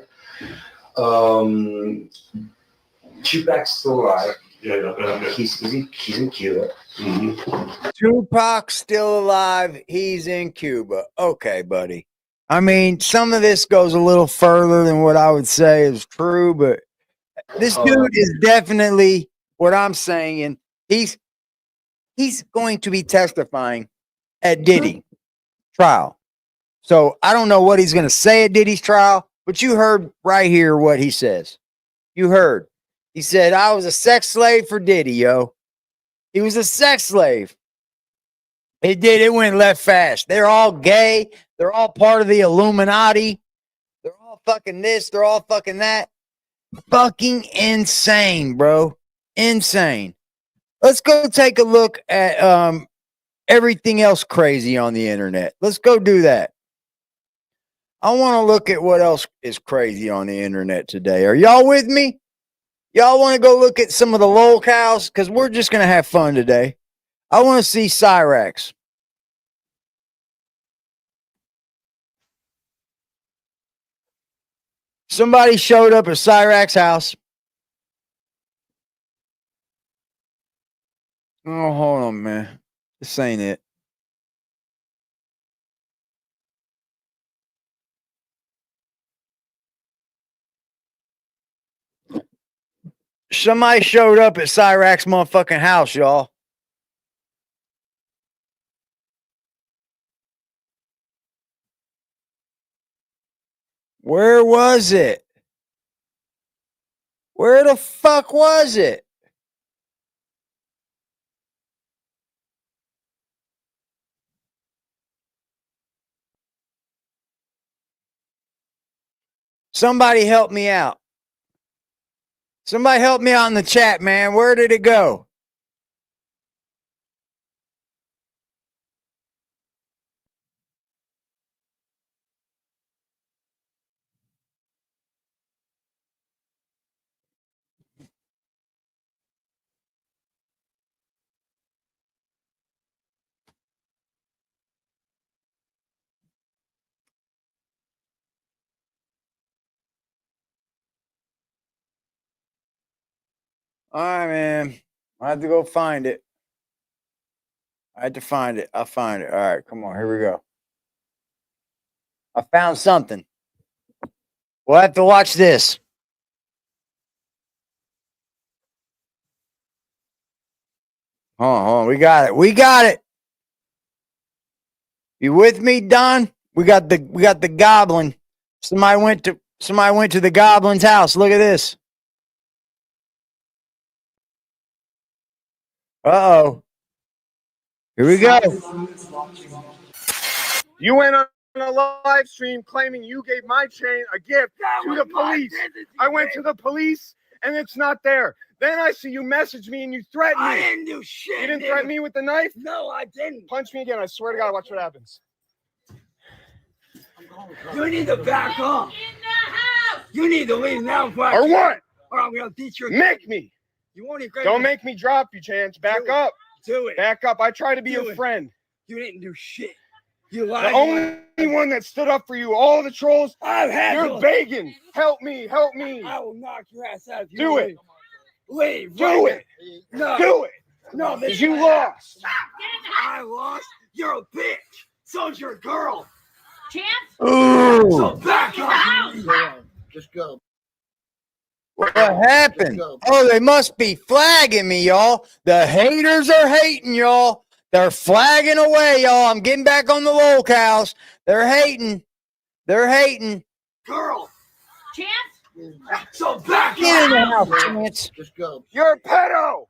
Tupac's still alive. Yeah. He's in Cuba. Mm-hmm. Tupac's still alive. He's in Cuba. Okay, buddy. I mean, some of this goes a little further than what I would say is true, but this dude is definitely what I'm saying. He's going to be testifying at Diddy trial. So I don't know what he's going to say at Diddy's trial, but you heard right here what he says. You heard. He said, I was a sex slave for Diddy, yo. He was a sex slave. It went left fast. They're all gay. They're all part of the Illuminati. They're all fucking this. They're all fucking that. Fucking insane, bro. Insane. Let's go take a look at everything else crazy on the internet. Let's go do that. I want to look at what else is crazy on the internet today. Are y'all with me? Y'all want to go look at some of the locales? Because we're just going to have fun today. I want to see Cyrax. Somebody showed up at Cyrax's house. Oh, hold on, man. This ain't it. Somebody showed up at Cyrax's motherfucking house, y'all. Where was it? Where the fuck was it? Somebody help me out. Somebody help me out in the chat, man. Where did it go? All right, man. I have to go find it. I had to find it. I'll find it. All right, come on. Here we go. I found something. We'll have to watch this. Hold on. We got it. We got it. You with me, Don? We got the goblin. Somebody went to the goblin's house. Look at this. Uh-oh. Here we go. You went on a live stream claiming you gave my chain a gift to the police. I went to the police and it's not there. Then I see you message me and you threatened me. I didn't do shit. You didn't threaten me with the knife? No, I didn't. Punch me again. I swear to God, watch what happens. You need to back up. You need to leave now. Or what? Or I'm going to teach you. Make me. You won't even. Don't make me drop you, Chance. Back up. Do it. Back up. I try to be your friend. You didn't do shit. You lied. The only one that stood up for you. All the trolls. I've had. You're begging. Help me. Help me. I will knock your ass out. Do it. Leave. Do it. No. Do it. No, because you lost. I lost. You're a bitch. So's your girl. Chance? Ooh. So back up. Just go. What happened? Oh, they must be flagging me, y'all. The haters are hating, y'all. They're flagging away, y'all. I'm getting back on the locales. They're hating. They're hating. Girl. Chance? So back Get in the up. house, Chance. Just go. You're a pedo.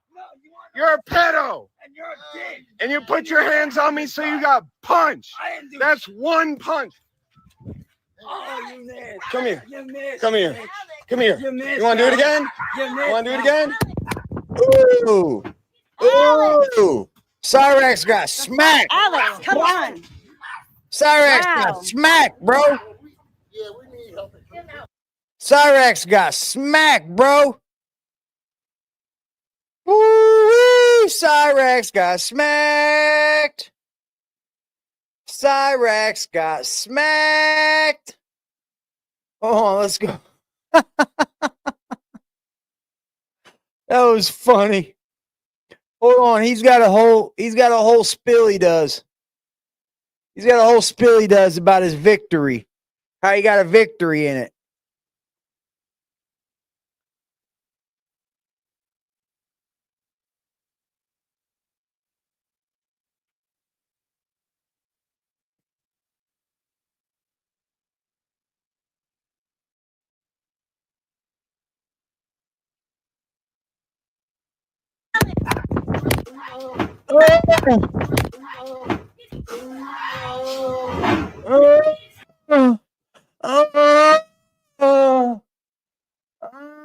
You're a pedo. And you're a dick. And you put your hands on me so you got punched. I didn't do That's one punch. Oh, you missed. Come here. You missed. Come here. Come here. You missed. You want to do it again? You missed. You want to do it again? Ooh. Ooh. Cyrax got smacked. Alex, come on. Cyrax got smacked, bro. Yeah, we need help. Cyrax got smacked, bro. Woo! Cyrax got smacked. Cyrax got smacked. Hold on, let's go. That was funny. Hold on, he's got a whole spill he does. He's got a whole spill he does about his victory. How he got a victory in it.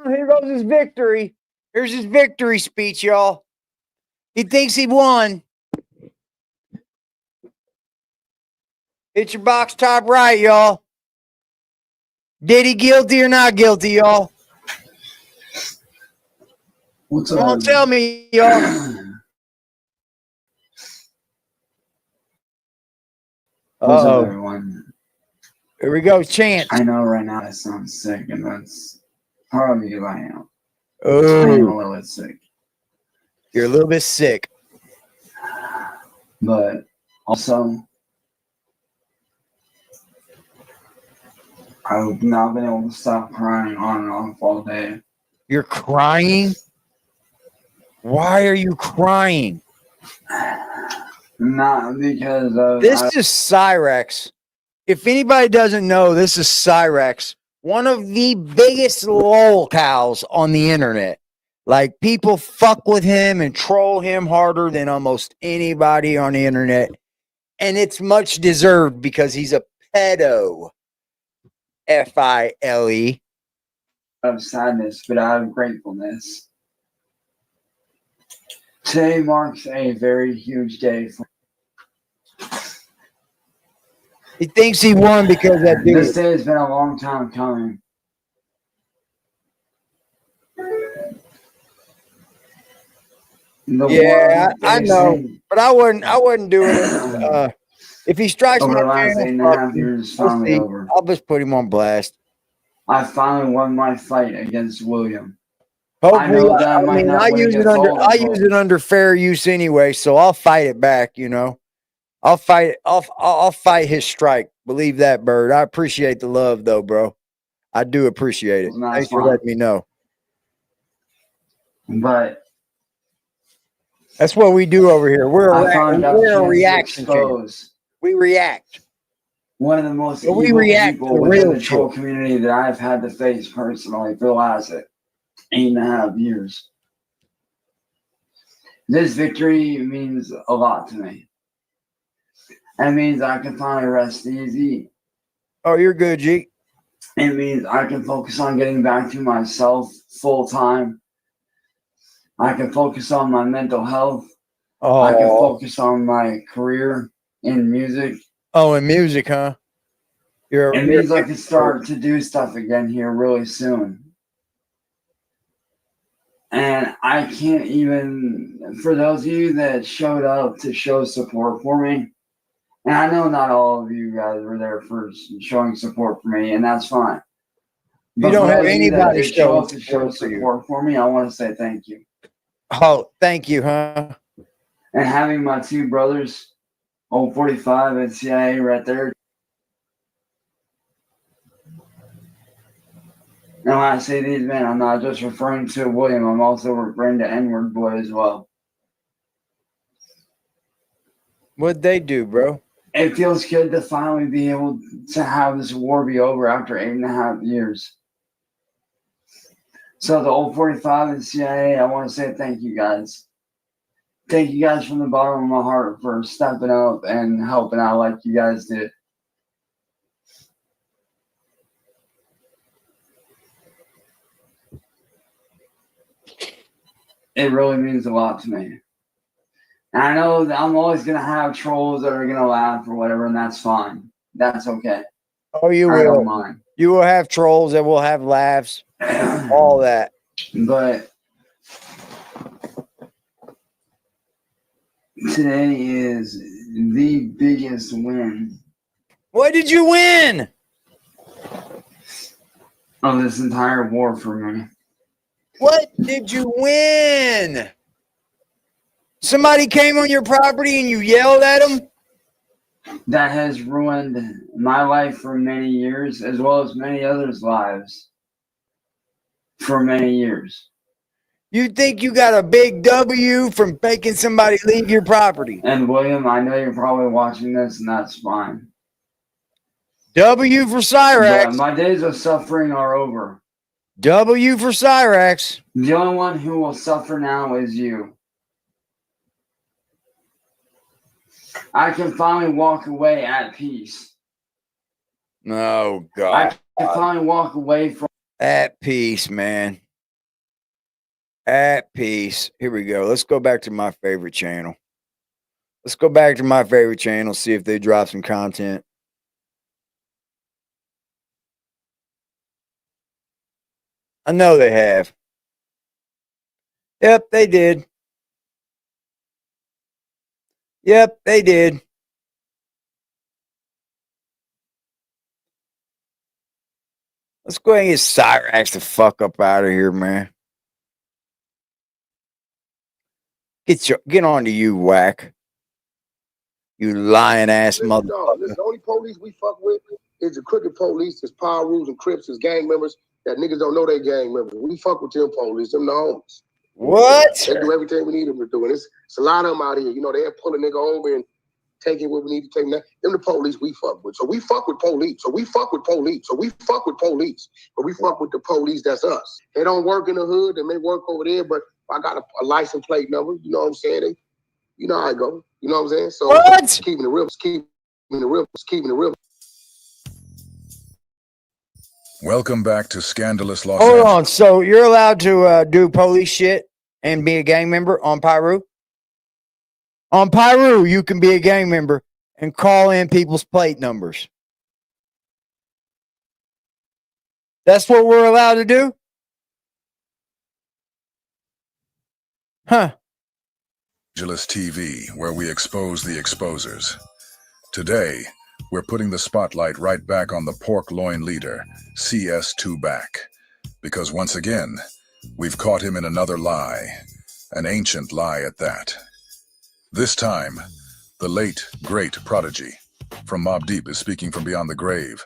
Here goes his victory. Here's his victory speech, y'all. He thinks he won. Hit your box top right, y'all. Diddy guilty or not guilty, y'all? What's Don't up? tell me, y'all. What's up, Uh-oh. everyone? Here we go, Chance. I know right now I sound sick, and that's probably because I am. I am Oh, a little bit sick. you're a little bit sick. But also, I've not been able to stop crying on and off all day. You're crying? Why are you crying? Not because of This is Cyrex. If anybody doesn't know, this is Cyrex, one of the biggest lol cows on the internet. Like, people fuck with him and troll him harder than almost anybody on the internet. And it's much deserved because he's a pedo. F-I-L-E. of sadness, but out of gratefulness. Today marks a very huge day for He thinks he won because that dude. this day has been a long time coming. Yeah, I know, but I wouldn't do it. If he strikes Over my the last channel, 8.5 fuck him. years, it's We'll finally see. over. I'll just put him on blast. I finally won my fight against William. Hopefully, I might mean, not I win use it against under all the I use it under fair use anyway, so I'll fight it back. You know, I'll fight. I'll fight his strike. Believe that, Bird. I appreciate the love, though, bro. I do appreciate it. Well, Thanks that's for fine. letting me know. But That's what we do over here. We're I finally got the we're a chance to reaction channel. expose We react. one of the most But we evil react to people the within real the troll shit. community that I've had to face personally for the last 8.5 years. This victory means a lot to me. It means I can finally rest easy. Oh, you're good, G. It means I can focus on getting back to myself full time. I can focus on my mental health. I can focus on my career in music. Oh, in music, huh? It means I can start to do stuff again here really soon. And I can't even, for those of you that showed up to show support for me, and I know not all of you guys were there for showing support for me, and that's fine. But You don't for have those of you that anybody did show showing up to show support for you. support for me, I want to say thank you. Oh, thank you, huh? And having my two brothers, old 45 and CIA right there. And when I say these men, I'm not just referring to William, I'm also referring to N-word boy as well. What'd they do, bro? It feels good to finally be able to have this war be over after 8.5 years. So the old 45 and CIA, I want to say thank you guys. Thank you guys from the bottom of my heart for stepping up and helping out like you guys did. It really means a lot to me. And I know that I'm always going to have trolls that are going to laugh or whatever, and that's fine. That's okay. Oh, you I don't will. mind. You will have trolls that will have laughs. All that. But today is the biggest win. What did you win? Of this entire war for me. What did you win? Somebody came on your property and you yelled at them? That has ruined my life for many years, as well as many others' lives for many years. You think you got a big W from making somebody leave your property? And William, I know you're probably watching this, and that's fine. W for Cyrex. But my days of suffering are over. W for Cyrex. The only one who will suffer now is you. I can finally walk away at peace. Oh, God. I can finally walk away from... At peace, man. At peace. Here we go. Let's go back to my favorite channel. Let's go back to my favorite channel, see if they drop some content. I know they have. Yep, they did. Yep, they did. Let's go ahead and get Cyrax the fuck up out of here, man. Get on to you, whack. You lying ass motherfucker. Listen, the only police we fuck with is the crooked police, is power rules and crips, is gang members that niggas don't know they gang members. We fuck with them police, them the homies. What? They do everything we need them to do. And it's a lot of them out here. You know, they'll pull a nigga over and taking what we need to take. Them the police we fuck with. So we fuck with police. So we fuck with police. So we fuck with police. But we fuck with the police, that's us. They don't work in the hood. They may work over there, but I got a license plate number. You know what I'm saying? You know how I go. You know what I'm saying? So what? Keeping it real. Keeping it real. Keeping it real. Welcome back to Scandalous Los Hold Angeles. on. So you're allowed to do police shit and be a gang member on Pyru? On Pyru, you can be a gang member and call in people's plate numbers. That's what we're allowed to do? Huh. Angeles TV, where we expose the exposers. Today, we're putting the spotlight right back on the pork loin leader, CS2 Back. Because once again, we've caught him in another lie, an ancient lie at that. This time, the late, great Prodigy from Mobb Deep is speaking from beyond the grave,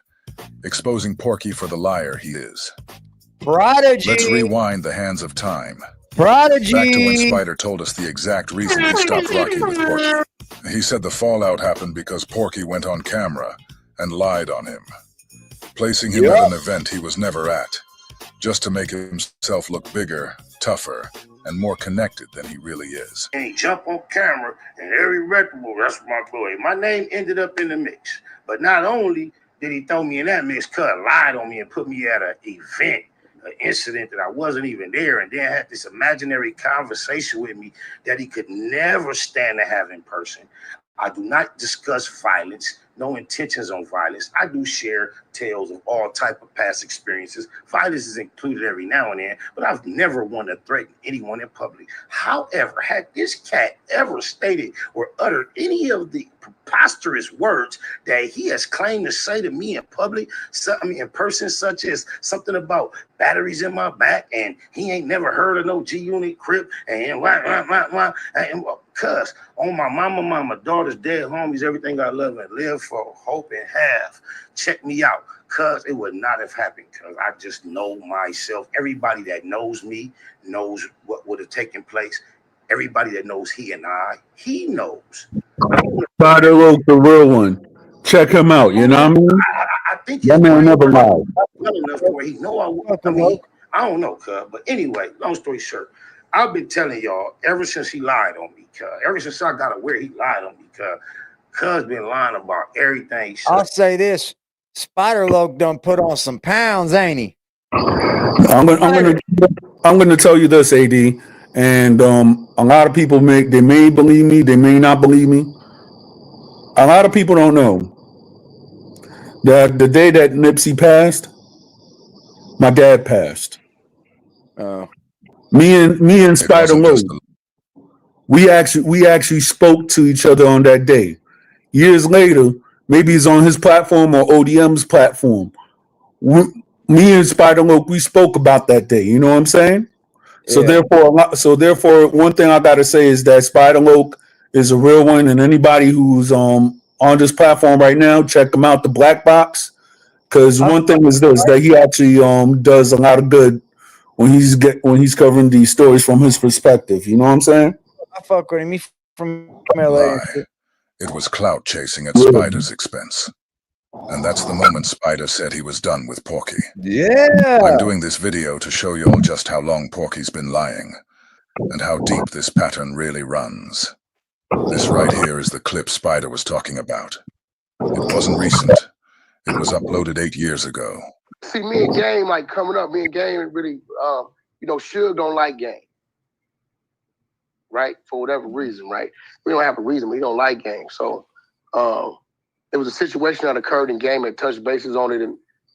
exposing Porky for the liar he is. Prodigy! Let's rewind the hands of time. Prodigy! Back to when Spider told us the exact reason he stopped rocking with Porky. He said the fallout happened because Porky went on camera and lied on him, placing him at an event he was never at, just to make himself look bigger, tougher, and more connected than he really is. And he jumped on camera and every record, that's my boy. My name ended up in the mix. But not only did he throw me in that mix, lied on me and put me at an event, an incident that I wasn't even there, and then had this imaginary conversation with me that he could never stand to have in person. I do not discuss violence, no intentions on violence. I do share tales of all type of past experiences. Violence is included every now and then, but I've never wanted to threaten anyone in public. However, had this cat ever stated or uttered any of the preposterous words that he has claimed to say to me in public, in person, such as something about batteries in my back, and he ain't never heard of no G-Unit Crip, and cuz on my mama, daughter's dead homies, everything I love and live for, hope and have. Check me out, cuz it would not have happened, cuz I just know myself. Everybody that knows me knows what would have taken place. Everybody that knows he knows. Spider Loc, the real one. Check him out, you know what I mean? I think that man never lied. Well enough to where he know I don't know, cuz. But anyway, long story short, I've been telling y'all ever since he lied on me, cuz. Ever since I got aware he lied on me, cuz been lying about everything. I'll say this. Spider Loc done put on some pounds, ain't he? I'm gonna tell you this, AD, and a lot of people may believe me, they may not believe me. A lot of people don't know that the day that Nipsey passed, my dad passed. Me and Spider Loc, we actually spoke to each other on that day. Years later, maybe it's on his platform or ODM's platform. Me and Spider Loc, we spoke about that day. You know what I'm saying? So therefore, one thing I gotta say is that Spider Loc is a real one, and anybody who's on this platform right now, check him out, the Black Box. Because one thing is this, that he actually does a lot of good when he's covering these stories from his perspective. You know what I'm saying? I fuck with him. He from LA. Lie. It was clout chasing at Spider's expense. And that's the moment Spider said he was done with Porky. Yeah. I'm doing this video to show you all just how long Porky's been lying and how deep this pattern really runs. This right here is the clip Spider was talking about. It wasn't recent. It was uploaded 8 years ago. See, me and Game, like coming up, me and Game really, Suge don't like Game. Right? For whatever reason, right? We don't have a reason, but he don't like Game. So, there was a situation that occurred in Game and touched bases on it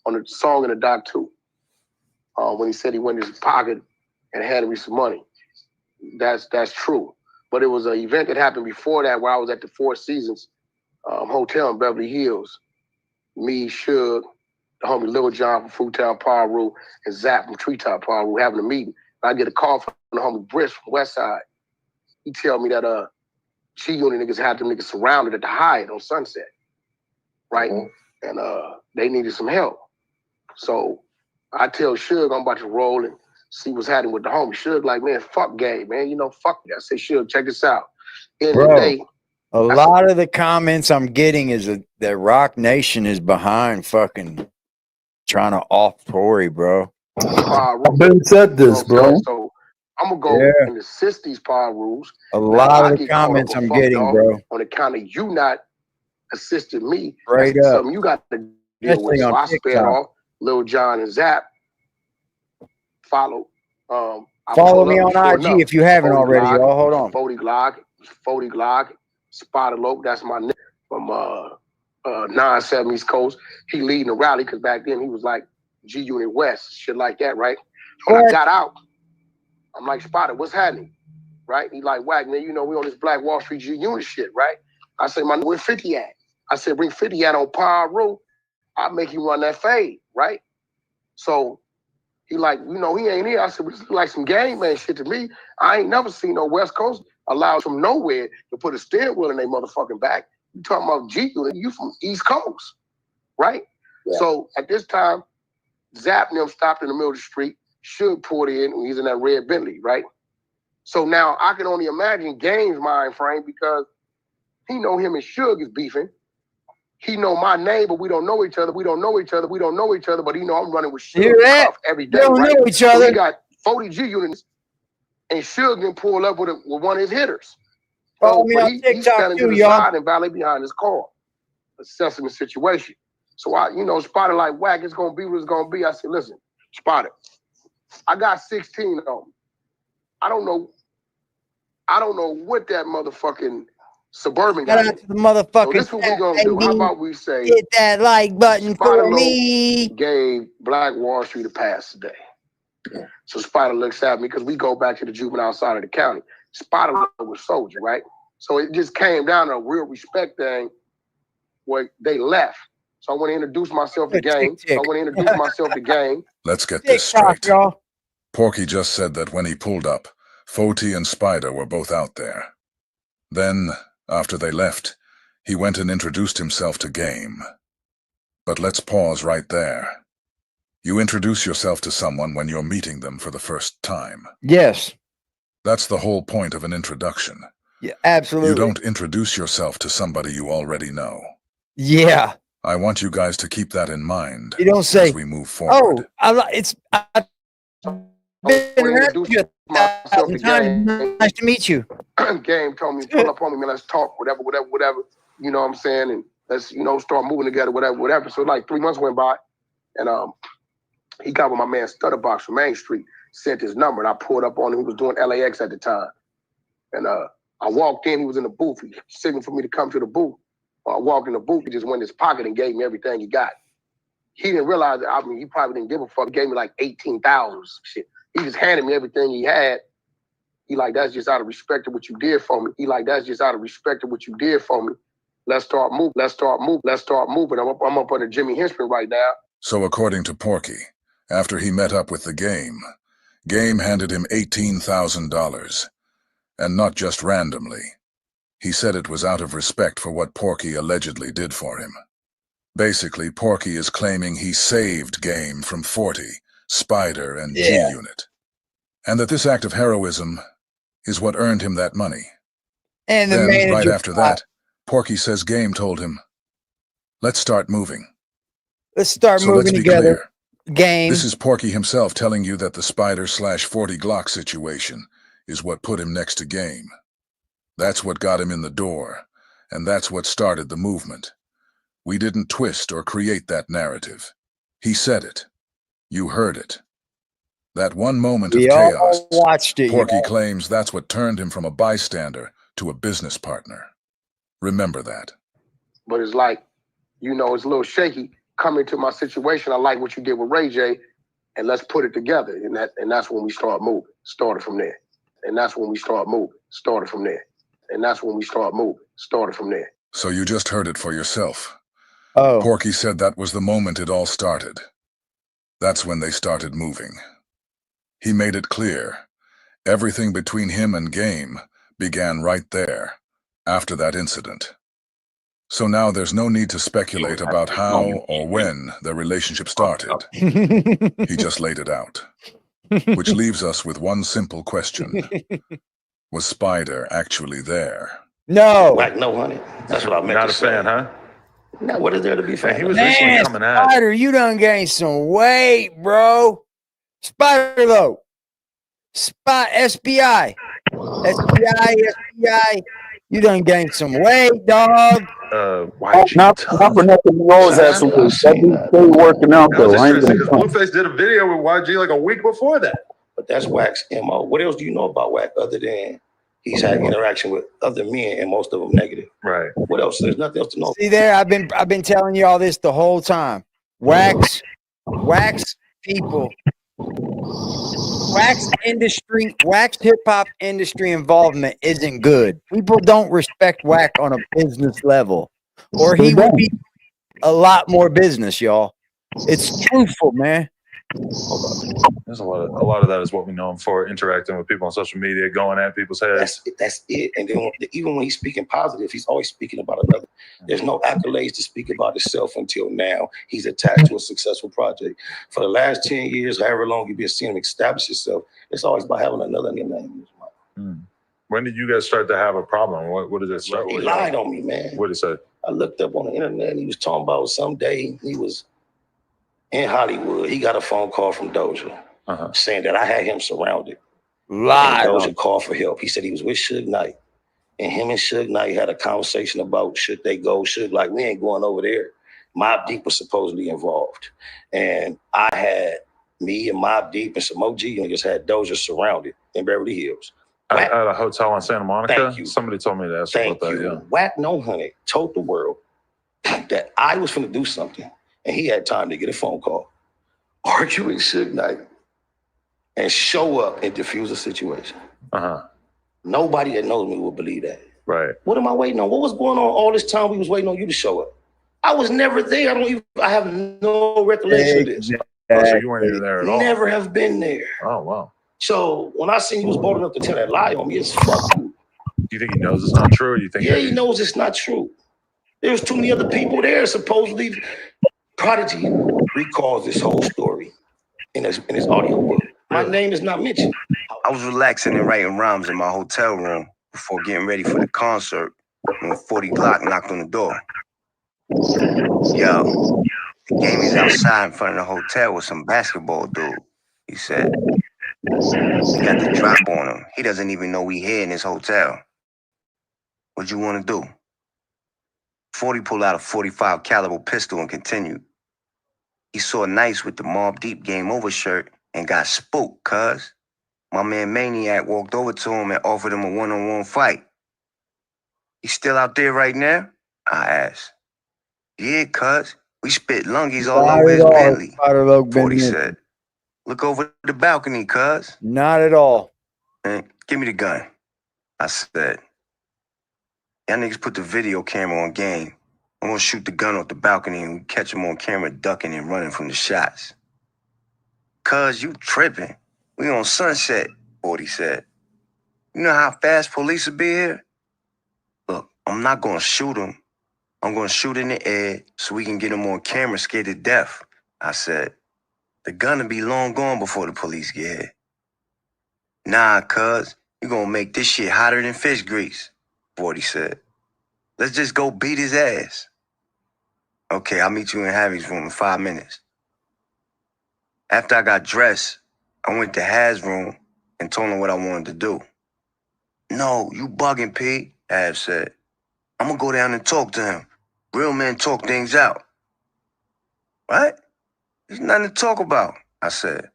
on the song in the doc too. When he said he went in his pocket and handed me some money. That's true. But it was an event that happened before that where I was at the Four Seasons Hotel in Beverly Hills. Me, Suge, the homie Lil John from Fruitown Paru, and Zap from Treetop Paru having a meeting. I get a call from the homie Brisk from Westside. He tell me that G-Unit niggas had them niggas surrounded at the Hyatt on Sunset, right? And they needed some help. So I tell Suge I'm about to roll and see what's happening with the homie. Suge like, man, fuck Gabe, man. You know, fuck that. I say, Suge, check this out. In the day, a lot of the comments I'm getting is that Rock Nation is behind fucking trying to off Tory, bro. I've been said this, bro. So I'm gonna go and assist these power rules. A lot of the comments I'm getting, bro, on account of you not assisting me. Straight That's up. something you got to deal with. Especially So on I sped TikTok. off Lil John and Zap. Follow. Follow me on IG if you haven't already, y'all. Hold on. 40 Glock, Spider Lope. That's my nigga from 9-7 East Coast. He leading the rally because back then he was like G-Unit West, shit like that, right? When I got out, I'm like, Spider, what's happening? Right? He like, whack, man, you know, we on this Black Wall Street G-Unit shit, right? I said, man, where 50 at? I said, bring 50 at on Paru. I'll make you run that fade, right? So he like, you know, he ain't here. I said, this is like some gang man shit to me. I ain't never seen no West Coast allowed from nowhere to put a steering wheel in their motherfucking back. You talking about G-Unit, you from East Coast, right? Yeah. So at this time, Zap and them stopped in the middle of the street. Suge pulled in and he's in that red Bentley, right? So now I can only imagine Game's mind frame because he know him and Suge is beefing. He know my name, but we don't know each other. We don't know each other. We don't know each other. But he know I'm running with Suge Cuff every day. Don't right? know each other. So he got 40 G units, and Suge can pull up with one of his hitters. Follow me on he's TikTok standing too, to the y'all. side and valet behind his car, assessing the situation. So I, you know, Spotted like, whack, it's gonna be what it's gonna be. I said, listen, Spotted, I got 16 on me. I don't know what that motherfucking Suburban Shout got. out to the motherfucking So this is what we gonna do. How about we say hit that like button Spider for me. gave Black Wall Street a pass today. Yeah. So Spider looks at me because we go back to the juvenile side of the county. Spider was soldier, right? So it just came down to a real respect thing where they left. So I want to introduce myself to Gang. Let's get this straight. Porky just said that when he pulled up, Foti and Spider were both out there. Then, after they left, he went and introduced himself to Game. But let's pause right there. You introduce yourself to someone when you're meeting them for the first time. Yes. That's the whole point of an introduction. Yeah, absolutely. You don't introduce yourself to somebody you already know. Yeah. I want you guys to keep that in mind. You don't say, as we move forward. I've been around you 1,000 times. Nice to meet you. Game told me, pull up on me, man, let's talk, whatever. You know what I'm saying? And let's, you know, start moving together, whatever. So like 3 months went by, and he got with my man Stutterbox from Main Street, sent his number, and I pulled up on him. He was doing LAX at the time. And I walked in, he was in the booth. He signaled for me to come to the booth. I walked in the booth, he just went in his pocket and gave me everything he got. He didn't realize that, I mean, he probably didn't give a fuck. He gave me like 18,000 shit. He just handed me everything he had. He like, that's just out of respect of what you did for me. Let's start moving. I'm up under Jimmy Henchman right now. So according to Porky, after he met up with the Game handed him $18,000. And not just randomly. He said it was out of respect for what Porky allegedly did for him. Basically, Porky is claiming he saved Game from 40, Spider, and G-Unit. And that this act of heroism is what earned him that money. And then, right after that, Porky says Game told him, let's start moving. Let's start moving together. Game. This is Porky himself telling you that the Spider/40 Glock situation is what put him next to Game. That's what got him in the door, and that's what started the movement. We didn't twist or create that narrative. He said it. You heard it. That one moment of chaos, watched it, Porky claims that's what turned him from a bystander to a business partner. Remember that. But it's like, you know, it's a little shaky. Coming to my situation, I like what you did with Ray J, and let's put it together. And that's when we start moving. Started from there. And that's when we start moving. Started from there. And that's when we start moving. Started from there. So you just heard it for yourself. Oh. Porky said that was the moment it all started. That's when they started moving. He made it clear. Everything between him and Game began right there, after that incident. So now there's no need to speculate about how or when their relationship started. He just laid it out. Which leaves us with one simple question. Was Spider actually there? No. Like, no, honey. That's what I meant to say. Not a fan, huh? Now, what is there to be fan? He was recently coming at. Spider, you done gained some weight, bro. Spider, though. SBI. You done gained some weight, dog. Not for nothing. You always have some weight. That dude stay working out, though. I ain't gonna front. Blueface did a video with YG like a week before that. But that's Wack's MO. What else do you know about Wack other than he's had interaction with other men and most of them negative? Right. What else? There's nothing else to know. See there, I've been telling you all this the whole time. Wax people, wax hip hop industry involvement isn't good. People don't respect Wack on a business level, or he would be a lot more business, y'all. It's truthful, man. There's a lot of that is what we know him for, interacting with people on social media, going at people's heads. That's it. And then even when he's speaking positive, he's always speaking about another. There's no accolades to speak about himself until now. He's attached to a successful project. For the last 10 years, however long you've been seeing him establish himself, it's always about having another name in his mouth. When did you guys start to have a problem? What did it start with? He lied on me, man. What did he say? I looked up on the internet and he was talking about someday he was in Hollywood. He got a phone call from Doja saying that I had him surrounded. Lied. And Doja called for help. He said he was with Suge Knight. And him and Suge Knight had a conversation about should they go. Suge like, we ain't going over there. Mobb Deep was supposedly involved. And I had me and Mobb Deep and some OG niggas had Doja surrounded in Beverly Hills. At a hotel in Santa Monica? Thank you. Somebody told me to ask about that, yeah. Wack No Honey told the world that I was finna do something, and he had time to get a phone call, argue with Suge Knight, and show up and diffuse the situation. Nobody that knows me will believe that. Right. What am I waiting on? What was going on all this time we was waiting on you to show up? I was never there. I have no recollection of this. Oh, so you weren't even there at all? Never have been there. Oh, wow. So when I seen you was bold enough to tell that lie on me, it's fuck you. Do you think he knows it's not true? Or do you think he knows it's not true. There's too many other people there. Supposedly, Prodigy recalls this whole story in his audio book. My name is not mentioned. I was relaxing and writing rhymes in my hotel room before getting ready for the concert when 40 Glock knocked on the door. Yo, the game is outside in front of the hotel with some basketball dude. He said, he got the drop on him. He doesn't even know we here in this hotel. What you want to do? 40 pulled out a 45 caliber pistol and continued. He saw Nice with the Mobb Deep Game Over shirt and got spooked, cuz. My man Maniac walked over to him and offered him a one-on-one fight. He's still out there right now? I asked. Yeah, cuz. We spit lungies all over his Bentley. 40 said. Look over the balcony, cuz. Not at all. Man, give me the gun. I said. Y'all niggas put the video camera on game. I'm gonna shoot the gun off the balcony and we catch him on camera ducking and running from the shots. Cuz, you tripping. We on Sunset, 40 said. You know how fast police will be here? Look, I'm not gonna shoot him. I'm gonna shoot in the air so we can get him on camera scared to death. I said. The gun will be long gone before the police get here. Nah, cuz, you gonna make this shit hotter than fish grease, 40 said. Let's just go beat his ass. Okay, I'll meet you in Harry's room in 5 minutes. After I got dressed, I went to Haz's room and told him what I wanted to do. No, you bugging, P, Av said. I'm gonna go down and talk to him. Real men talk things out. What? There's nothing to talk about, I said.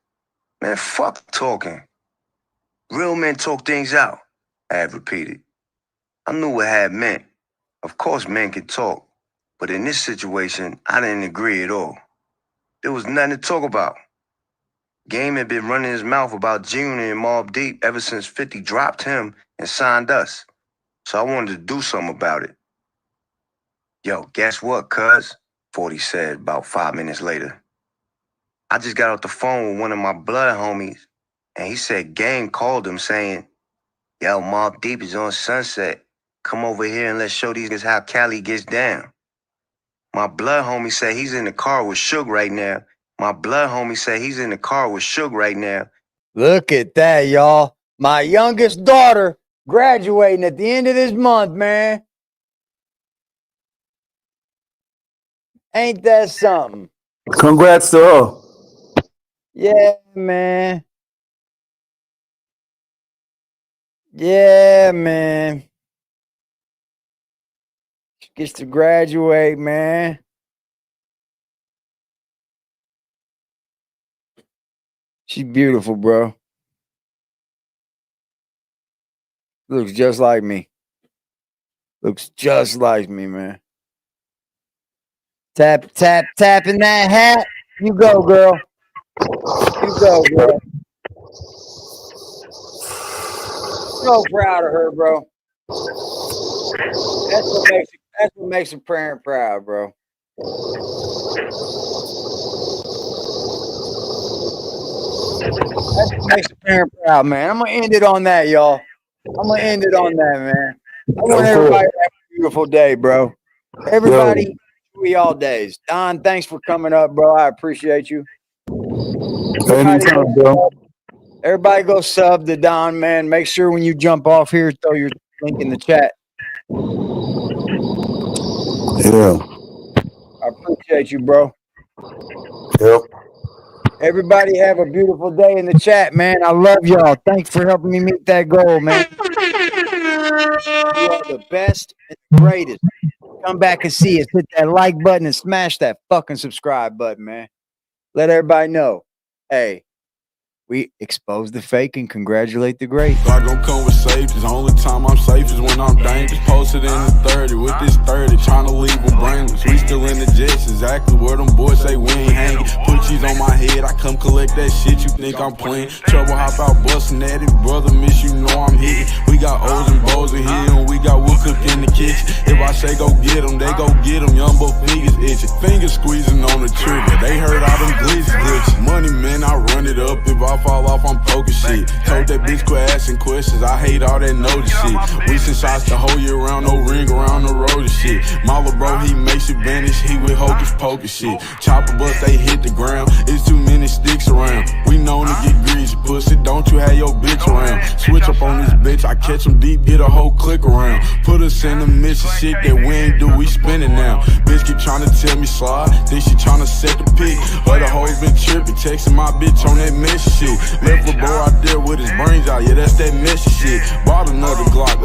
Man, fuck talking. Real men talk things out, Av repeated. I knew what Av meant. Of course men can talk, but in this situation, I didn't agree at all. There was nothing to talk about. Game had been running his mouth about Junior and Mobb Deep ever since 50 dropped him and signed us. So I wanted to do something about it. Yo, guess what, cuz? 40 said about 5 minutes later. I just got off the phone with one of my blood homies, and he said Game called him saying, yo, Mobb Deep is on Sunset. Come over here and let's show these niggas how Cali gets down. My blood homie said he's in the car with Suge right now. Look at that, y'all. My youngest daughter graduating at the end of this month, man. Ain't that something? Congrats to her. Yeah, man. Yeah, man. She gets to graduate, man. She's beautiful, bro. Looks just like me. Looks just like me, man. Tap, tap, tap in that hat. You go, girl. You go, girl. So proud of her, bro. That's what makes a parent proud, bro. That's what makes a parent proud, man. I'm gonna end it on that, y'all. I'm gonna end it on that, man. I want everybody to have a beautiful day, bro. Everybody, we all days. Don, thanks for coming up, bro. I appreciate you. Anytime, bro. Everybody go sub to Don, man. Make sure when you jump off here, throw your link in the chat. Yeah. I appreciate you, bro. Yep. Everybody have a beautiful day in the chat, man. I love y'all. Thanks for helping me meet that goal, man. You are the best and the greatest. Come back and see us. Hit that like button and smash that fucking subscribe button, man. Let everybody know. Hey, we expose the fake and congratulate the great. God gon' come with safety. The only time I'm safe is when I'm dangerous. Posted in the 30 with this 30, trying to leave them brainless. We still in the jets, exactly where them boys say we ain't hanging. Put cheese on my head, I come collect that shit. You think I'm playing? Trouble hop out busting at it, brother. Miss you know I'm hitting. We got O's and Bo's in here, and we got wood cook in the kitchen. If I say go get them, they go get them. Young boy fingers itching, fingers squeezing on the trigger. They heard all them glitches. Money, man, I run it up. If I fall off, I'm poking shit. Told that bitch quit asking questions. I hate all that notice shit. We send shots the whole year round, no ring around the road and shit. My little bro, he makes it vanish. He with hocus pocus shit. Chopper bust, they hit the ground. It's too many sticks around. We known to get greasy, pussy. Don't you have your bitch around? Switch up on this bitch. I catch him deep, get a whole click around. Put us in the mission shit that we ain't do. We spinning now. Bitch keep trying to tell me slide. Think she trying to set the pick. Other hoes been tripping, texting my bitch on that mission shit. Left a bro out there with his brains out, yeah, that's that messy shit. Bought another Glock.